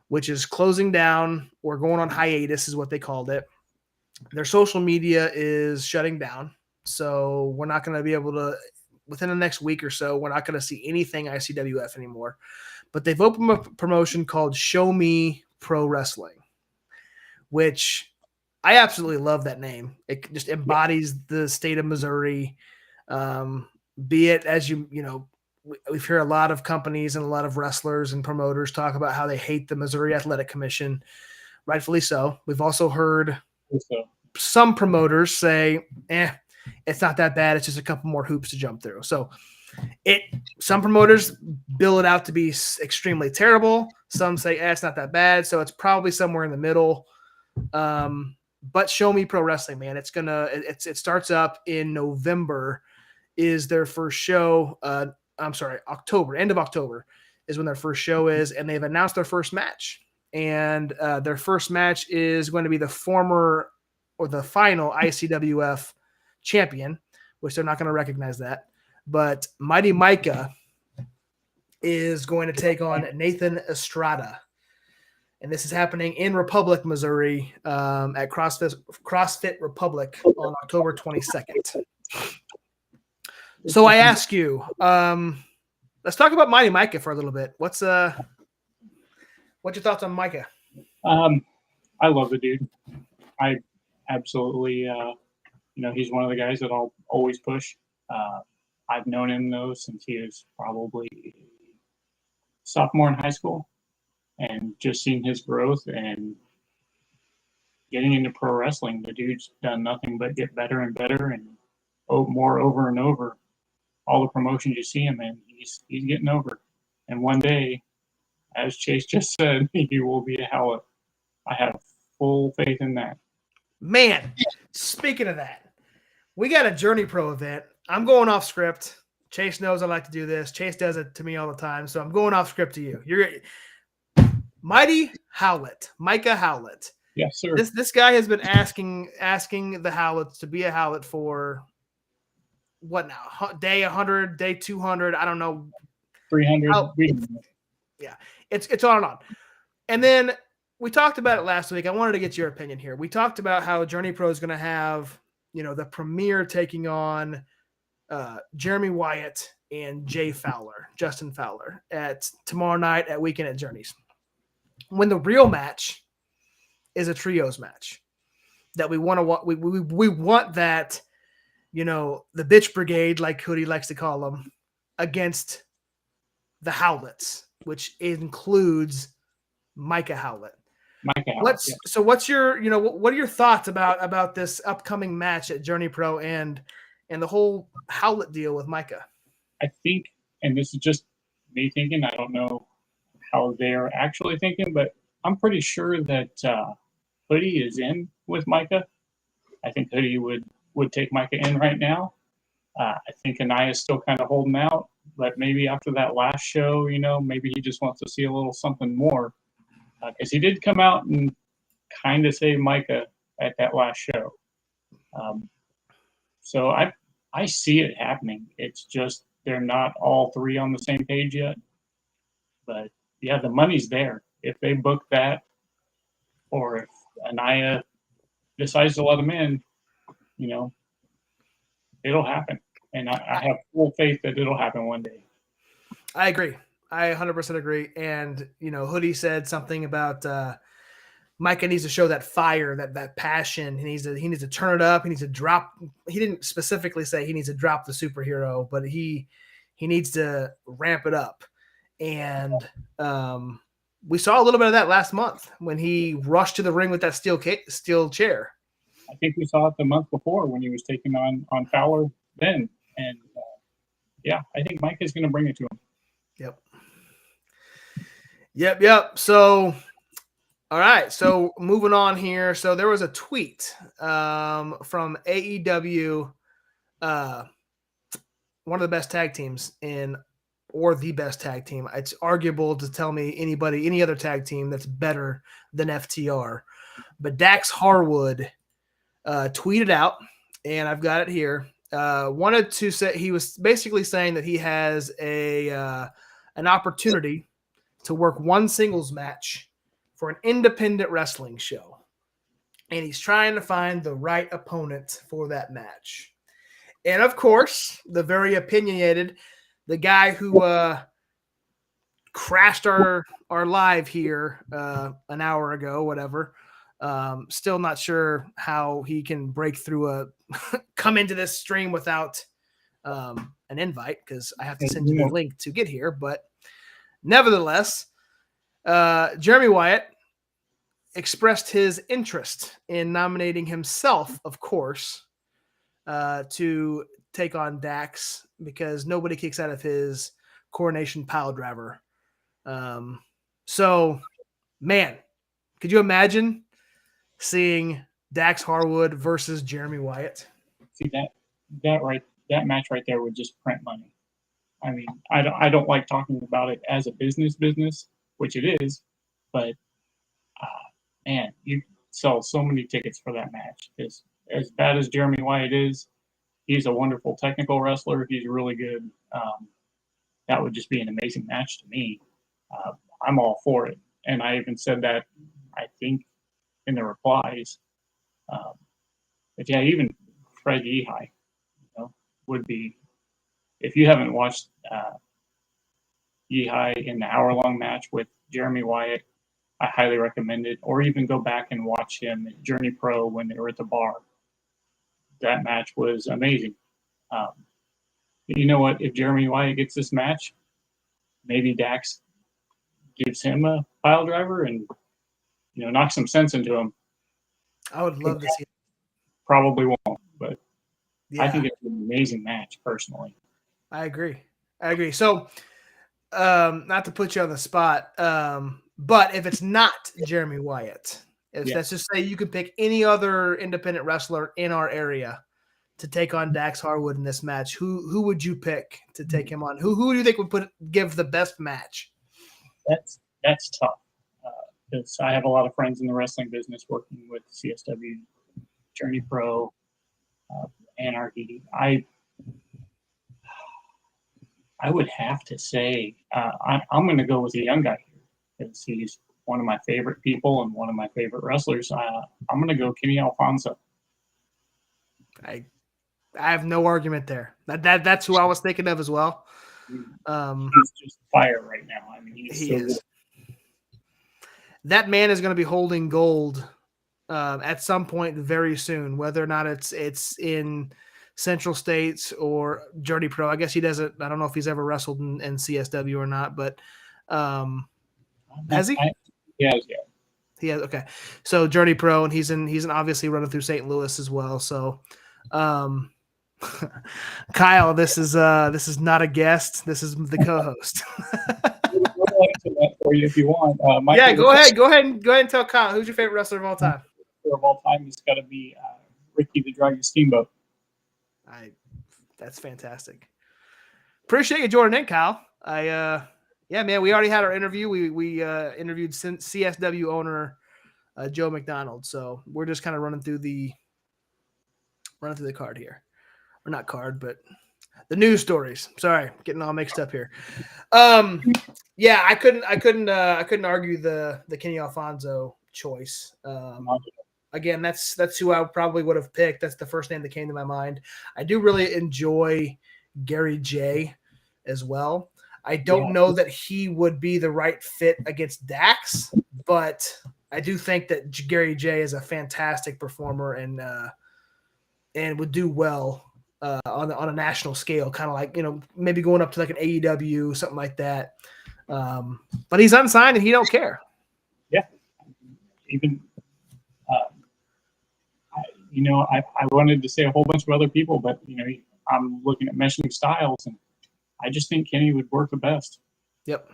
which is closing down or going on hiatus, is what they called it. Their social media is shutting down, so we're not going to be able to, within the next week or so, we're not going to see anything ICWF anymore. But they've opened a promotion called Show Me Pro Wrestling, which I absolutely love that name. It just embodies the state of Missouri. Be it, as we've heard a lot of companies and a lot of wrestlers and promoters talk about how they hate the Missouri Athletic Commission. Rightfully so. We've also heard some promoters say, it's not that bad. It's just a couple more hoops to jump through. So some promoters bill it out to be extremely terrible. Some say, it's not that bad. So it's probably somewhere in the middle. But Show Me Pro Wrestling, man, it starts up in November is their first show. October, end of October is when their first show is, and they've announced their first match. And their first match is going to be the former or the final ICWF champion, which they're not going to recognize that. But Mighty Micah is going to take on Nathan Estrada. And this is happening in Republic, Missouri, at CrossFit Republic on October 22nd. So I ask you, let's talk about Mighty Micah for a little bit. What's your thoughts on Micah? I love the dude. I absolutely, he's one of the guys that I'll always push. I've known him though since he was probably sophomore in high school. And just seeing his growth and getting into pro wrestling, the dude's done nothing but get better and better and more over and over. All the promotions you see him in, he's getting over. And one day, as Chase just said, he will be a Howlett. I have full faith in that. Man, speaking of that, we got a Journey Pro event. I'm going off script. Chase knows I like to do this. Chase does it to me all the time, so I'm going off script to you. You're Mighty Howlett, Micah Howlett. Yes, sir. This guy has been asking the Howletts to be a Howlett for what now? Day 100, day 200. I don't know. 300. Yeah, it's on and on. And then we talked about it last week. I wanted to get your opinion here. We talked about how Journey Pro is going to have, the Premier taking on Jeremy Wyatt and Justin Fowler at tomorrow night at Weekend at Journeys. When the real match is a trios match that we want to we want that, the bitch brigade, like Hoodie likes to call them, against the Howletts, which includes Micah Howlett. So what's your, what are your thoughts about this upcoming match at Journey Pro and the whole Howlett deal with Micah? I think, and this is just me thinking, I don't know how they're actually thinking, but I'm pretty sure that Hoodie is in with Micah. I think Hoodie would take Micah in right now. I think Anaya's still kind of holding out, but maybe after that last show, maybe he just wants to see a little something more. Because he did come out and kind of say Micah at that last show. So I see it happening. It's just they're not all three on the same page yet. But yeah, the money's there. If they book that, or if Anaya decides to let them in, it'll happen. And I have full faith that it'll happen one day. I agree. I 100% agree. And, Hoodie said something about Micah needs to show that fire, that passion. He needs to turn it up. He needs to drop. He didn't specifically say he needs to drop the superhero, but he he needs to ramp it up. And we saw a little bit of that last month when he rushed to the ring with that steel chair. I think we saw it the month before when he was taking on Fowler then. And yeah, I think Mike is going to bring it to him. Yep. So, all right. So moving on here. So there was a tweet from AEW, one of the best tag teams or the best tag team. It's arguable to tell me any other tag team that's better than FTR. But Dax Harwood tweeted out, and I've got it here. Wanted to say, he was basically saying that he has an opportunity to work one singles match for an independent wrestling show. And he's trying to find the right opponent for that match. And of course, the very opinionated, the guy who crashed our live here an hour ago, whatever. Still not sure how he can break through come into this stream without an invite, because I have to send you the link to get here. But nevertheless, Jeremy Wyatt expressed his interest in nominating himself, of course, to take on Dax, because nobody kicks out of his Coronation Pile Driver. So, man, could you imagine seeing Dax Harwood versus Jeremy Wyatt? See that match right there would just print money. I mean, I don't like talking about it as a business, which it is, but man, you sell so many tickets for that match. As bad as Jeremy Wyatt is, he's a wonderful technical wrestler. He's really good. That would just be an amazing match to me. I'm all for it. And I even said that, I think, in the replies. But yeah, even Fred Yehai, would be, if you haven't watched Yehai in the hour-long match with Jeremy Wyatt, I highly recommend it. Or even go back and watch him at Journey Pro when they were at the bar. That match was amazing. You know what? If Jeremy Wyatt gets this match, maybe Dax gives him a pile driver and knocks some sense into him. I would love to see it. Probably won't, but yeah. I think it's an amazing match, personally. I agree. So, not to put you on the spot, but if it's not Jeremy Wyatt, let's just say you could pick any other independent wrestler in our area to take on Dax Harwood in this match, who would you pick to take him on? Who do you think would give the best match? That's tough. Because I have a lot of friends in the wrestling business working with CSW, Journey Pro, Anarchy. I would have to say I'm going to go with a young guy here, because he's one of my favorite people and one of my favorite wrestlers. I'm going to go Kenny Alfonso. I have no argument there. That's who I was thinking of as well. He's just fire right now. I mean, he is. Good. That man is going to be holding gold at some point very soon, whether or not it's in Central States or Journey Pro. I guess he doesn't. I don't know if he's ever wrestled in CSW or not, but has he? Yeah. He has. Okay, so Journey Pro, and he's obviously running through St. Louis as well. So, Kyle, this is not a guest. This is the co-host. I'll answer that for you if you want. Go ahead and tell Kyle, who's your favorite wrestler of all time. Of all time, it's got to be Ricky the Dragon Steamboat. That's fantastic. Appreciate you joining in, Kyle. Man, we already had our interview. We interviewed CSW owner Joe McDonald, so we're just kind of running through the card here, or not card, but the news stories. Sorry, getting all mixed up here. I couldn't argue the Kenny Alfonso choice. Again, that's who I probably would have picked. That's the first name that came to my mind. I do really enjoy Gary J as well. I don't know that he would be the right fit against Dax, but I do think that Gary J is a fantastic performer and would do well on a national scale, kind of like, maybe going up to like an AEW, something like that. But he's unsigned and he don't care. Yeah. Even, I wanted to say a whole bunch of other people, but, I'm looking at mentioning styles, and I just think Kenny would work the best. Yep.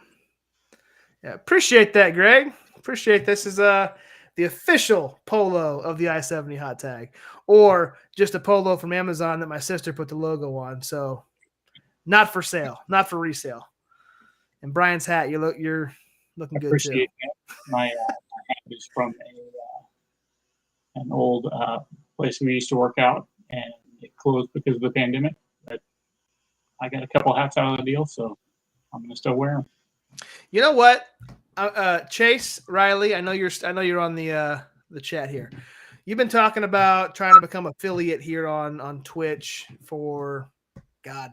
Yeah, appreciate that, Greg. Appreciate this is the official polo of the I-70 hot tag, or just a polo from Amazon that my sister put the logo on. So not for sale, not for resale. And Brian's hat, you're looking good too. Appreciate that. My hat is from an old place we used to work out, and it closed because of the pandemic. But I got a couple hats out of the deal, so I'm gonna still wear them. You know what, Chase Riley, I know you're on the chat here. You've been talking about trying to become affiliate here on Twitch for a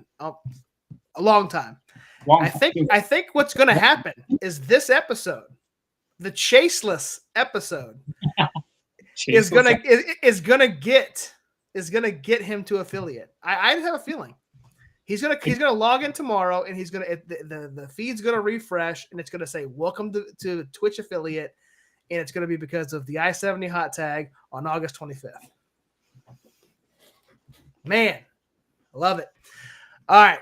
long time. I think what's going to happen is this episode, the Chaseless episode, is gonna get him to affiliate. I have a feeling he's gonna log in tomorrow, and the feed's gonna refresh, and it's gonna say welcome to Twitch affiliate, and it's gonna be because of the I-70 hot tag on August 25th. Man, I love it. All right,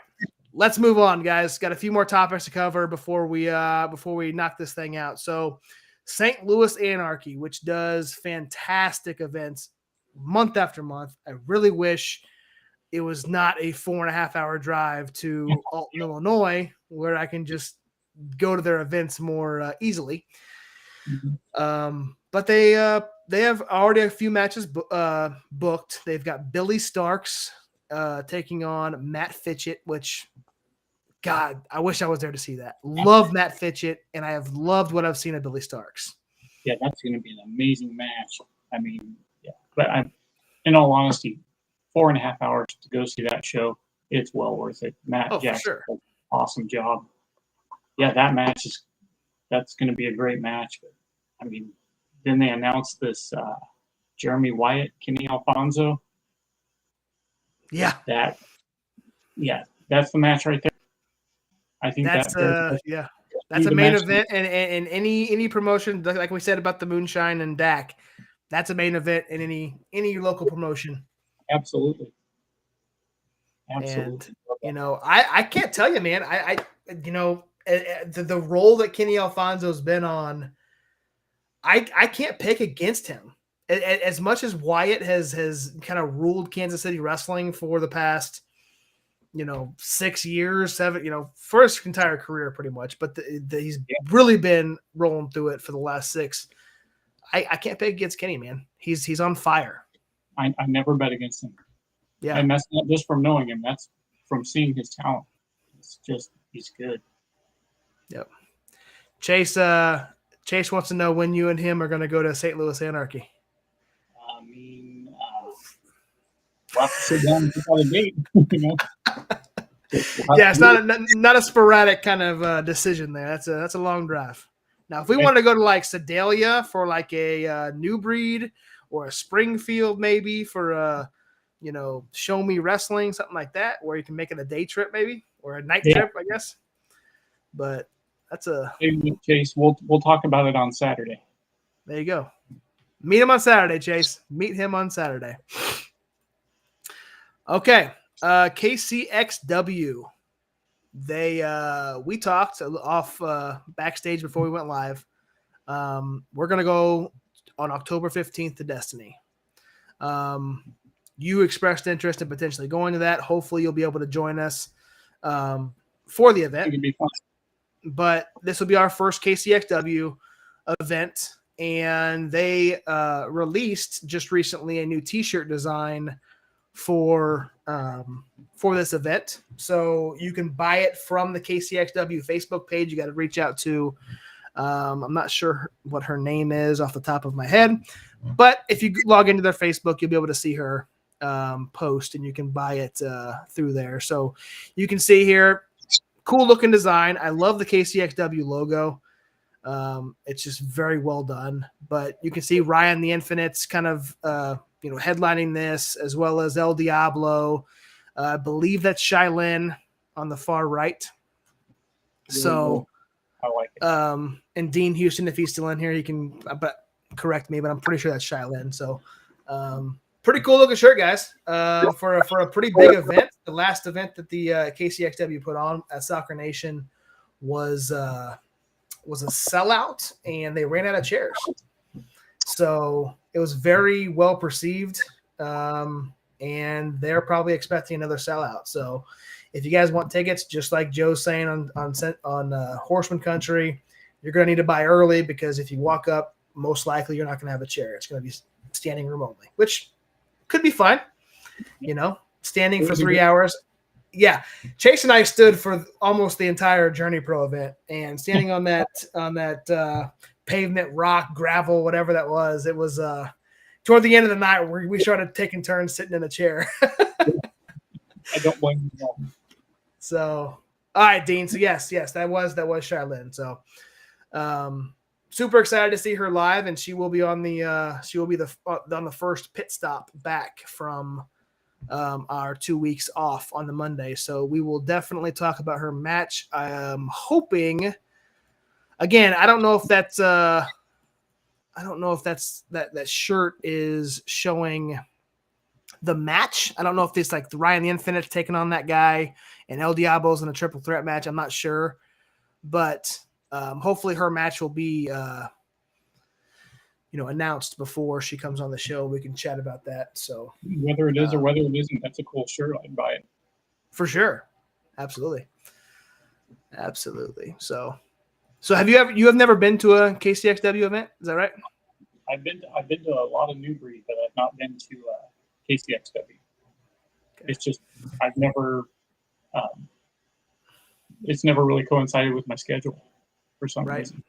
let's move on, guys. Got a few more topics to cover before we knock this thing out. So, St. Louis Anarchy, which does fantastic events month after month. I really wish it was not a 4.5-hour drive to Alton, Illinois, where I can just go to their events more easily. But they have already a few matches booked. They've got Billy Starks taking on Matt Fitchett, which, God, I wish I was there to see that. Love Matt Fitchett, and I have loved what I've seen of Billy Starks. Yeah, that's going to be an amazing match. I mean, yeah. But in all honesty, 4.5 hours to go see that show, it's well worth it. Matt Jackson, for sure. Awesome job. Yeah, that's going to be a great match. But, I mean, then they announced this Jeremy Wyatt, Kenny Alfonso. Yeah. That's the match right there. I think that's a main event, and any promotion, like we said about the Moonshine and Dak, that's a main event in any local promotion. Absolutely. And I can't tell you, man. The role that Kenny Alfonso's been on, I can't pick against him. As much as Wyatt has kind of ruled Kansas City wrestling for the past 6 years, 7, for his entire career pretty much, but he's really been rolling through it for the last 6. I can't pick against Kenny, man. He's on fire. I never bet against him. Yeah. And that's not just from knowing him. That's from seeing his talent. It's just, he's good. Yep. Chase wants to know when you and him are going to go to St. Louis Anarchy. I mean, we'll have to sit down and pick out a date, Yeah, it's not a sporadic kind of decision there. That's a long drive. Now, if we want to go to like Sedalia for like a New Breed or a Springfield, maybe for Show Me Wrestling, something like that, where you can make it a day trip maybe, or a night trip, I guess. But that's Chase, we'll talk about it on Saturday. There you go. Meet him on Saturday, Chase. Meet him on Saturday. Okay. KCXW. We talked off backstage before we went live. We're gonna go on October 15th to Destiny. You expressed interest in potentially going to that. Hopefully you'll be able to join us for the event. It can be fun. But this will be our first KCXW event, and they released just recently a new T-shirt design for this event. So you can buy it from the KCXW Facebook page. You got to reach out to I'm not sure what her name is off the top of my head, but if you log into their Facebook, you'll be able to see her post, and you can buy it through there. So you can see here, cool looking design. I love the KCXW logo. It's just very well done. But you can see Ryan the Infinite's kind of headlining this, as well as El Diablo, I believe that's Shylin on the far right. So, I like it. And Dean Houston, if he's still in here, he can correct me, but I'm pretty sure that's Shylin. So, pretty cool looking shirt, guys. For a pretty big event. The last event that the KCXW put on at Soccer Nation was a sellout, and they ran out of chairs. So it was very well perceived, and they're probably expecting another sellout. So if you guys want tickets, just like Joe's saying on Horseman Country, you're going to need to buy early, because if you walk up, most likely you're not going to have a chair. It's going to be standing room only, which could be fun, standing for 3 hours. Yeah, Chase and I stood for almost the entire Journey Pro event, and standing on that pavement, rock, gravel, whatever that was. It was toward the end of the night where we started taking turns sitting in a chair. I don't blame you. So, all right, Dean. So yes, that was Shylin. So, super excited to see her live, and she will be on the first pit stop back from our 2 weeks off on the Monday. So we will definitely talk about her match. I'm hoping. Again, I don't know if that's that shirt is showing the match. I don't know if it's like the Ryan the Infinite taking on that guy and El Diablo's in a triple threat match. I'm not sure, but hopefully her match will be announced before she comes on the show. We can chat about that. So whether it is or whether it isn't, that's a cool shirt. I'd buy it for sure. Absolutely. So have you never been to a KCXW event? Is that right? I've been to a lot of New Breed, but I've not been to KCXW. Okay. It's just it's never really coincided with my schedule for some reason.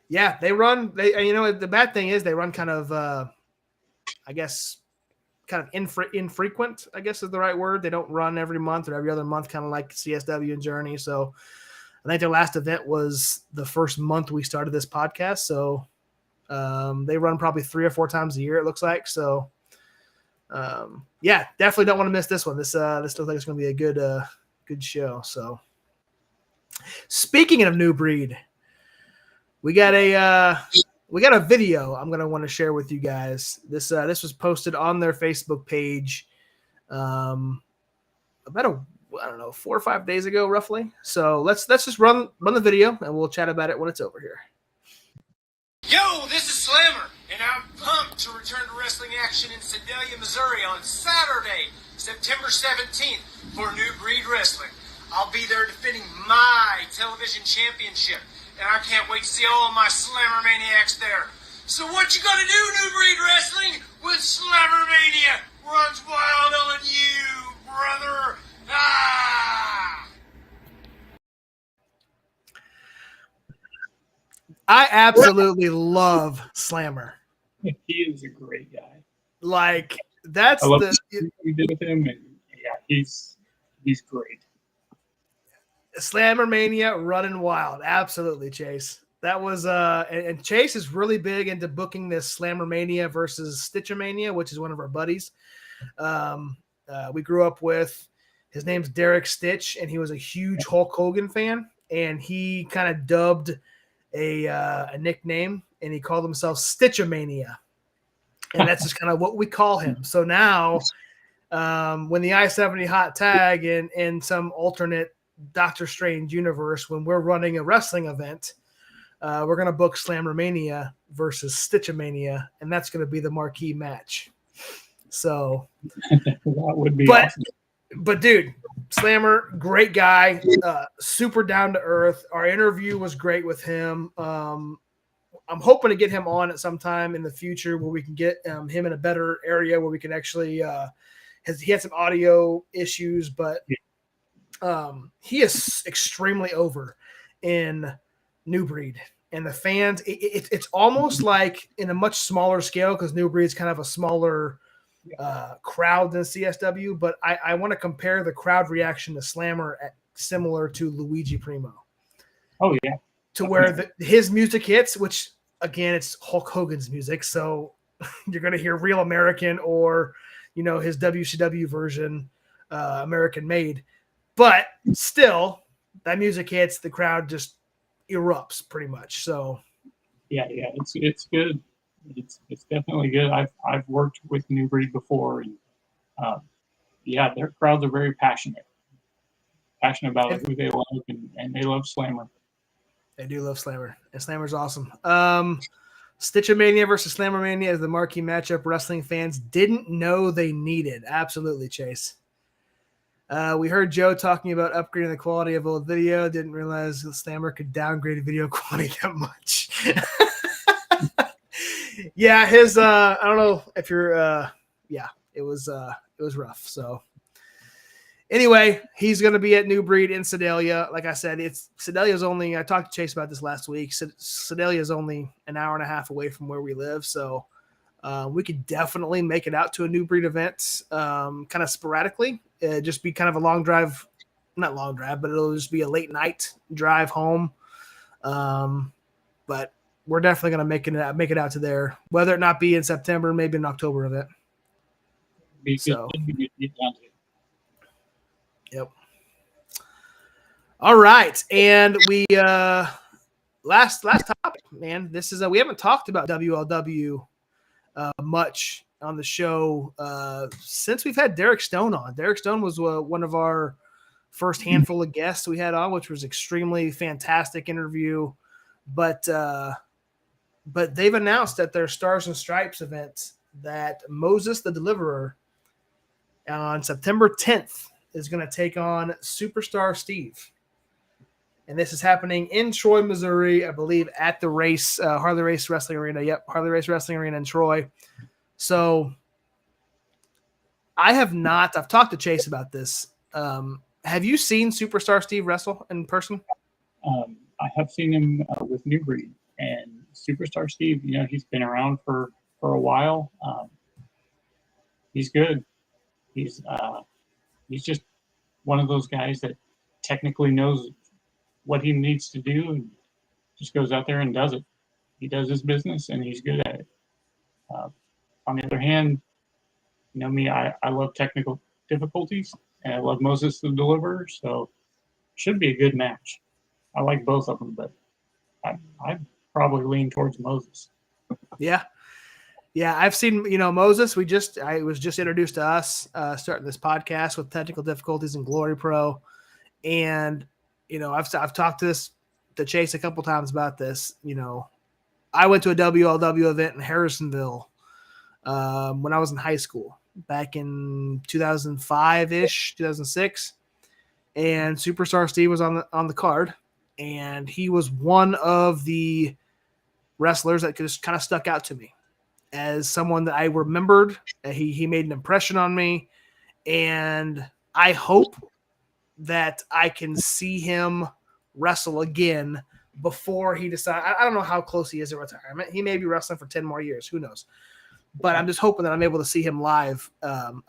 Yeah, the bad thing is they run kind of I guess kind of infrequent, I guess is the right word. They don't run every month or every other month, kind of like CSW and Journey. So I think their last event was the first month we started this podcast. So they run probably 3 or 4 times a year, it looks like. So definitely don't want to miss this one. This looks like it's going to be a good show. So speaking of New Breed, we got a video I'm going to want to share with you guys. This was posted on their Facebook page about 4 or 5 days ago, roughly. So let's just run the video, and we'll chat about it when it's over here. Yo, this is Slammer, and I'm pumped to return to wrestling action in Sedalia, Missouri on Saturday, September 17th for New Breed Wrestling. I'll be there defending my television championship, and I can't wait to see all of my Slammer Maniacs there. So what you gonna do, New Breed Wrestling, when Slammer Mania runs wild on you, brother? Ah! I absolutely love Slammer. He is a great guy. Like that's I love the we did with him, and he's great. Slammer Mania running wild. Absolutely, Chase. That was and Chase is really big into booking this Slammer Mania versus Stitchamania, which is one of our buddies. We grew up with. His name's Derek Stitch, and he was a huge Hulk Hogan fan, and he kind of dubbed a nickname, and he called himself Stitchamania, and that's just kind of what we call him. So now, when the I-70 hot tag in some alternate Doctor Strange universe, when we're running a wrestling event, we're going to book Slammer Mania versus Stitchamania, and that's going to be the marquee match. So that would be awesome. But dude, Slammer, great guy, super down to earth. Our interview was great with him. I'm hoping to get him on at some time in the future where we can get him in a better area where we can actually. He had some audio issues, but he is extremely over in New Breed, and the fans. It's almost like in a much smaller scale because New Breed is kind of a smaller crowd than CSW, but I want to compare the crowd reaction to Slammer similar to Luigi Primo. Oh yeah, to where his music hits, which again it's Hulk Hogan's music, so you're going to hear Real American or his WCW version American made. But still, that music hits, the crowd just erupts pretty much. So yeah, it's good. It's definitely good. I've worked with New Breed before, and yeah, their crowds are very passionate about who they love, and they love Slammer. They do love Slammer, and Slammer's awesome. Stitchamania versus Slammermania is the marquee matchup wrestling fans didn't know they needed. Absolutely, Chase. We heard Joe talking about upgrading the quality of old video. Didn't realize Slammer could downgrade video quality that much. Yeah, his I don't know if you're yeah, it was rough. So anyway, he's going to be at New Breed in Sedalia. Like I said, Sedalia's only, I talked to Chase about this last week. Sedalia is only an hour and a half away from where we live. So we could definitely make it out to a New Breed event kind of sporadically. Just be kind of a long drive, not long drive, but it'll just be a late night drive home. But we're definitely going to make it out to there, whether it not be in September, maybe an October event. So. Yep. All right, and we last topic, man. This is we haven't talked about WLW much on the show since we've had Derek Stone on. Derek Stone was one of our first handful of guests we had on, which was extremely fantastic interview. But they've announced at their Stars and Stripes event that Moses the Deliverer on September 10th is going to take on Superstar Steve. And this is happening in Troy, Missouri, I believe, at the race, Harley Race Wrestling Arena. Yep, Harley Race Wrestling Arena in Troy. So I've talked to Chase about this. Have you seen Superstar Steve wrestle in person? I have seen him with New Breed, and Superstar Steve, he's been around for a while. He's good. He's just one of those guys that technically knows what he needs to do and just goes out there and does it. He does his business, and he's good at it. On the other hand, me, I love technical difficulties, and I love Moses the Deliverer, so it should be a good match. I like both of them, but I probably lean towards Moses. Yeah. Yeah, I've seen, Moses. I was just introduced to us starting this podcast with technical difficulties in Glory Pro. And, I've talked to Chase a couple times about this. I went to a WLW event in Harrisonville when I was in high school back in 2005-ish, 2006. And Superstar Steve was on the card. And he was one of the wrestlers that just kind of stuck out to me as someone that I remembered. He made an impression on me, and I hope that I can see him wrestle again before he decides. I don't know how close he is to retirement. He may be wrestling for 10 more years. Who knows? But I'm just hoping that I'm able to see him live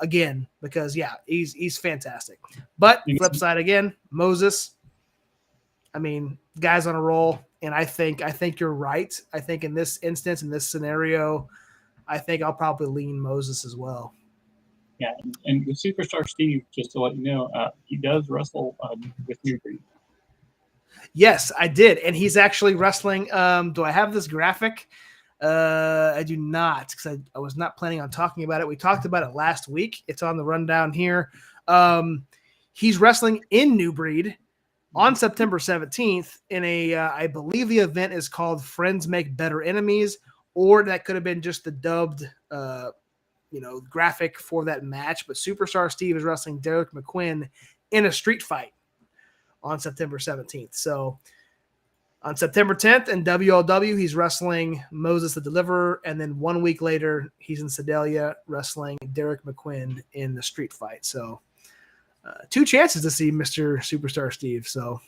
again because, yeah, he's fantastic. But flip side again, Moses, guy's on a roll, and I think you're right. I think in this instance, in this scenario, I think I'll probably lean Moses as well. Yeah, and with Superstar Steve, just to let you know, he does wrestle with New Breed. Yes, I did, and he's actually wrestling. Do I have this graphic? I do not, because I was not planning on talking about it. We talked about it last week. It's on the rundown here. He's wrestling in New Breed on September 17th in I believe the event is called Friends Make Better Enemies, or that could have been just the dubbed, graphic for that match. But Superstar Steve is wrestling Derek McQuinn in a street fight on September 17th. So on September 10th in WLW, he's wrestling Moses the Deliverer. And then 1 week later, he's in Sedalia wrestling Derek McQuinn in the street fight. So 2 chances to see Mr. Superstar Steve. So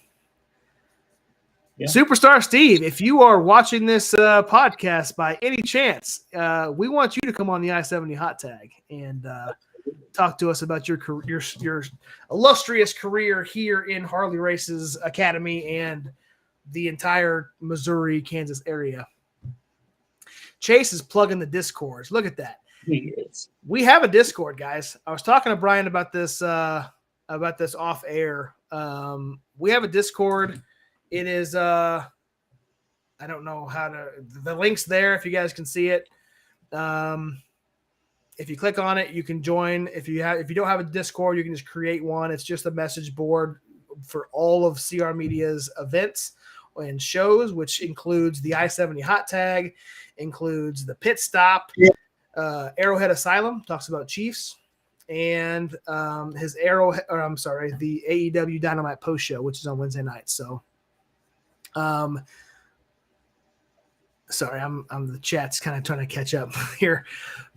yeah. Superstar Steve, if you are watching this podcast by any chance, we want you to come on the I-70 hot tag and talk to us about your illustrious career here in Harley Races Academy and the entire Missouri, Kansas area. Chase is plugging the Discords. Look at that. He is. We have a Discord, guys. I was talking to Bryan about this off air. We have a Discord. It is I don't know how to. The link's there if you guys can see it. If you click on it, you can join. If you don't have a Discord, you can just create one. It's just a message board for all of CR Media's events and shows, which includes the I-70 hot tag, includes the pit stop, Arrowhead Asylum, talks about Chiefs, and the AEW Dynamite post show, which is on Wednesday night. So, sorry, I'm the chat's kind of trying to catch up here,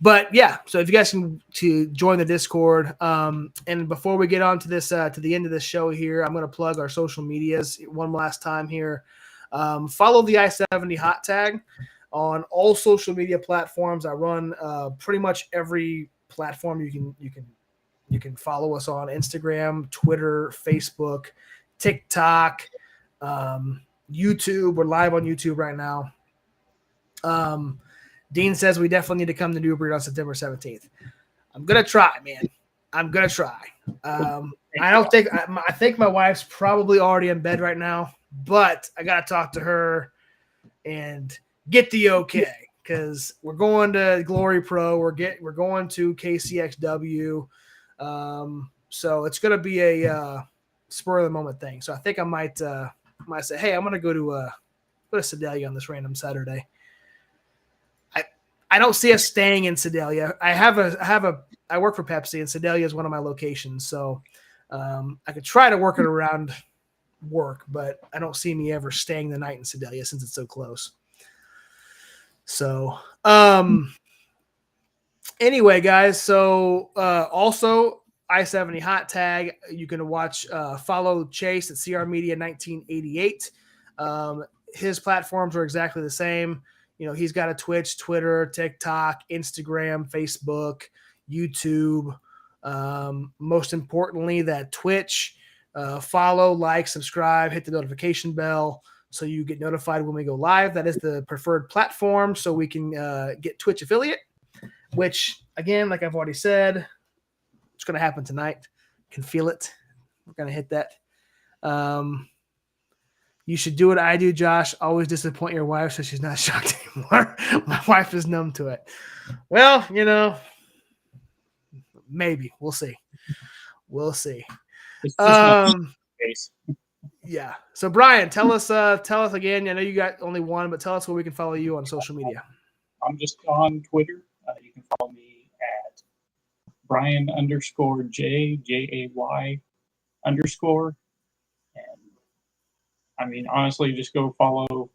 but yeah. So if you guys can to join the Discord, and before we get on to this to the end of this show here, I'm going to plug our social medias one last time here. Follow the I-70 hot tag on all social media platforms. I run pretty much every platform you can follow us on: Instagram, Twitter, Facebook, TikTok, YouTube. We're live on YouTube right now. Dean says we definitely need to come to New Breed on September 17th. I'm gonna try, man. I'm gonna try. I think my wife's probably already in bed right now, but I gotta talk to her and get the okay, because we're going to Glory Pro. We're going to KCXW. So it's gonna be a spur of the moment thing. So I think I might say, hey, I'm gonna go to Sedalia on this random Saturday. I don't see us staying in Sedalia. I work for Pepsi, and Sedalia is one of my locations. So I could try to work it around work, but I don't see me ever staying the night in Sedalia since it's so close. So anyway, guys. So also I-70 hot tag. You can follow Chase at CR Media 1988. His platforms are exactly the same. You know, he's got a Twitch, Twitter, TikTok, Instagram, Facebook, YouTube. Most importantly, that Twitch. Follow, like, subscribe, hit the notification bell so you get notified when we go live. That is the preferred platform, so we can get Twitch affiliate, which, again, like I've already said, it's going to happen tonight. Can feel it. We're going to hit that. You should do what I do, Josh. Always disappoint your wife so she's not shocked anymore. My wife is numb to it. Well, you know, maybe. We'll see. We'll see. Yeah. So, Bryan, tell us again. I know you got only one, but tell us where we can follow you on social media. I'm just on Twitter. You can follow me at Bryan_J, JAY_. And I mean, honestly, just go follow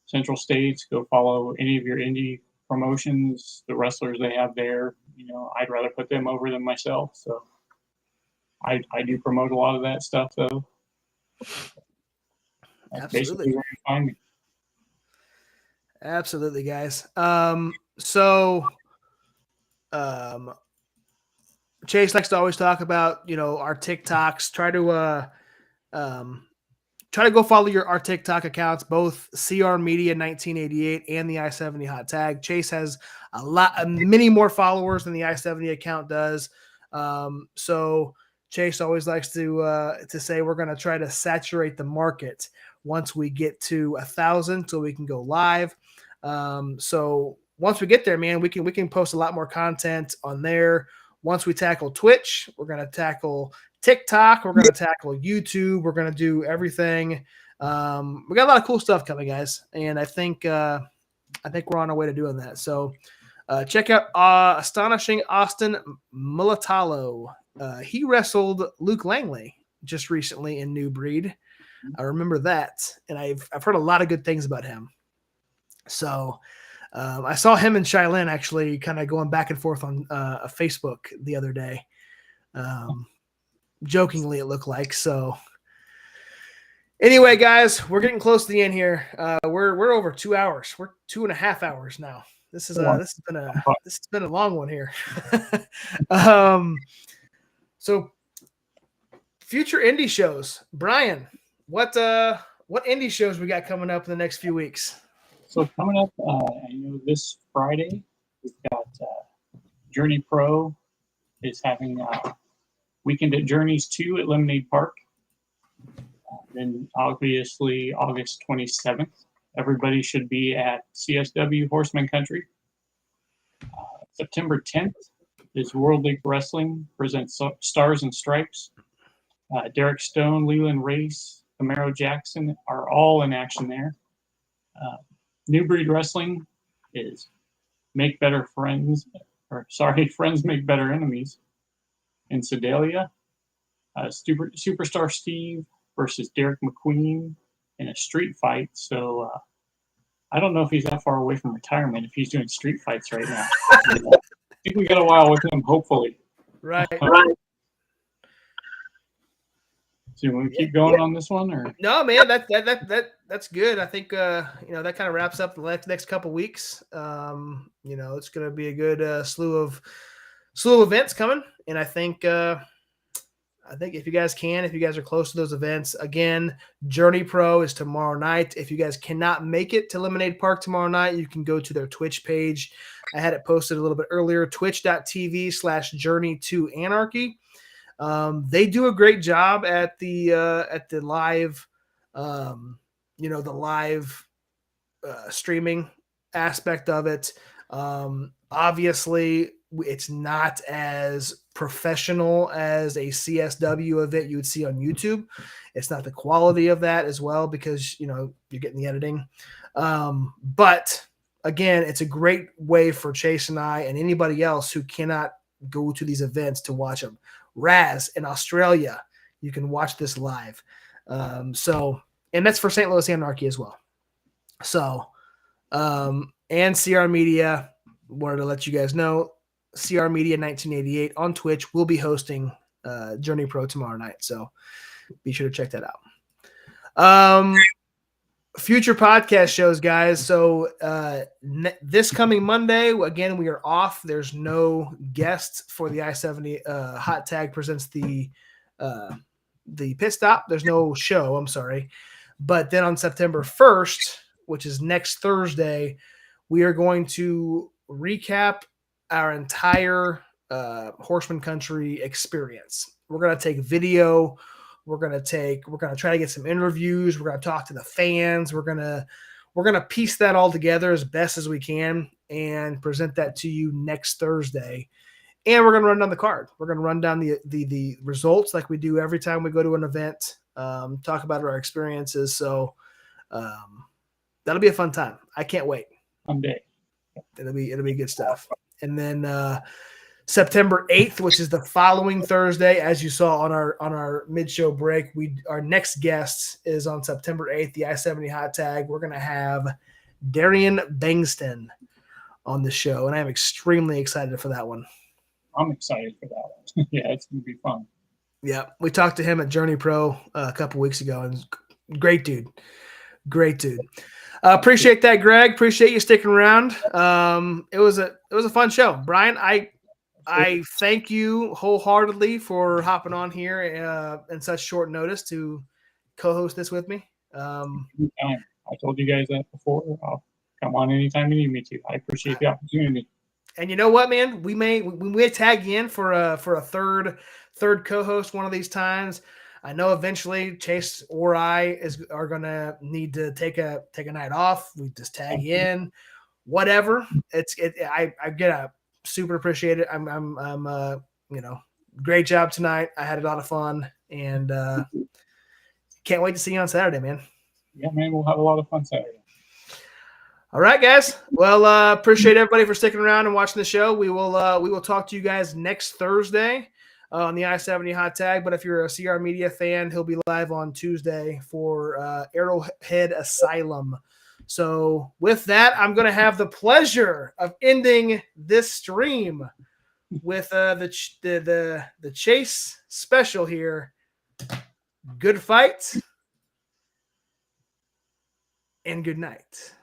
Central States. Go follow any of your indie promotions, the wrestlers they have there. You know, I'd rather put them over than myself. So I do promote a lot of that stuff, though. That's Absolutely. basically where you find me. Absolutely, guys. Chase likes to always talk about, you know, our TikToks. Try to go follow our TikTok accounts, both CR Media 1988 and the I-70 hot tag. Chase has many more followers than the I-70 account does. So Chase always likes to say we're going to try to saturate the market once we get to 1,000 so we can go live. So once we get there, man, we can post a lot more content on there. Once we tackle Twitch, we're going to tackle TikTok, we're going to tackle YouTube, we're going to do everything. We got a lot of cool stuff coming, guys, and I think we're on our way to doing that. So check out Astonishing Austin Mulatalo. He wrestled Luke Langley just recently in New Breed. I remember that, and I've heard a lot of good things about him. So I saw him and Shailene actually kind of going back and forth on Facebook the other day. Jokingly, it looked like. So anyway, guys, we're getting close to the end here. We're over 2 hours. We're 2.5 hours now. This has been a long one here. So future indie shows, Bryan, what indie shows we got coming up in the next few weeks? So coming up, I know this Friday we've got Journey Pro is having Weekend at Journeys 2 at Lemonade Park. Then obviously August 27th, everybody should be at CSW Horsemen Country. September 10th is World League Wrestling presents Stars and Stripes. Derek Stone, Leland Race, Camaro Jackson are all in action there. New Breed Wrestling is Friends Make Better Enemies in Sedalia. Superstar Steve versus Derek McQueen in a street fight. So I don't know if he's that far away from retirement if he's doing street fights right now. I think we got a while with him, hopefully. Right. So you want to keep going on this one, or No, man, that's good. I think that kind of wraps up the next couple weeks. It's going to be a good slew of events coming, and I think if you guys are close to those events, again, Journey Pro is tomorrow night. If you guys cannot make it to Lemonade Park tomorrow night, you can go to their Twitch page. I had it posted a little bit earlier, twitch.tv/Journey2Anarchy. They do a great job at the live, the live streaming aspect of it. Obviously, it's not as professional as a CSW event you would see on YouTube. It's not the quality of that as well because, you're getting the editing. But again, it's a great way for Chase and I and anybody else who cannot go to these events to watch them. Raz in Australia, you can watch this live. And that's for St. Louis Anarchy as well. So, and CR Media, wanted to let you guys know, CR Media 1988 on Twitch will be hosting Journey Pro tomorrow night. So be sure to check that out. Future podcast shows, guys. So this coming Monday, again, we are off. There's no guests for the I-70 Hot Tag presents the pit stop. There's no show. I'm sorry. But then on September 1st, which is next Thursday, we are going to recap our entire Horseman Country experience. We're going to take video. We're going to try to get some interviews. We're going to talk to the fans. We're going to piece that all together as best as we can and present that to you next Thursday. And we're going to run down the card. We're going to run down the results like we do every time we go to an event, talk about our experiences. So that'll be a fun time. I can't wait. Fun day. It'll be good stuff. And then September 8th, which is the following Thursday, as you saw on our mid-show break, our next guest is on September 8th, the I-70 Hot Tag. We're going to have Darian Bangston on the show, and I'm extremely excited for that one. I'm excited for that one. Yeah, it's going to be fun. Yeah, we talked to him at Journey Pro a couple weeks ago, and great dude. Appreciate that, Greg. Appreciate you sticking around. It was a fun show, Bryan. I thank you wholeheartedly for hopping on here in such short notice to co-host this with me. I told you guys that before. I'll come on anytime you need me to. I appreciate the opportunity. And you know what, man? We may tag you in for a third co-host one of these times. I know eventually Chase or I are gonna need to take a night off. We just tag you in, whatever. I get a super appreciate it. I'm great job tonight. I had a lot of fun and can't wait to see you on Saturday, man. Yeah, man, we'll have a lot of fun Saturday. All right, guys. Well, appreciate everybody for sticking around and watching the show. We will talk to you guys next Thursday on the I-70 Hot Tag. But if you're a CR Media fan, he'll be live on Tuesday for Arrowhead Asylum. So with that, I'm going to have the pleasure of ending this stream with the Chase special here. Good fight and good night.